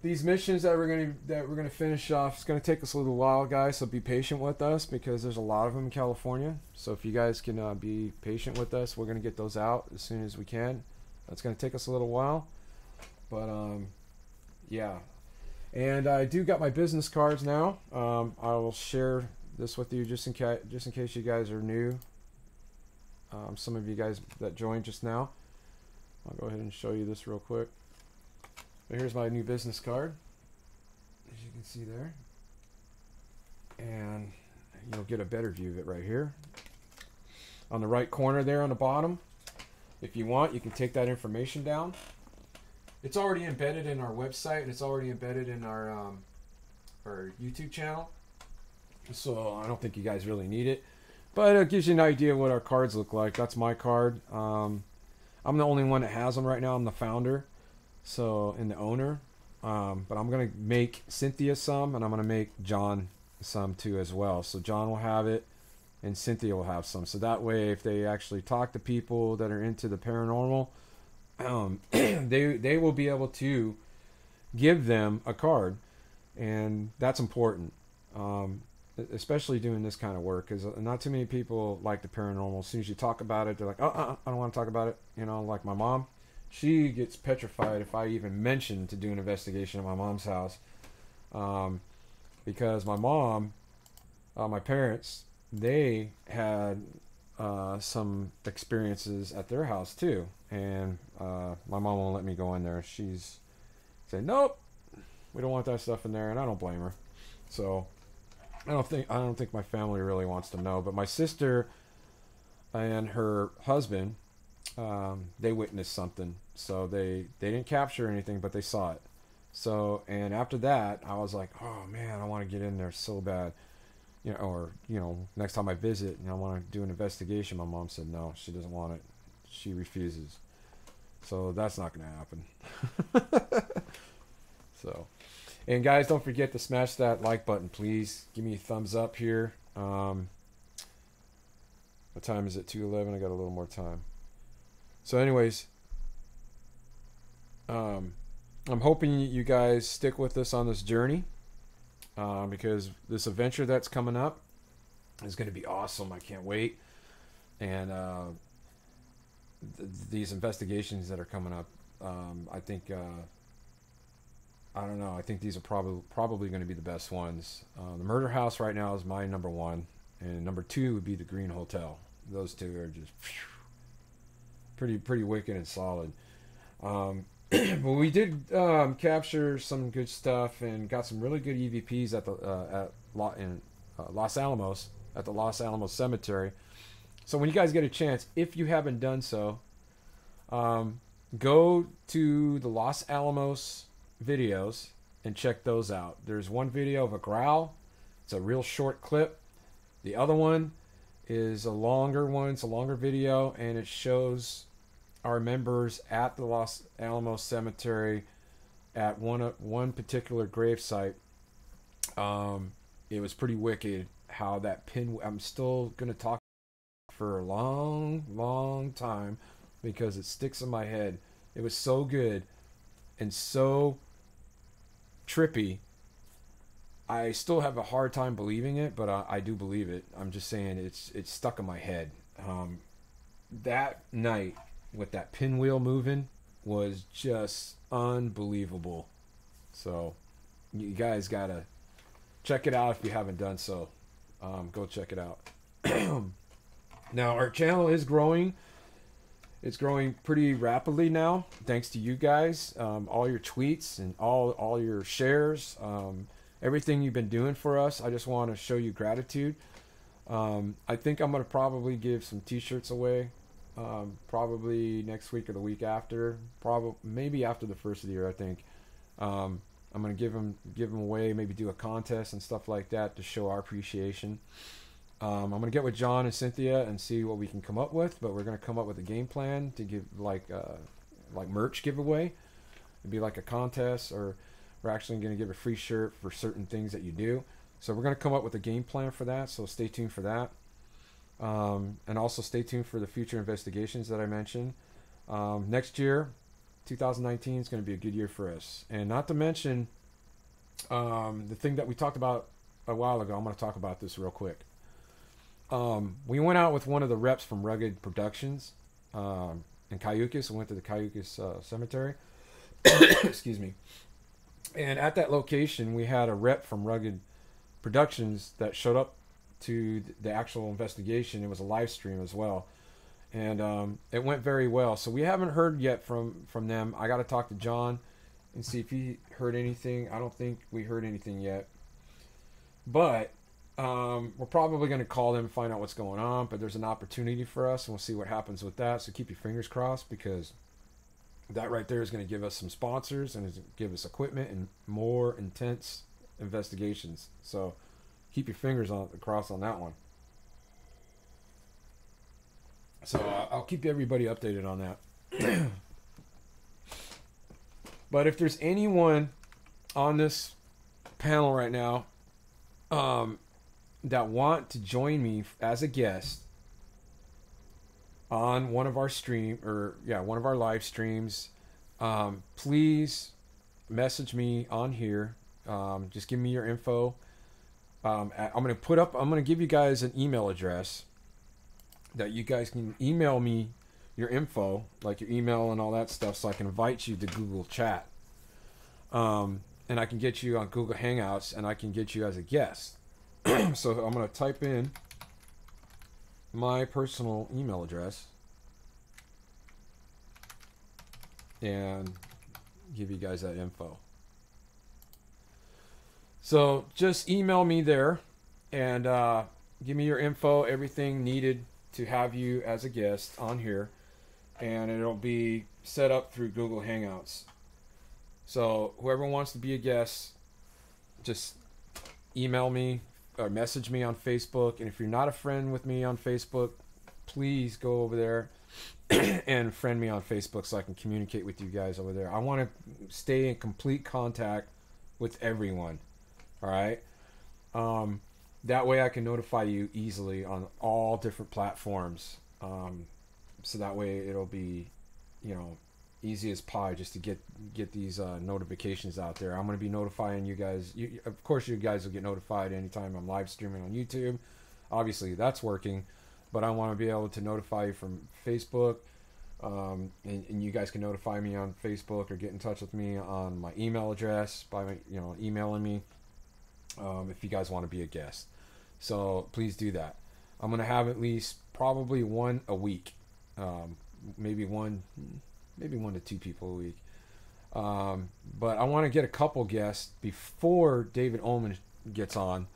these missions that we're gonna finish off, it's gonna take us a little while, guys. So be patient with us because there's a lot of them in California. So if you guys can be patient with us, we're gonna get those out as soon as we can. That's gonna take us a little while, but yeah. And I do got my business cards now. I will share this with you just in case you guys are new. Some of you guys that joined just now. I'll go ahead and show you this real quick. But here's my new business card, as you can see there. And you'll get a better view of it right here. On the right corner there on the bottom, if you want, you can take that information down. It's already embedded in our website, and it's already embedded in our YouTube channel. So I don't think you guys really need it. But it gives you an idea of what our cards look like. That's my card. I'm the only one that has them right now. I'm the founder. So, and the owner, but I'm going to make Cynthia some, and I'm going to make John some too as well. So John will have it, and Cynthia will have some. So that way, if they actually talk to people that are into the paranormal, they will be able to give them a card, and that's important, especially doing this kind of work, because not too many people like the paranormal. As soon as you talk about it, they're like, I don't want to talk about it. You know, like my mom. She gets petrified if I even mention to do an investigation at my mom's house, because my mom, my parents, they had some experiences at their house too, and my mom won't let me go in there. She's saying, nope, we don't want that stuff in there, and I don't blame her. So I don't think my family really wants to know, but my sister and her husband, they witnessed something. So they didn't capture anything, but they saw it. So, and after that, I was like, oh man, I want to get in there so bad. Next time I visit and I want to do an investigation. My mom said no, she doesn't want it. She refuses. So that's not going to happen. So, and guys, don't forget to smash that like button, please. Give me a thumbs up here. What time is it? 2:11. I got a little more time. So anyways, I'm hoping you guys stick with us on this journey, because this adventure that's coming up is going to be awesome. I can't wait. And these investigations that are coming up, I think, I don't know, I think these are probably going to be the best ones. The Murder House right now is my number one, and number two would be the Green Hotel. Those two are just pretty wicked and solid. But we did capture some good stuff and got some really good EVPs at Los Alamos, at the Los Alamos Cemetery. So when you guys get a chance, if you haven't done so, go to the Los Alamos videos and check those out. There's one video of a growl. It's a real short clip. The other one is a longer one. It's a longer video, and it shows our members at the Los Alamos Cemetery at one particular grave site. It was pretty wicked how that pin. I'm still gonna talk for a long time because it sticks in my head. It was so good and so trippy. I still have a hard time believing it, but I do believe it. I'm just saying it's stuck in my head. That night with that pinwheel moving was just unbelievable. So you guys gotta check it out if you haven't done so. Go check it out. Now our channel is growing. It's growing pretty rapidly now, thanks to you guys. All your tweets and all your shares, everything you've been doing for us. I just want to show you gratitude. I think I'm gonna probably give some t-shirts away. Probably next week or the week after, maybe after the first of the year. I think I'm gonna give them away, maybe do a contest and stuff like that to show our appreciation. I'm gonna get with John and Cynthia and see what we can come up with, but we're gonna come up with a game plan to give like merch giveaway. It'd be like a contest, or we're actually gonna give a free shirt for certain things that you do. So we're gonna come up with a game plan for that, so stay tuned for that. And also stay tuned for the future investigations that I mentioned. Next year, 2019 is going to be a good year for us. And not to mention the thing that we talked about a while ago. I'm going to talk about this real quick. We went out with one of the reps from Rugged Productions in Cayucos. We went to the Cayucos Cemetery. Excuse me. And at that location, we had a rep from Rugged Productions that showed up to the actual investigation. It was a live stream as well. And it went very well. So we haven't heard yet from them. I got to talk to John and see if he heard anything. I don't think we heard anything yet. But we're probably going to call them and find out what's going on. But there's an opportunity for us, and we'll see what happens with that. So keep your fingers crossed, because that right there is going to give us some sponsors and give us equipment and more intense investigations. So keep your fingers crossed on that one. So I'll keep everybody updated on that. But if there's anyone on this panel right now that want to join me as a guest on one of our one of our live streams, please message me on here. Just give me your info. I'm going to give you guys an email address that you guys can email me your info, like your email and all that stuff, so I can invite you to Google Chat. And I can get you on Google Hangouts, and I can get you as a guest. So I'm going to type in my personal email address and give you guys that info. So just email me there and give me your info, everything needed to have you as a guest on here, and it'll be set up through Google Hangouts. So whoever wants to be a guest, just email me or message me on Facebook. And if you're not a friend with me on Facebook, please go over there and friend me on Facebook so I can communicate with you guys over there. I want to stay in complete contact with everyone. All right. That way I can notify you easily on all different platforms. So that way it'll be, easy as pie just to get these notifications out there. I'm going to be notifying you guys. Of course, you guys will get notified anytime I'm live streaming on YouTube. Obviously, that's working. But I want to be able to notify you from Facebook. And you guys can notify me on Facebook or get in touch with me on my email address by emailing me if you guys want to be a guest. So please do that. I'm going to have at least probably one a week. Maybe one to two people a week. But I want to get a couple guests before David Ullman gets on.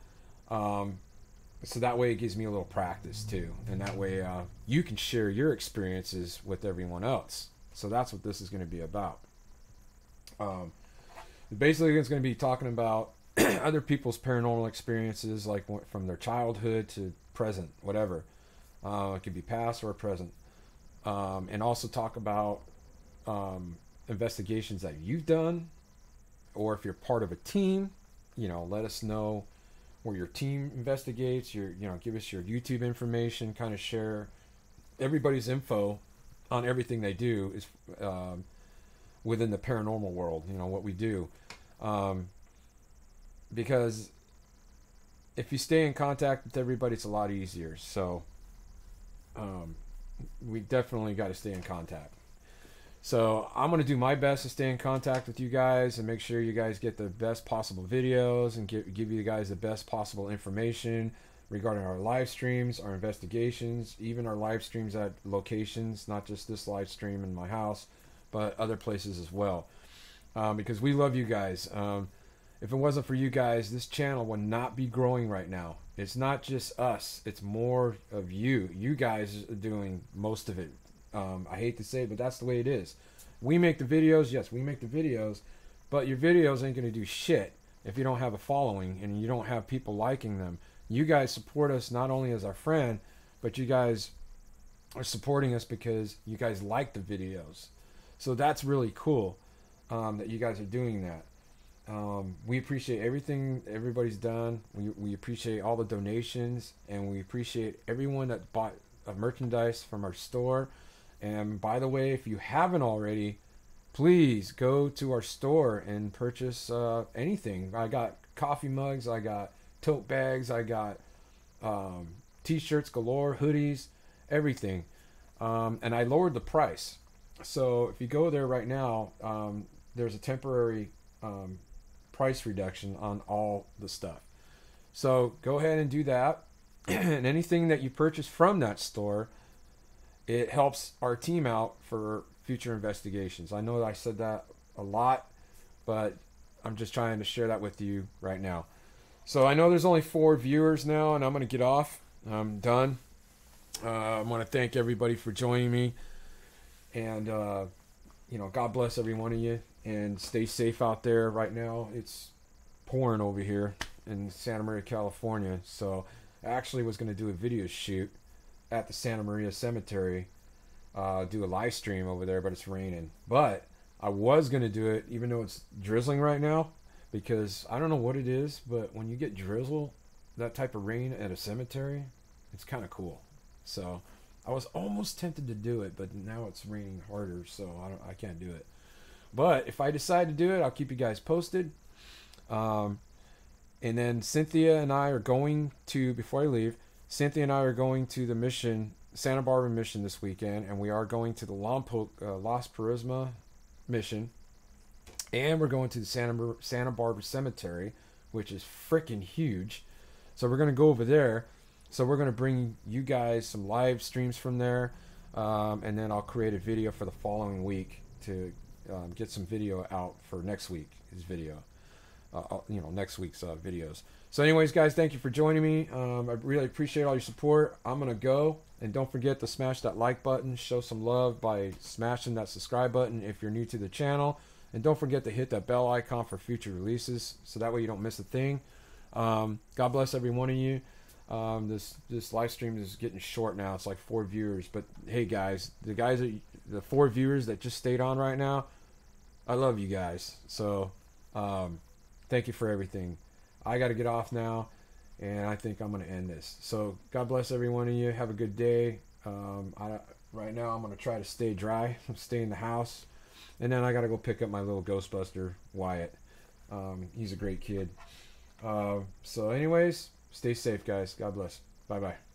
So that way it gives me a little practice too. And that way you can share your experiences with everyone else. So that's what this is going to be about. Basically, it's going to be talking about other people's paranormal experiences, like from their childhood to present, whatever. It could be past or present. And also talk about investigations that you've done, or if you're part of a team, let us know where your team investigates. Give us your YouTube information. Kind of share everybody's info on everything they do is within the paranormal world. What we do. Because if you stay in contact with everybody, it's a lot easier. So we definitely got to stay in contact. So I'm going to do my best to stay in contact with you guys and make sure you guys get the best possible videos and give you guys the best possible information regarding our live streams, our investigations, even our live streams at locations, not just this live stream in my house, but other places as well. Because we love you guys. If it wasn't for you guys, this channel would not be growing right now. It's not just us. It's more of you. You guys are doing most of it. I hate to say it, but that's the way it is. We make the videos. Yes, we make the videos. But your videos ain't going to do shit if you don't have a following and you don't have people liking them. You guys support us not only as our friend, but you guys are supporting us because you guys like the videos. So that's really cool that you guys are doing that. We appreciate everything everybody's done. We appreciate all the donations, and we appreciate everyone that bought merchandise from our store. And by the way, if you haven't already, please go to our store and purchase anything. I got coffee mugs, I got tote bags, I got t-shirts galore, hoodies, everything. And I lowered the price. So if you go there right now, there's a temporary price reduction on all the stuff. So go ahead and do that. And anything that you purchase from that store, it helps our team out for future investigations. I know that I said that a lot, but I'm just trying to share that with you right now. So I know there's only 4 viewers now, and I'm going to get off. I'm done. I want to thank everybody for joining me. And, God bless every one of you. And stay safe out there right now. It's pouring over here in Santa Maria, California. So I actually was going to do a video shoot at the Santa Maria Cemetery, do a live stream over there, but it's raining. But I was going to do it even though it's drizzling right now, because I don't know what it is, but when you get drizzle, that type of rain at a cemetery, it's kind of cool. So I was almost tempted to do it, but now it's raining harder, so I can't do it. But if I decide to do it, I'll keep you guys posted. And then Cynthia and I are going to, before I leave, Cynthia and I are going to the mission, Santa Barbara mission this weekend, and we are going to the Las Purisma mission, and we're going to the Santa Barbara Cemetery, which is freaking huge. So we're going to go over there. So we're going to bring you guys some live streams from there, and then I'll create a video for the following week to get some video out for next week's video. Next week's videos. So anyways, guys, thank you for joining me. I really appreciate all your support. I'm going to go. And don't forget to smash that like button. Show some love by smashing that subscribe button if you're new to the channel. And don't forget to hit that bell icon for future releases, so that way you don't miss a thing. God bless every one of you. This live stream is getting short now. It's like 4 viewers. But hey, guys, the 4 viewers that just stayed on right now, I love you guys. So thank you for everything. I got to get off now, and I think I'm going to end this. So God bless every one of you. Have a good day. Right now I'm going to try to stay dry, stay in the house, and then I got to go pick up my little Ghostbuster, Wyatt. He's a great kid. So anyways, stay safe, guys. God bless. Bye-bye.